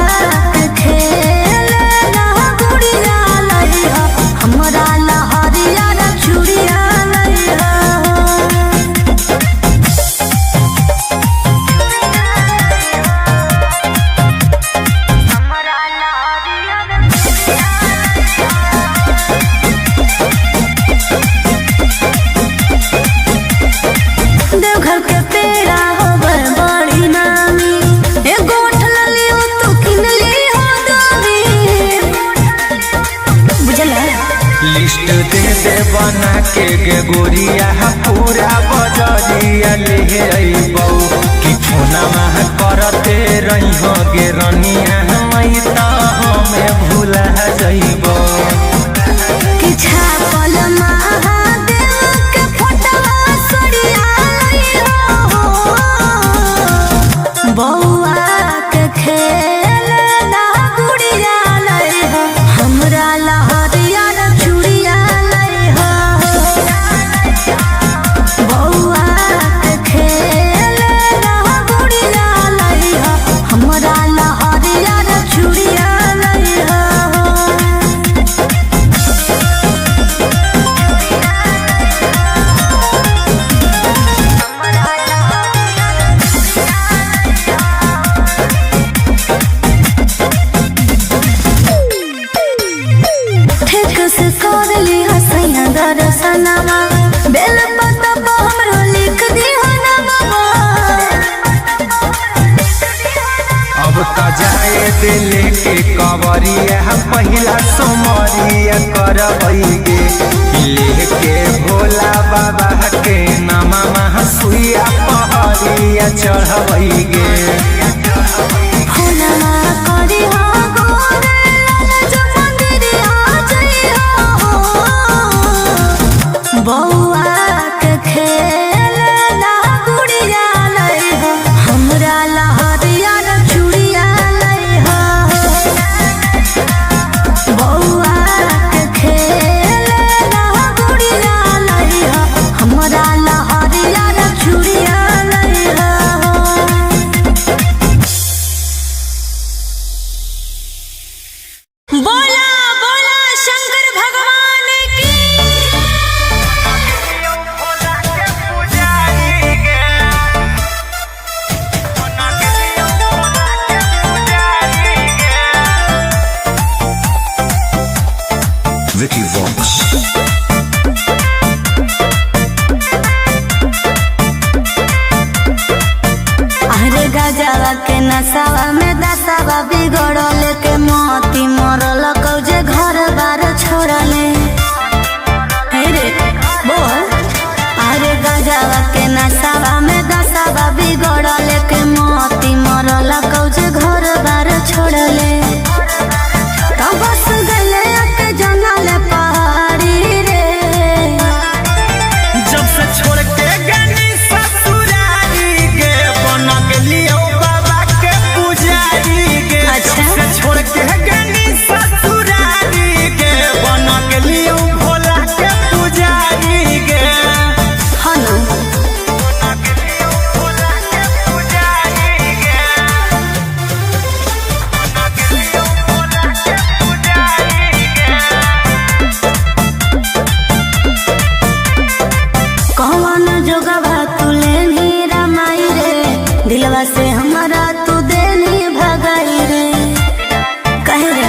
B: के खेलना गुड़िया लइहो। हमरा लहरिया रे चूड़िया लइहो। देवघर के पेड़ा होवे बड़ी नामी। एगो उठल लियो तू किन लियो दामी। बुझला
A: लिस्ट दे दे बना के गे गोरिया पूरा बजरिया ले अइबौ कि फोना में करते रही गे रनिया मई त हमें भूला जइबौ।
B: कि छापल महादेव के फोटवा सड़िया लइहो। बौआ के खेलना गुड़िया लइहो। हमरा लहरिया रे चूड़िया लइहो। बौआ के खेलना गुड़िया लइहो।
A: अब तो जाए दिल के कवरिया पहिला सोमरिया करबैगे लेके भोला बाबा के नामा सुइया पहरिया चढ़बैगे।
B: बउआ के खेल ना गुड़िया लई हो हमरा लहरिया न चूड़िया लई हो। बउआ के खेल ना गुड़िया लई हो हमरा लहरिया न चूड़िया लई हो। बोला बोला शंकर भगवान की।
C: Vicky Vox.
B: अरे गजवा के नसावा में दसावा बिगड़ल के मोती मरल कौजे घर बार छोड़ले। हे रे बोल। अरे गजवा के नसावा में दसावा बिगड़ल के मोती मरल कौजे घर बार छोड़ले। तो बस गले के जनल पहाड़ी रे।
A: जब से छोड़ के गनी ससुरारी गे बन गेलियो बाबा के पुजारी गे।
B: अच्छा।
A: जब से छोड़ के गनी ससुरारी गे बन गेलियो भोला के पुजारी गे।
B: हनु
A: बन गेलियो भोला के पुजारी गे। बन गेलियो भोला के पुजारी गे।
B: कौन जोगवा तू लेनी रमाई रे दिलवा से हमारा तू देनी भगाई रे। कहे रे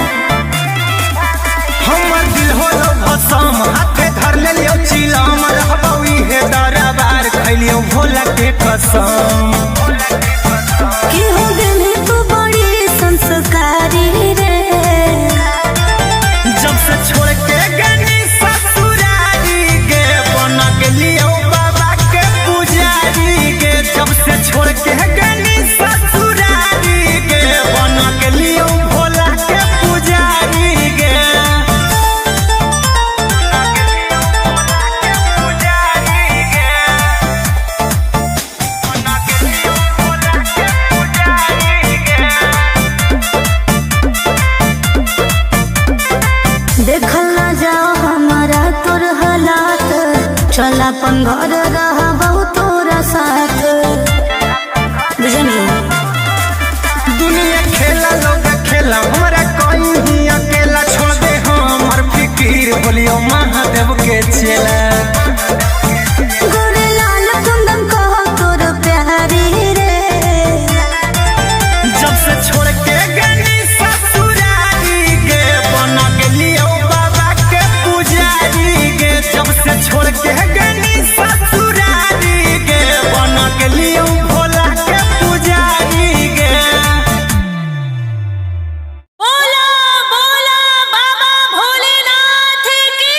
A: हमर दिल होलो भसम हाथे धर लेलियो चिलम रहबौ इहे दरबार खैलियो भोला के कसम।
B: कि हो गेली तू बड़ी संस्कारी रे।
A: जब से छोड़ के गनी ससुरारी गे बन गेलियो बाबा के पुजारी गे। जब से छोड़ के गनी ससुरारी गे बन गेलियो भोला के पुजारी गे।
B: देखल ना जाओ हमारा तोर हालात चल अपन घर रहबौ तोरा साथ। बुझनी
A: दुनिया खेला लोग खेला हमरा कोई ही अकेला छोड़ दे हमर फिकीर बोलियो महादेव के चेला।
B: गोरे लाल कुंदन कहो तोर प्यारी रे।
A: जब से छोड़ के गनी ससुरारी गे बन गेलियो बाबा के पुजारी गे। जब से छोड़ के गनी ससुरारी गे बन गेलियो भोला के पुजारी गे।
B: बोला बोला बाबा भोलेनाथ की।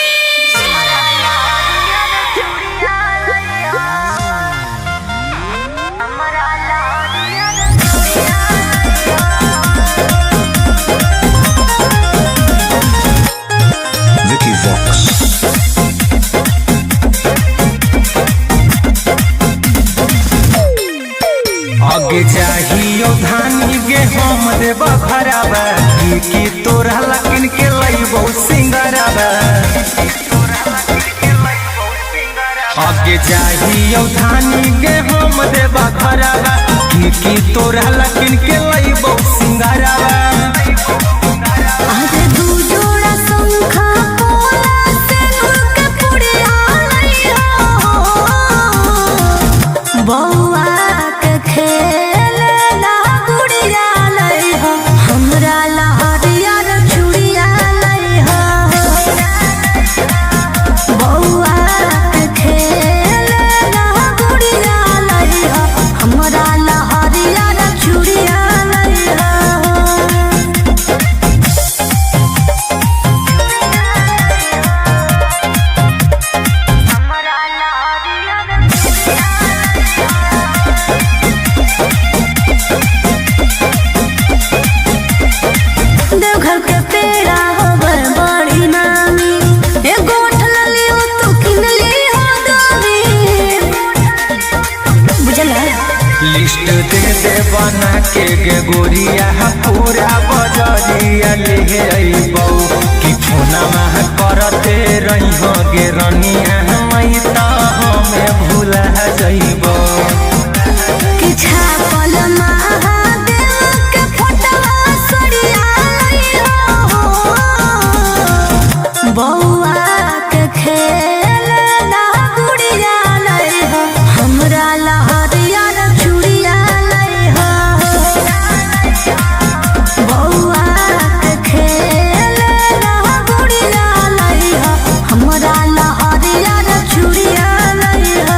C: Vicky Vox.
A: आगे चाहियो धानी गे हम देव भरावा की तोरा लकिन के लइबो सिंगरावा। आगे चाहियो धानी गे हम देव भरावा की तोरा लकिन के लइबो सिंगरावा।
B: अरे दू जोड़ा शंखा पोला सिंदूर के पुड़िया लई हो। बउआ के खेल ना गुड़िया लई हो हमरा लहरिया न चूड़िया लई हो। बउआ के खेल ना गुड़िया लई हो हमरा लहरिया न चूड़िया
A: के गे गोरिया पूरा बजरिया ले अइबौ कि फोनमा करते रही हो गे रनिया मई त हमें भूला जइबौ
B: कि छापल महादेव के फोटवा सरिया लइहो बौआ के खेल ना गुड़िया लइहो हमरा लहरिया चूड़िया लइहो बौआ के खेल ना गुड़िया लइहो हमरा लहरिया चूड़िया लइहो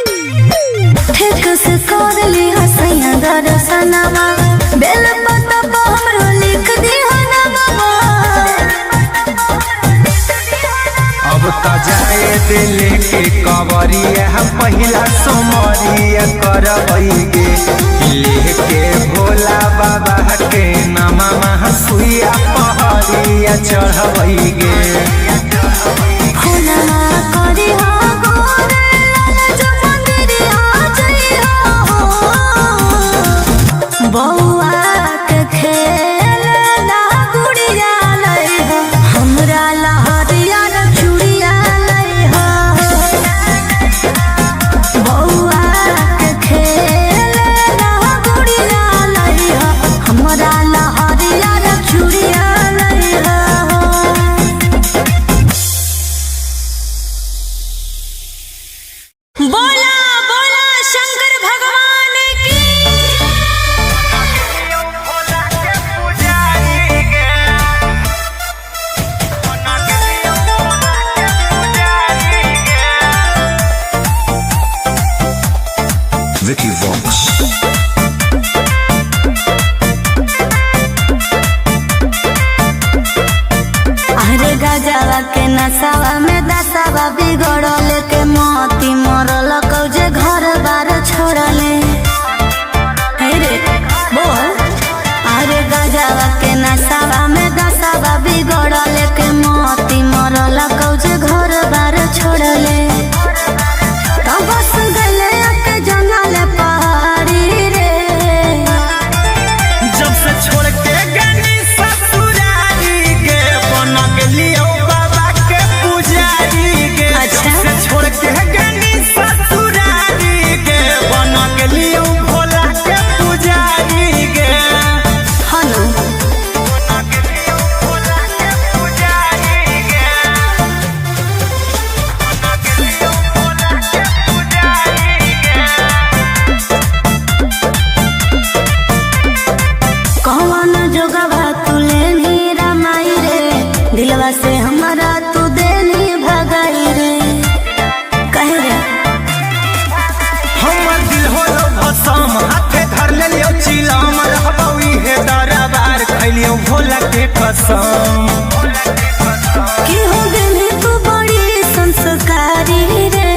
B: ठीक से कर ली हसैया दर्शनमा बेल पत्ता पर हमरो लिख दिहो नमवा
A: अब त जाए दिल के कवरिया पहिला सोमरिया करबैगे लेके भोला बाबा के नामा सुइया पहरिया चढ़बैगे
B: फुलवा करी हो गोरे जो मंदिरिया जइहो बौआ के खेल ना गुड़िया लइहो हमरा लहरिया चूड़िया लइहो बौआ के खेल ना गुड़िया लइहो हमरा लहरिया चूड़िया लइहो बोला बोला शंकर भगवान की
C: Vicky Vox.
B: अरे गजवा के नसावा में दसावा बिगड़ल के मोती मरल कौजे घर बार छोड़ले हे रे बोल अरे गजवा के नसावा में दसावा बिगड़ल के मोती मरल कौजे घर बार छोड़ले तब बस गले के जंगल पहाड़ी रे
A: जब से छोड़ के गनी ससुरारी गे बन गेलियो बाबा के पुजारी गे
B: अच्छा।
A: जब से छोड़ के गनी ससुरारी गे बन गेलियो भोला के पुजारी गे
B: हनु
A: बन गेलियो भोला के पुजारी गे बन गेलियो भोला के पुजारी गे
B: कौन जोगवा तुले नीरा माई रे दिलवा से हमारा तू देनी भगाई रे कहे रे
A: हमर दिल होलो भसम हाथे धर लेलियो चिलम रहबौ इहे दरबार खैलियो भोला के कसम
B: की हो गेली तू बड़ी संस्कारी रे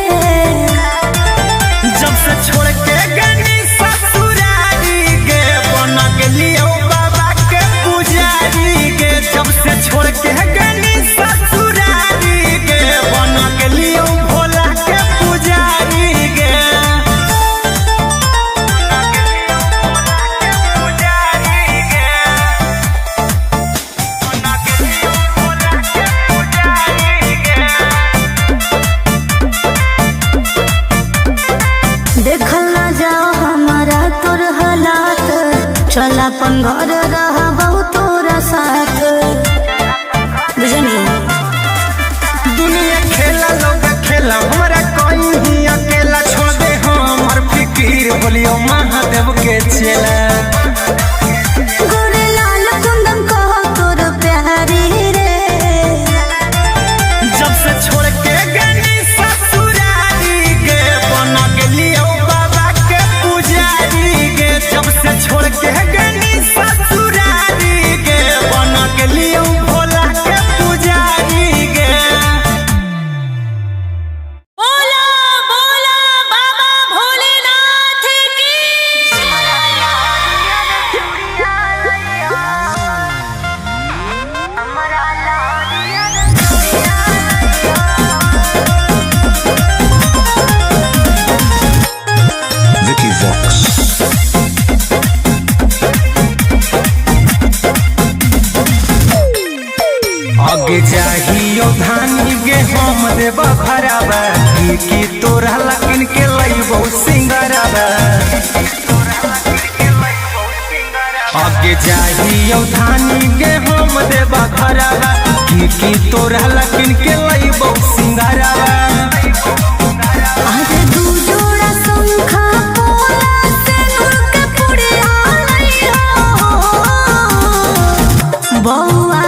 A: जब से छोड़ के गनी ससुरारी गे बन गेलियो बाबा के पुजारी गे जब से छोड़ के गनी ससुरारी गे बन गेलियो भोला के पुजारी गे पुजारी गे बन गेलियो भोला के पुजारी गे
B: देखल ना जाओ हमारा तोर हालात चल अपन घर रह बहुत तोरा साथ बुझनी
A: दुनिया खेला लोग खेला हमरा कोई ही अकेला छोड़ दे हमर फिकीर बोलियो महादेव के चेला
B: गोरे लाल कुंदन कहो तोर प्यारी रे
A: जब से छोड़ के गनी ससुरारी गे बन गेलियो बाबा के पुजारी गे जब से छोड़ के गनी ससुरारी गे बन गेलियो भोला के पुजारी गे
B: बोला बोला बाबा भोलेनाथ की
A: आगे चाहियो धानी गे हम देव भरावा की तोरा लकिन के लइबो सिंगरावा आगे चाहियो धानी गे हम देव भरावा की तोरा लकिन के लइबो सिंगरावा
B: अरे दू जोड़ा शंखा पोला से उनके पुड़िया लइहो बौआ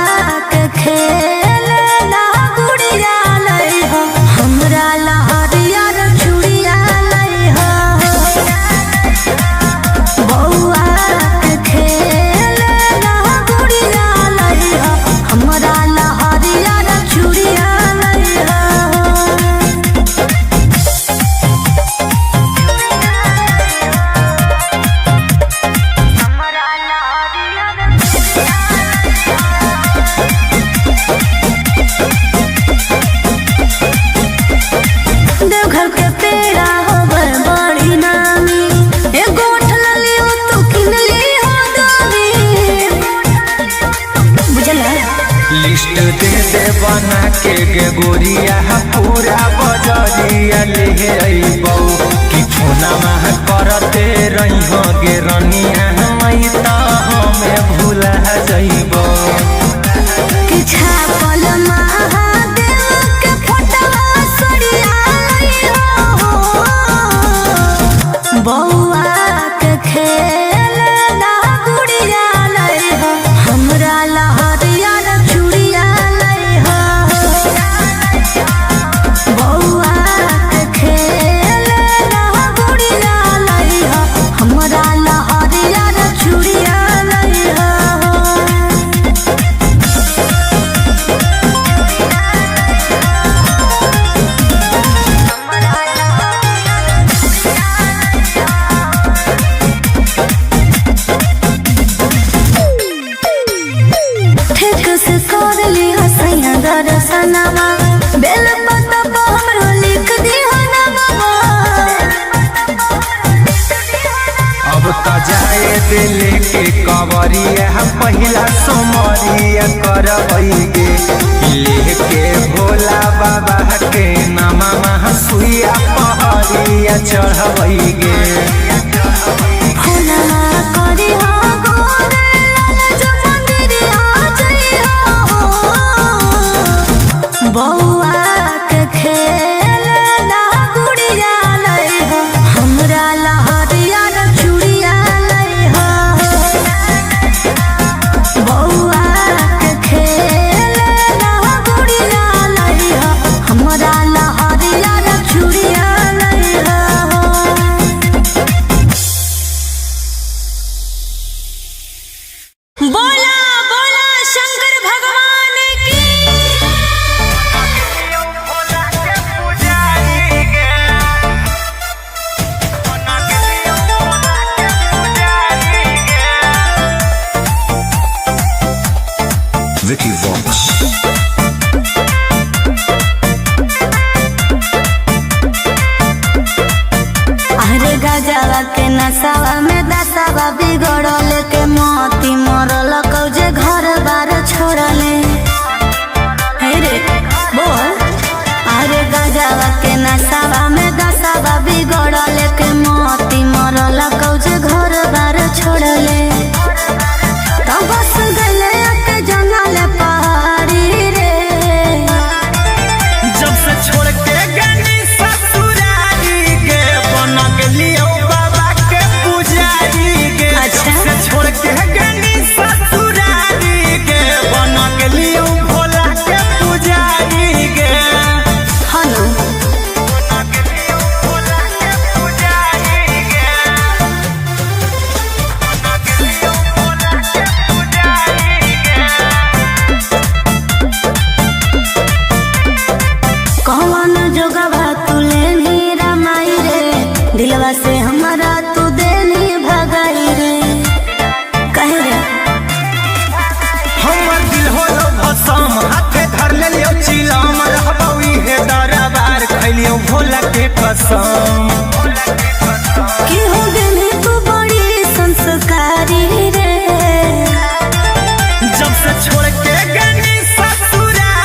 B: के खेल ना गुड़िया लइहो हमरा लहरिया रे चूड़िया लइहो बौआ के खेल ना गुड़िया लइहो हमरा लहरिया रे चूड़िया लइहो देवघर के पेड़ा होबर बड़ी नामी एगो ठलली हो तू किनली हो दामी बुझला
A: लिस्ट दे बना के गे गोरिया पूरा बजरिया ले अइबौ कि फोनमा करते रहिहो गे रनिया हमै त हमें भूला जइबौ
B: कि छापल महादेव के फोटवा सरिया लइहो बौआ के खेल ना गुड़िया लइहो हमरा लहरिया रे चूड़िया लइहो बौआ के खेल ना गुड़िया लइहो हमरा लहरिया रे चूड़िया लइहो ठीक से कर ली हसैया दर्शनमा बेल पत्ता पर हमरो लिख दी हनवा
A: अब त जाए दिल के कवरिया पहिला सोमरिया करबै गे लेके भोला बाबा के नामा सुइया पहरिया चढ़बै गे
B: फुलवा करी हो गोरे लाल जो मंदिरिया जइहो बौआ के खेल ना गुड़िया लइहो हमरा लहरिया रे चूड़िया लइहो बौआ के खेल ना गुड़िया लइहो हमरा लहरिया रे चूड़िया लइहो बोला बोला शंकर भगवान की
C: Vicky Vox.
B: अरे गजवा के नसावा में दसावा बिगड़ल के मोती मरल कौजे घर बार छोड़ले हे रे बोल अरे गजवा के नसावा में दसावा बिगड़ल के मोती मरल कौजे घर बार छोड़ले तो बस गले के जंगल पहाड़ी रे
A: जब से छोड़ के गनी ससुरारी गे बन गेलियो बाबा के पुजारी गे
B: अच्छा।
A: जब से छोड़ के गनी ससुरारी गे बन गेलियो भोला के पुजारी गे
B: हलो
A: बन गेलियो भोला के पुजारी गे बन गेलियो भोला के पुजारी गे
B: कौन जोगवा तू लेनी रमाई रे दिलवा से हमारा तू देनी भगाई रे कहे रे
A: हमर दिल होलो भसम हाथे धर लेलियो चिलम रहबौ इहे दरबार खैलियो भोला के कसम
B: कि हो गेली तू बड़ी संस्कारी रे
A: जब से छोड़ के गनी ससुरारी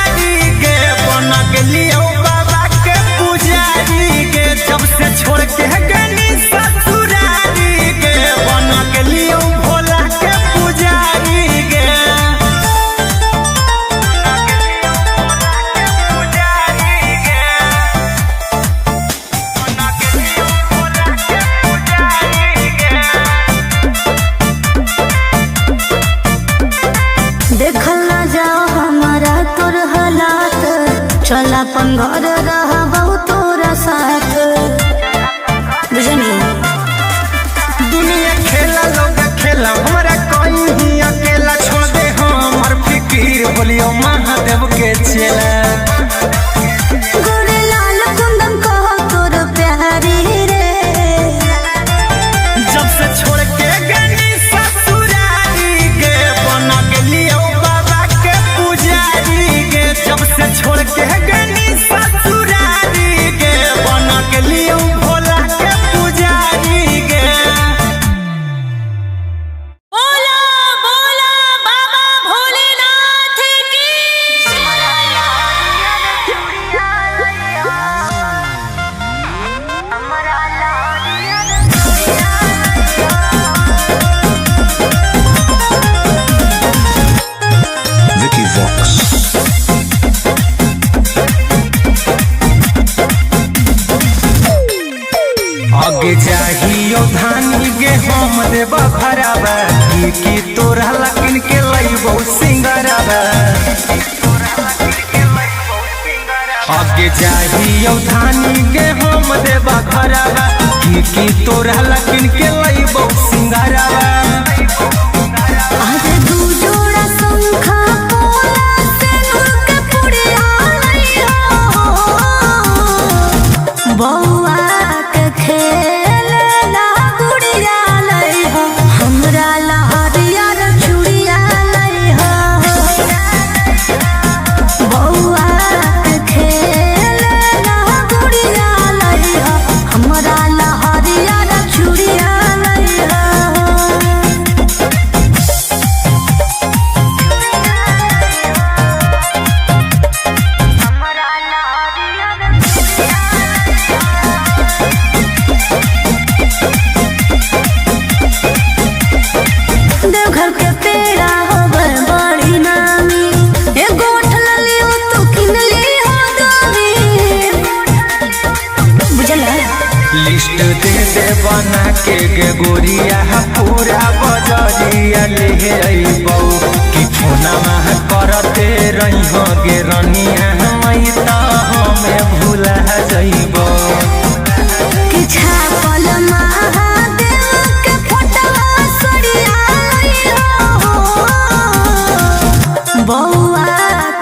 B: चल अपन घर रहबौ तोरा साथ बुझनी
A: दुनिया खेला लोग खेला हमरा कहीं अकेला छोड़ दे हमर फिकीर बोलियो महादेव के चेला
B: गोरे लाल कुंदन कहो तोर प्यारी रे
A: जब से छोड़ के गनी ससुरारी गे बना के लियो बाबा के पुजारी गे जब से छोड़ के गनी ससुरारी गे बना के लियो भोला के पुजारी गे
B: बोला बोला बाबा भोलेनाथ की
C: Vicky Vox.
A: आगे जाहियो धानी गे हम देबा भराबा की तोरा लकिन के लइबो सिंगराबा आगे जाहियो धानी गे हम देबा भराबा की तोरा लकिन के लइबो सिंगराबा
B: आज दू जोड़ा शंखा पोला सिंदूर के पुड़िया लइहो बौआ के खेलना गुड़िया लइहो हमरा लहरिया रे चूड़िया लइहो बौआ के खेलना गुड़िया लइहो हमरा लहरिया रे चूड़िया लइहो देवघर के पेड़ा होवे बड़ी नामी एगो उठल लियो तू किन ली हो दामी बुझला
A: लिस्ट दे दे बना के गे गोरिया पूरा बजरिया ले अइबौ कि फोना में करते रही हो गे रनिया मई त हमें भूला जइबौ
B: कि छापल महादेव के फोटवा सड़िया लइहो बौआ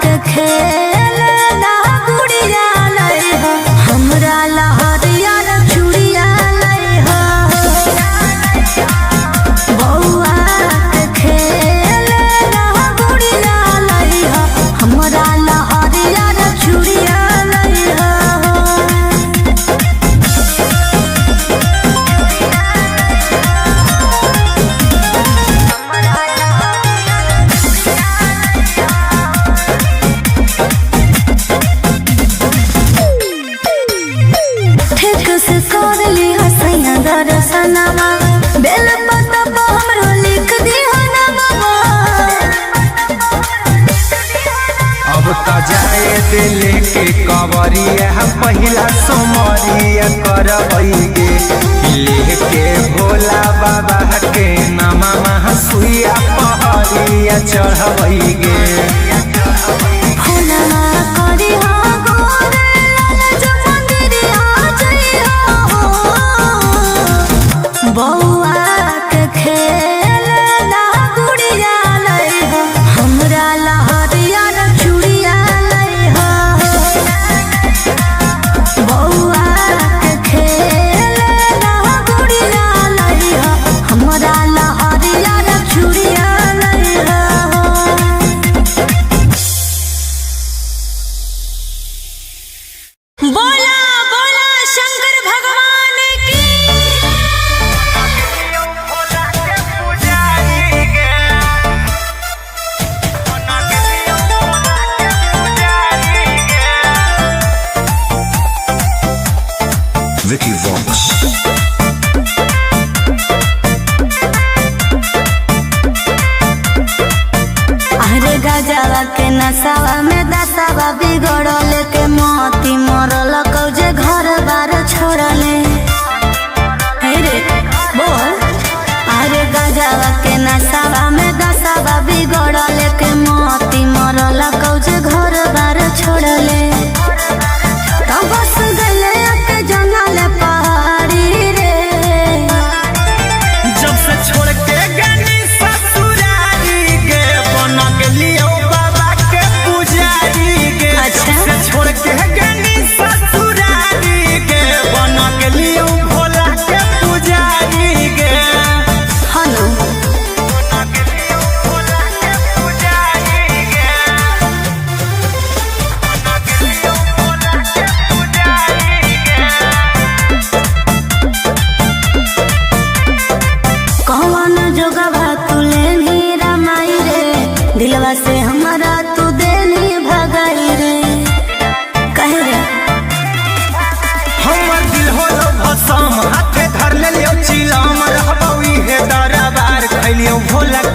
B: के खेलना गुड़िया लइहो हमरा लहरिया रे चूड़िया लइहो बौआ के खेलना गुड़िया लइहो हमरा लहरिया रे चूड़िया लइहो ठीक से कर ली हसैया दर्शनमा बेल पत्ता पर हमरो लिख दी नामा
A: अब त जाए दिल के कवरिया पहिला सोमरिया करबै गे लेके भोला बाबा के नामा सुइया पहरिया चढ़बै गे
B: फुलना करी हो गोरे लाल जो मंदिरिया जइहो बौआ के खेलना गुड़िया लइहो हमरा लहरिया रे चूड़िया लइहो बौआ के खेलना गुड़िया लइहो हमरा लहरिया रे चूड़िया लइहो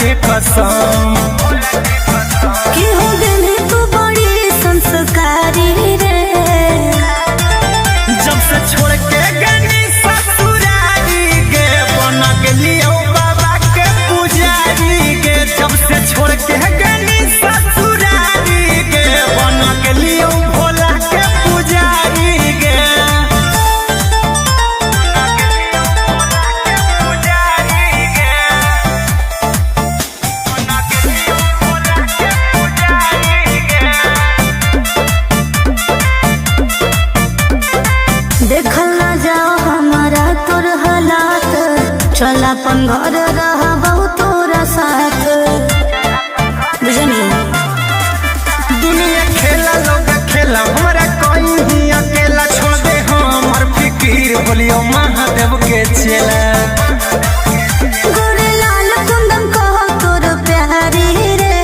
A: के कसम।
B: कि हो गई तू बड़ी संस्कारी रे,
A: जब से छोड़ के गनी ससुरारी गे बन गेलियो बाबा के पुजारी गे। जब से छोड़ के गनी ससुरारी गे बन गेलियो भोला के पुजारी गे।
B: देखल ना जाओ हमारा तोर हालात, चल अपन घर रहा बहु तोरा साथ। बुझनी
A: दुनिया खेला लोग खेला हमारा कोई ही अकेला छोड़ दे हमर फिकीर बोलियो महादेव के चेला।
B: गोरे लाल कुंदन कहो तोर प्यारी रे,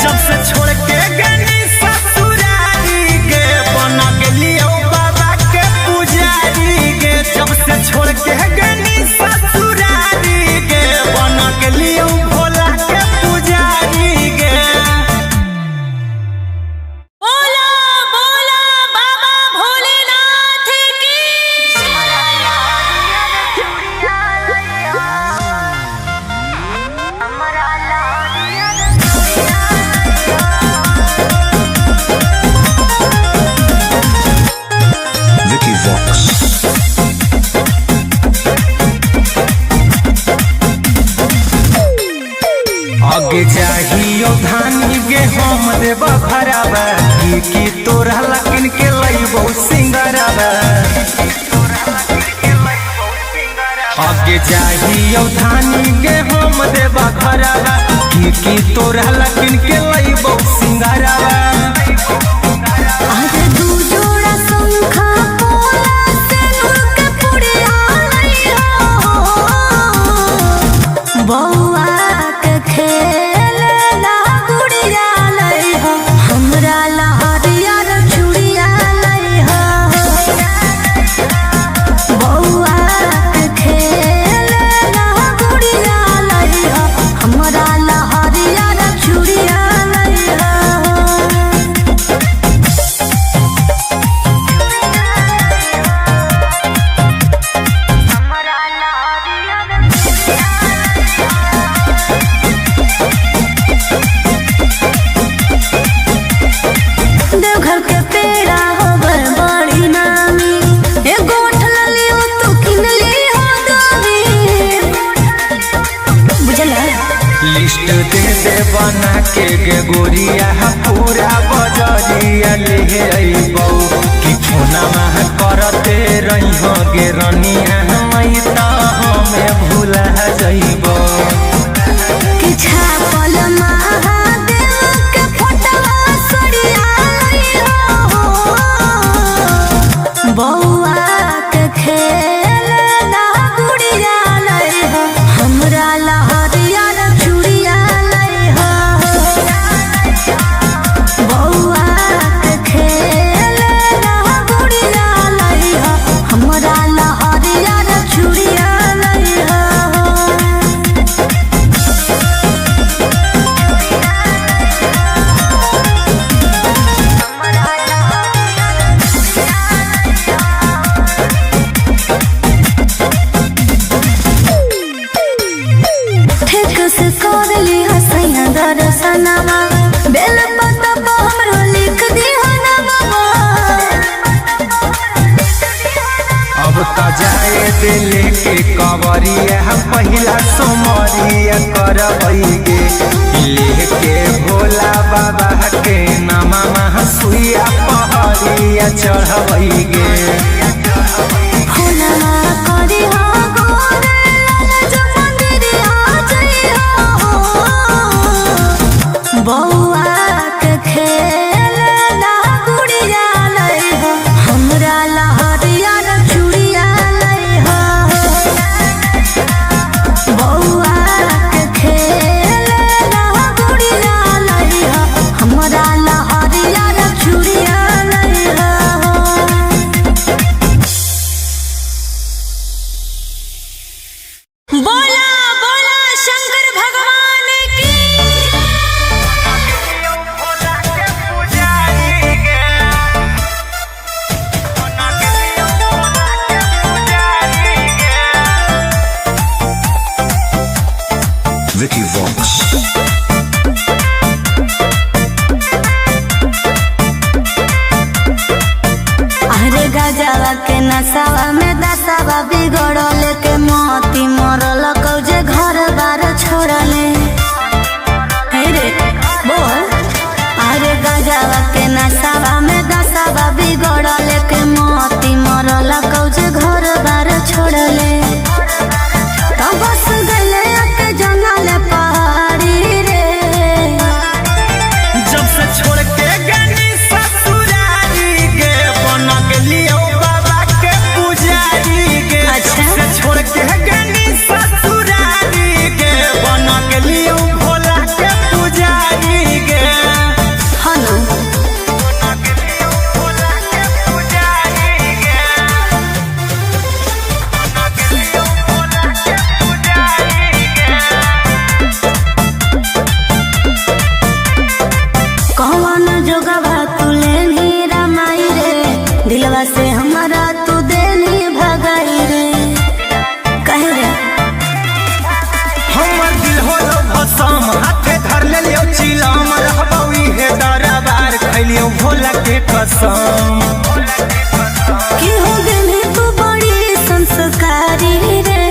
A: जब से छोड़ के गनी ससुरारी गे बन गेलियो बाबा के पुजारी गे। जब से छोड़ के गनी ससुरारी गे बन गेलियो भोला के पुजारी गे।
B: बोला बोला बाबा भोलेनाथ की।
C: Vicky Vox.
A: आगे जाहियो धानी गे हम देव घरबा की तोरा लकिन के लइबो सिंगरबा। आगे जाहियो धानी गे हम देव घरबा की तोरा लकिन के लइबो सिंगरबा।
B: आज दू जोड़ा शंखा पोला से नुक पुड़िया लइहो, बौआ के खेलना गुड़िया लइहो, हमरा लहरिया रे चूड़िया लइहो। बौआ के खेलना गुड़िया लइहो, हमरा लहरिया रे चूड़िया लइहो। देवघर के पेड़ा होवे बड़ी नामी, एगो उठला लियो तू किनली हो दामी। बुझला
A: लिस्ट दे दे बना के गे गोरिया पूरा बजरिया ले अइबौ कि फोना मह करते रहिहो गे रनिया मई त हमें भूला जइबौ।
B: कि छापल महादेव के फोटवा सड़िया लइहो, बौआ के खेलना गुड़िया लइहो, हमरा लहरिया रे चूड़िया लइहो। बौआ के खेलना गुड़िया लइहो, हमरा लहरिया रे चूड़िया लइहो। ठीक से कर ली हसैया दर्शनमा, बेल पत्ता पर हमरो लिख दिहो नमवा।
A: अब त जाए दे लेके कवरिया पहिला सोमरिया करबै गे लेके भोला बाबा के नामा मह सुइया पहरिया चढ़बै गे।
B: फुलवा करी हो गोरे लाल जो मंदिरिया जइहो, बौआ के खेलना गुड़िया लइहो, हमरा लहरिया रे चूड़िया लइहो। बौआ के खेलना गुड़िया लइहो, हमरा लहरिया रे चूड़िया लइहो।
C: Vicky Vox.
B: अरे गजवा के नसावा में दसावा बिगड़ल के मोती मरल कौजे घर बार छोड़ले। हे रे बोल। अरे गजवा के नसावा में दसावा बिगड़ल के मोती मरल कौजे घर बार छोड़ले। तो बस गले के जंगल पहाड़ी रे।
A: जब से छोड़ के गनी ससुरारी गे बन गेलियो बाबा के पुजारी गे।
B: अच्छा।
A: जब से छोड़ के गनी ससुरारी गे बन गेलियो भोला के पुजारी गे।
B: हनु
A: बन गेलियो भोला के पुजारी गे। बन गेलियो भोला के पुजारी गे।
B: कौन जोगवा तुले नीरा माई रे। दिलवा से हमारा तू देनी भगाई रे। कहे रे
A: हमर दिल होलो भसम हाथे धर लेलियो चिलम रहबौ इहे दरबार खैलियो भोला के कसम।
B: कि हो गई तू बड़ी संस्कारी रे।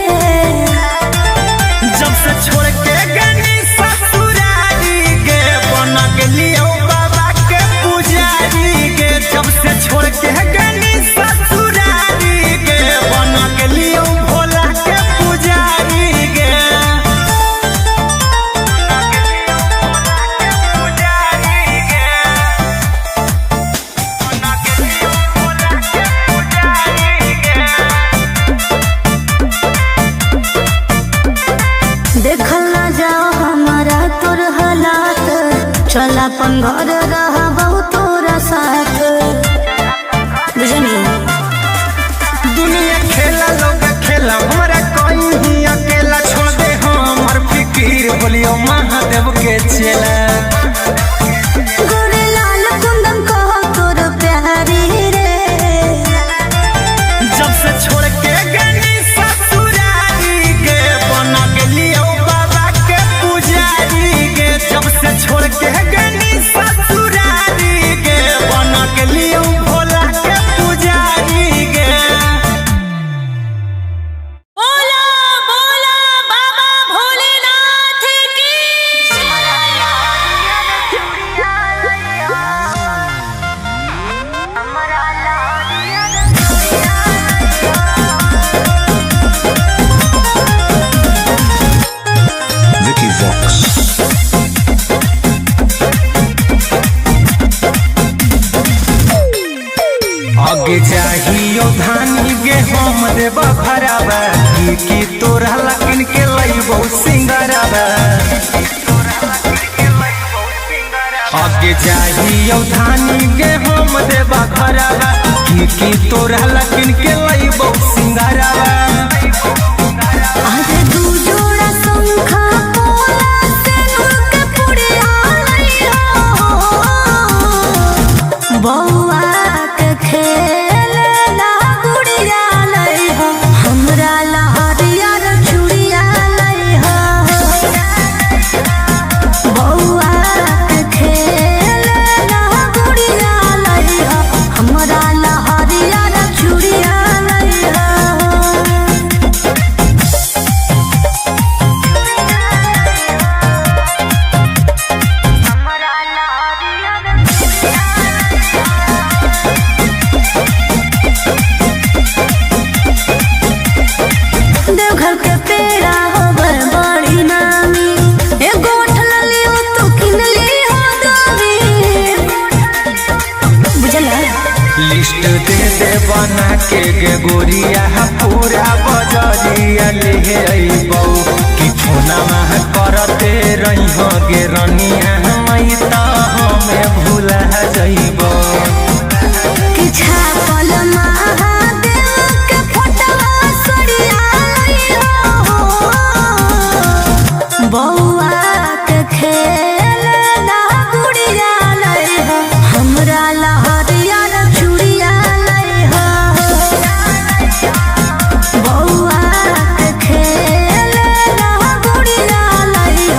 A: जब से छोड़ के गनी ससुरारी गे बन गेलियो बाबा के पुजारी गे। जब से छोड़ के गनी ससुरारी गे बन गेलियो भोला के पुजारी गे। पुजारी गे। बन गेलियो भोला के पुजारी गे।
B: देखल ना जाओ हमारा तोर हालात। चल अपन घर रहा बहुत तोरा साथ। बुझनी
A: दुनिया खेला लोग खेला हमरा कहीं ही अकेला छोड़ दे हमर फिकीर बोलियो महादेव के चेला।
B: गोरे लाल कुंदन कहो तोर प्यारी रे।
A: जब से छोड़ के गनी ससुरारी गे बन गेलियो बाबा के पुजारी गे। जब से छोड़ के गनी ससुरारी गे बन गेलियो भोला के पुजारी गे।
B: बोला बोला बाबा भोलेनाथ की।
C: Vicky Vox.
A: आगे चाहियो धानी गे हम देबा भरावा की तोरा लकिन के लइबो सिंगरावा। आगे चाहियो धानी गे हम देबा भरावा की तोरा लकिन के लइबो सिंगरावा।
B: आज दू जोड़ा शंखा पोला से नूर के पुड़िया लइहो। बौआ के खेल ला गुड़िया लइहो। हमरा लहरिया रे चूड़िया लइहो। बौआ के खेल ला गुड़िया लइहो। हमरा लहरिया रे चूड़िया लइहो। देवघर के पेड़ा होबर बड़ी नामी। एगो उठल लियो तू किन लियो दामी। बुझला
A: लिस्ट दे दे बना के गे गोरिया पूरा बजरिया ले अइबौ कि फोना मह करते रही गे रनिया मई त हमें भूला जइबौ।
B: कि छापल महादेव के फोटवा सरिया लइहो। बौआ के खेल ला गुड़िया लइहो। हमरा लहरिया रे चूड़िया लइहो। बौआ के खेल ला गुड़िया लइहो।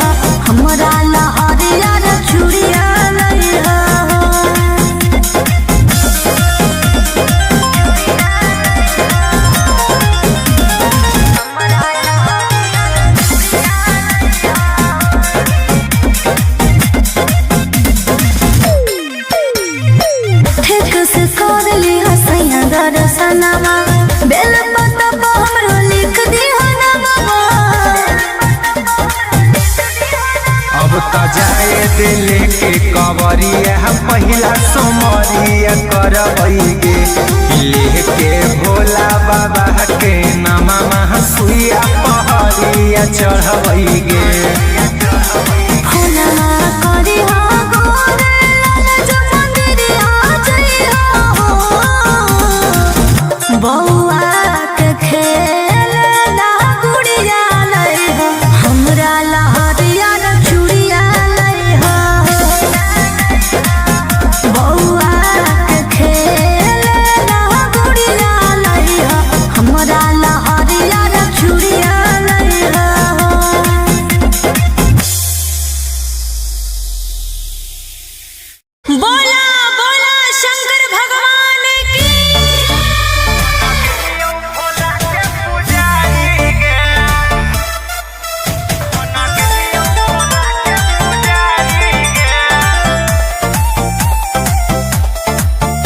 A: जाए दिल के कवरिया पहिला सोमरिया करबैगे लेके भोला बाबा के नामा सुइया पहरिया चढ़बैगे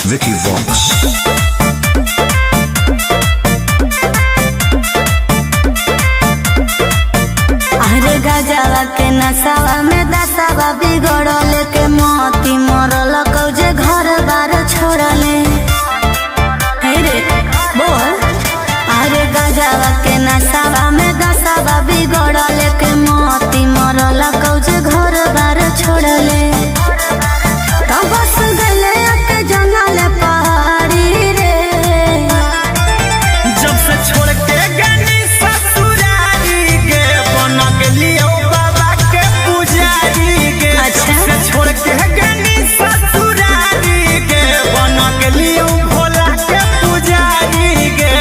C: Vicky Vox.
B: अरे गजवा के नसावा में दसावा बिगड़ल के मोती मरल कौजे घर बार छोड़ले रे बोल। अरे गजवा के नसावा में दसावा बिगड़ल के मोती मरल कौजे घर बार छोड़ले तो बस गले के जंगल पहाड़ी रे
A: जब से छोड़ के गनी ससुरारी गे बन गेलियो बाबा के पुजारी गे
B: अच्छा।
A: जब से छोड़ के गनी ससुरारी गे बन गेलियो भोला के पुजारी गे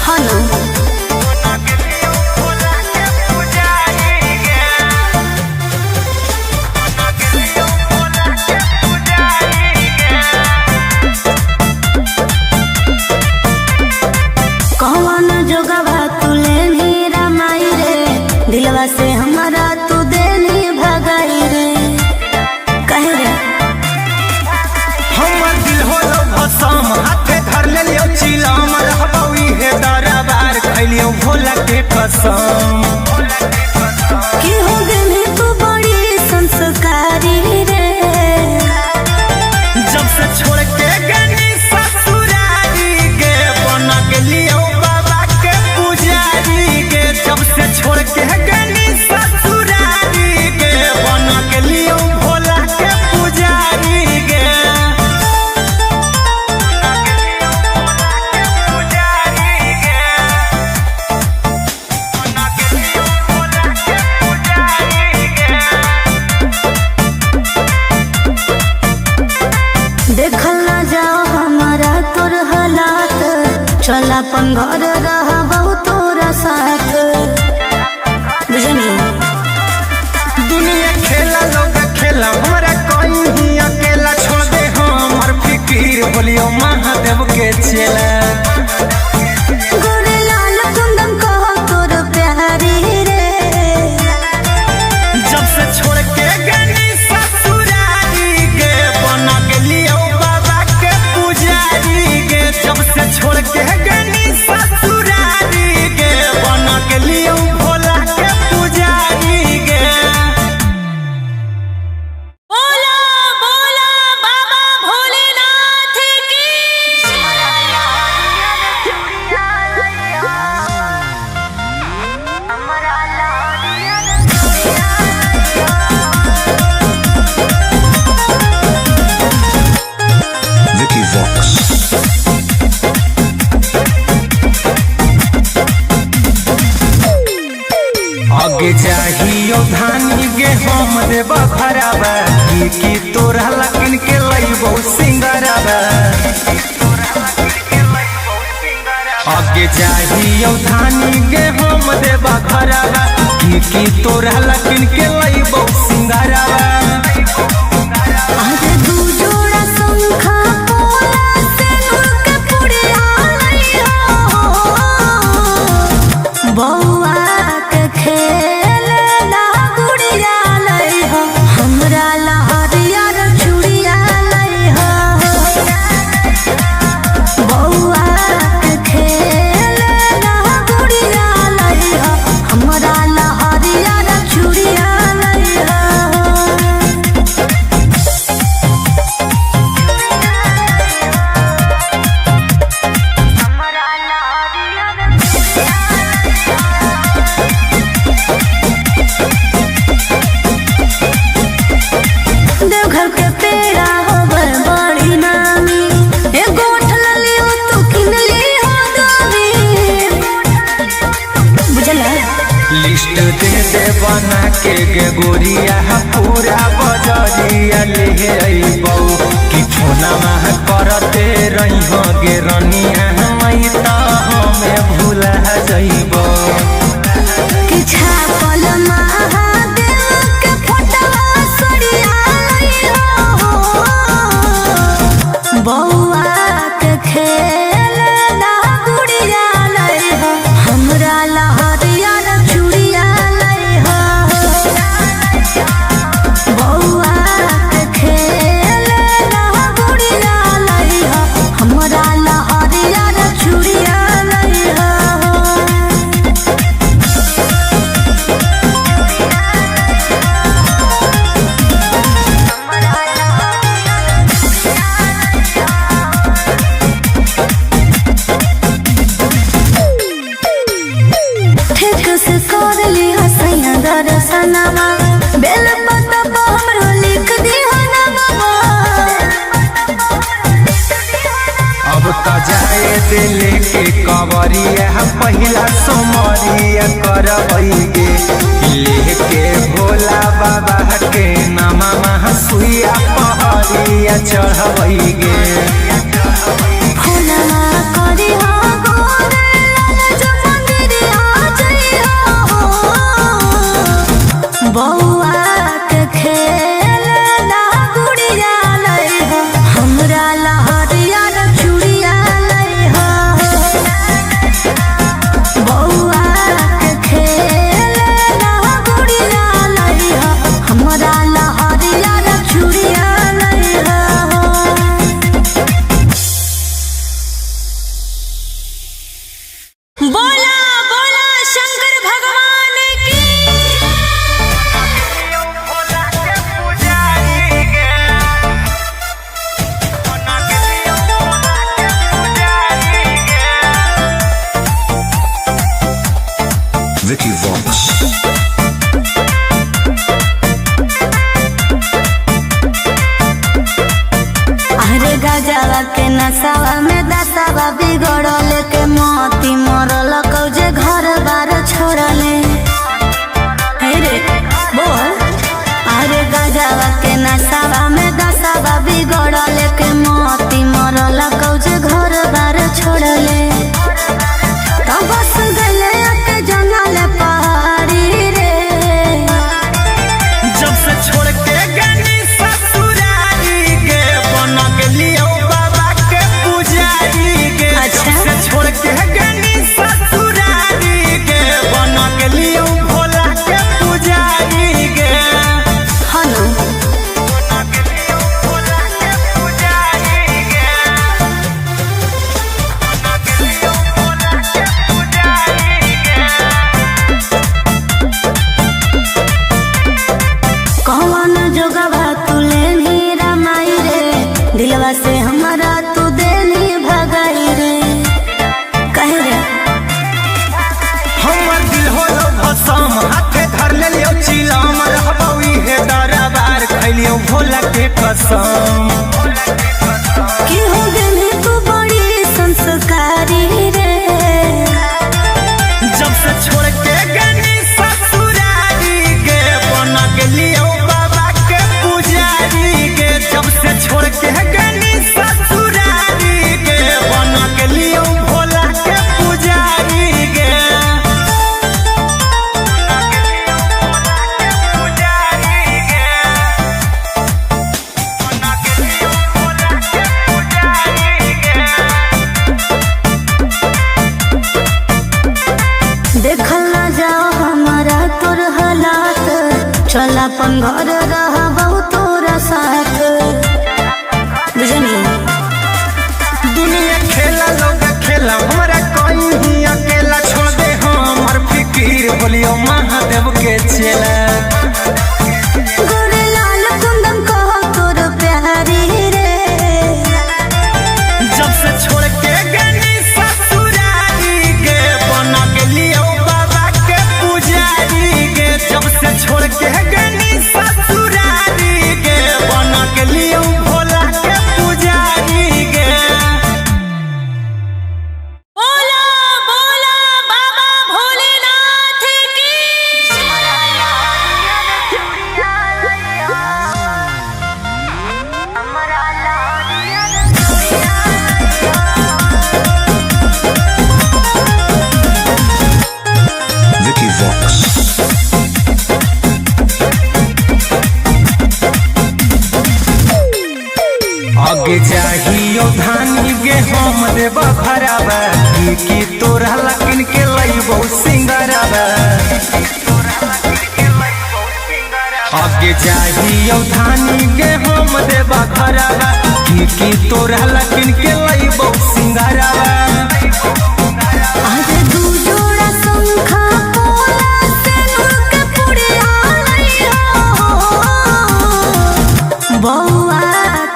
B: हनु
A: बन गेलियो भोला के पुजारी गे बन गेलियो भोला के पुजारी गे
B: कौन जोगवा तू लेनी रमाई रे दिलवा से हमारा तू देनी भगाई रे कहे रे
A: हमर दिल होलो भसम हाथे धर लेलियो चिलम रहबौ इहे दरबार खैलियो भोला के कसम
B: कि हो गनी तू बड़ी संस्कारी रे
A: जब से छोड़ के गनी ससुरारी गे बन गेलियो बाबा के पुजारी गे जब से छोड़ के गनी ससुरारी गे बन गेलियो भोला के पुजारी गे पुजारी गे बन गेलियो भोला के पुजारी गे
B: देखल ना जाओ हमारा तोर हालात चल अपन घर रहबौ तोरा साथ बुझनी
A: दुनिया खेला लोग खेला हमरा कोई ही अकेला छोड़ दे हमर फिकीर बोलियो महादेव के चेला
B: गोरे लाल कुंदन कहो तोर प्यारी रे
A: जब से छोड़ के गनी ससुरारी गे बन गेलियो बाबा के पुजारी गे जब से छोड़ के गनी ससुरारी गे बन गेलियो भोला के पुजारी गे
B: बोला बोला बाबा भोलेनाथ की
C: Vicky Vox.
A: आगे जाहियो धानी गे हम देब खराबा की तोरा लकिन के लइबो सिंगराबा आगे जाहियो धानी गे हम देब खराबा की तोरा लकिन के लइबो सिंगराबा
B: आज दू जोड़ा शंखा पोला से नूर के पुड़िया लइहो बौआ के खेल ला गुड़िया लइहो हमरा लहरिया रे चूड़िया लइहो बौआ के खेल ला गुड़िया लइहो हमरा लहरिया रे चूड़िया
A: गे गोरिया पूरा बजरिया ले अइबौ कि फोनमा करते रही गे रनिया मई त हमें भूला जइबौ
B: कि छापल महादेव के फोटवा सड़िया लइहो बौआ के खेल ना गुड़िया लइहो हमरा लहरिया चूड़िया लइहो बौआ के खेल ना गुड़िया लइहो हमरा लहरिया चूड़िया लइहो ठीक से कर ली हसैया दर्शनमा बेल पत्ता हमरो लिख दी हनमा
A: अब त जाए दिले के कवरिया पहिला सोमरिया करबैगे लेके भोला बाबा के नामा सुइया पहरिया चढ़बैगे
B: फुलवा करी हो गोरे लाल जो मंदिरिया जइहो बौआ के खेल ना गुड़िया लइहो हमरा लहरिया चूड़िया लइहो बौआ के खेल ना गुड़िया लइहो हमरा लहरिया चूड़िया लइहो बोला बोला शंकर भगवान की
C: Vicky Vox.
B: अरे गजवा के नसावा में दसावा बिगड़ल के मोती मरल कौजे घर बार छोड़ले हे रे बोल अरे गजवा के नसावा में दसावा बिगड़ल के मोती मरल कौजे घर बार छोड़ले तो बस गले के जंगल पहाड़ी रे
A: जब से छोड़ के गनी ससुरारी गे बन गेलियो बाबा के पुजारी गे
B: अच्छा।
A: जब से छोड़ के गनी ससुरारी गे बन गेलियो भोला के पुजारी गे
B: हनु
A: बन गेलियो भोला के पुजारी गे बन गेलियो भोला के पुजारी गे
B: कौन जोगवा तुले नीरा माई रे दिलवा से हमारा तू देनी भगाई रे कहे रे
A: हमर दिल होलो भसम हाथे धर लेलियो चिलम रहबौ इहे दरबार खैलियो भोला के कसम
B: कि हो गेली तू बड़ी संस्कारी रे
A: जब से छोड़ के गनी ससुरारी गे बन गेलियो बाबा के पुजारी गे जब से छोड़ के गनी ससुरारी गे बन गेलियो भोला के पुजारी गे बन गेलियो भोला के पुजारी गे बन गेलियो भोला के पुजारी गे
B: देखल ना जाओ हमारा तोर हालात चल अपन घर रहबौ तोरा साथ बुझनी
A: दुनिया खेला लोग खेला हमारा कोई ही अकेला छोड़ दे हमर फिकीर बोलियो महादेव के चेला
B: गोरे लाल कुंदन कहो तोर प्यारी रे
A: जब से छोड़ के गनी ससुरारी गे बन गेलियो बाबा के पुजारी गे जब से छोड़ के गनी ससुरारी गे बन गेलियो भोला के पुजारी गे
B: बोला बोला बाबा भोलेनाथ की
A: आगे चाहियो धानी गे हम देब घरबा की तोरा लकिन के लइबो सिंगरबा आगे चाहियो धानी गे हम देब घरबा की तोरा लकिन के लइबो सिंगरबा
B: आज दू जोड़ा शंखा पोला सेनुर के पुड़िया लइहो बौआ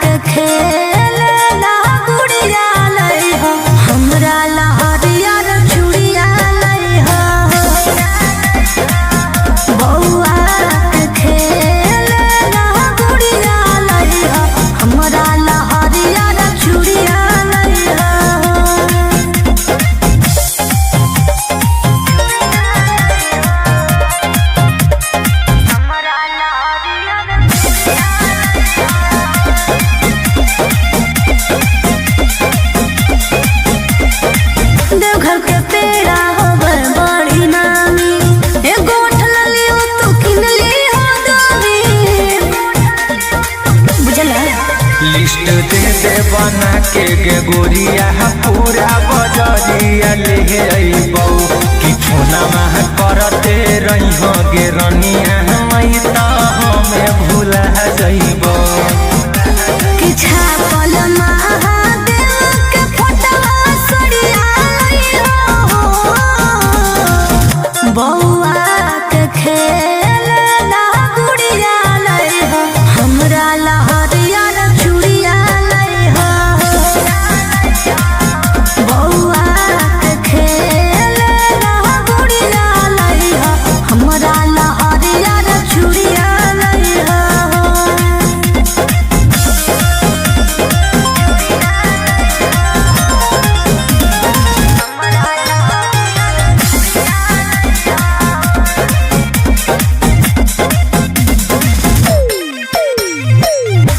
B: के खेलना गुड़िया लइहो हमरा लहरियर चूड़िया लइहो बौआ के खेलना गुड़िया लइहो हमरा लहरियर चूड़िया लइहो देवघर के पेड़ा होवे बड़ी नामी एगो ठललियो तू किनली हो दोनी बुझला
A: लिस्ट दे दे बना के गे गोरिया पूरा बजरिया ले अइबौ कि छोना मह करते रही हो गे रनिया मई त हमें भूला जइबौ
B: कि छापल महादेव के फोटवा सड़िया लइहो बौआ के खेलना गुड़िया लइहो हमरा लहरियर चूड़िया लइहो बौआ के खेलना गुड़िया लइहो हमरा लहरियर चूड़िया लइहो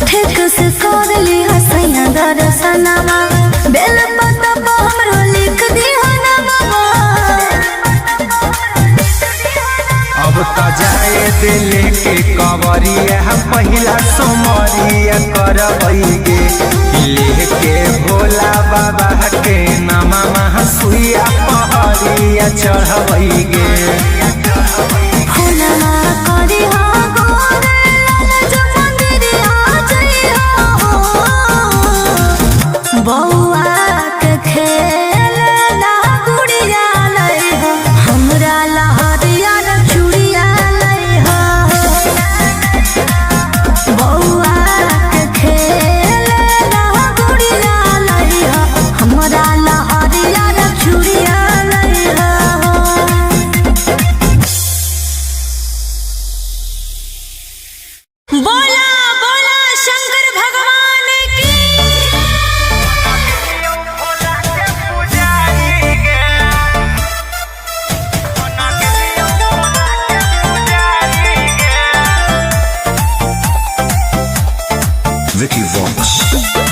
B: ठीक से कर ली हसैया दर्शनमा बेल पत्ता पर हमरो लिख दिहो ना बाबा
A: अब त जाए दिल के कवरिया पहिला सोमरिया करबै गे लेके भोला बाबा के नामा सुइया पहरिया चढ़बै गे
B: फूलना करी हो गोरे लाल जो मंदिरिया जइहो बौआ के खेलना गुड़िया लइहो हमरा लहरियर चूड़िया लइहो बौआ के खेलना गुड़िया लइहो हमरा लहरियर चूड़िया लइहो बोला बोला शंकर भगवान की
C: Vicky Vox.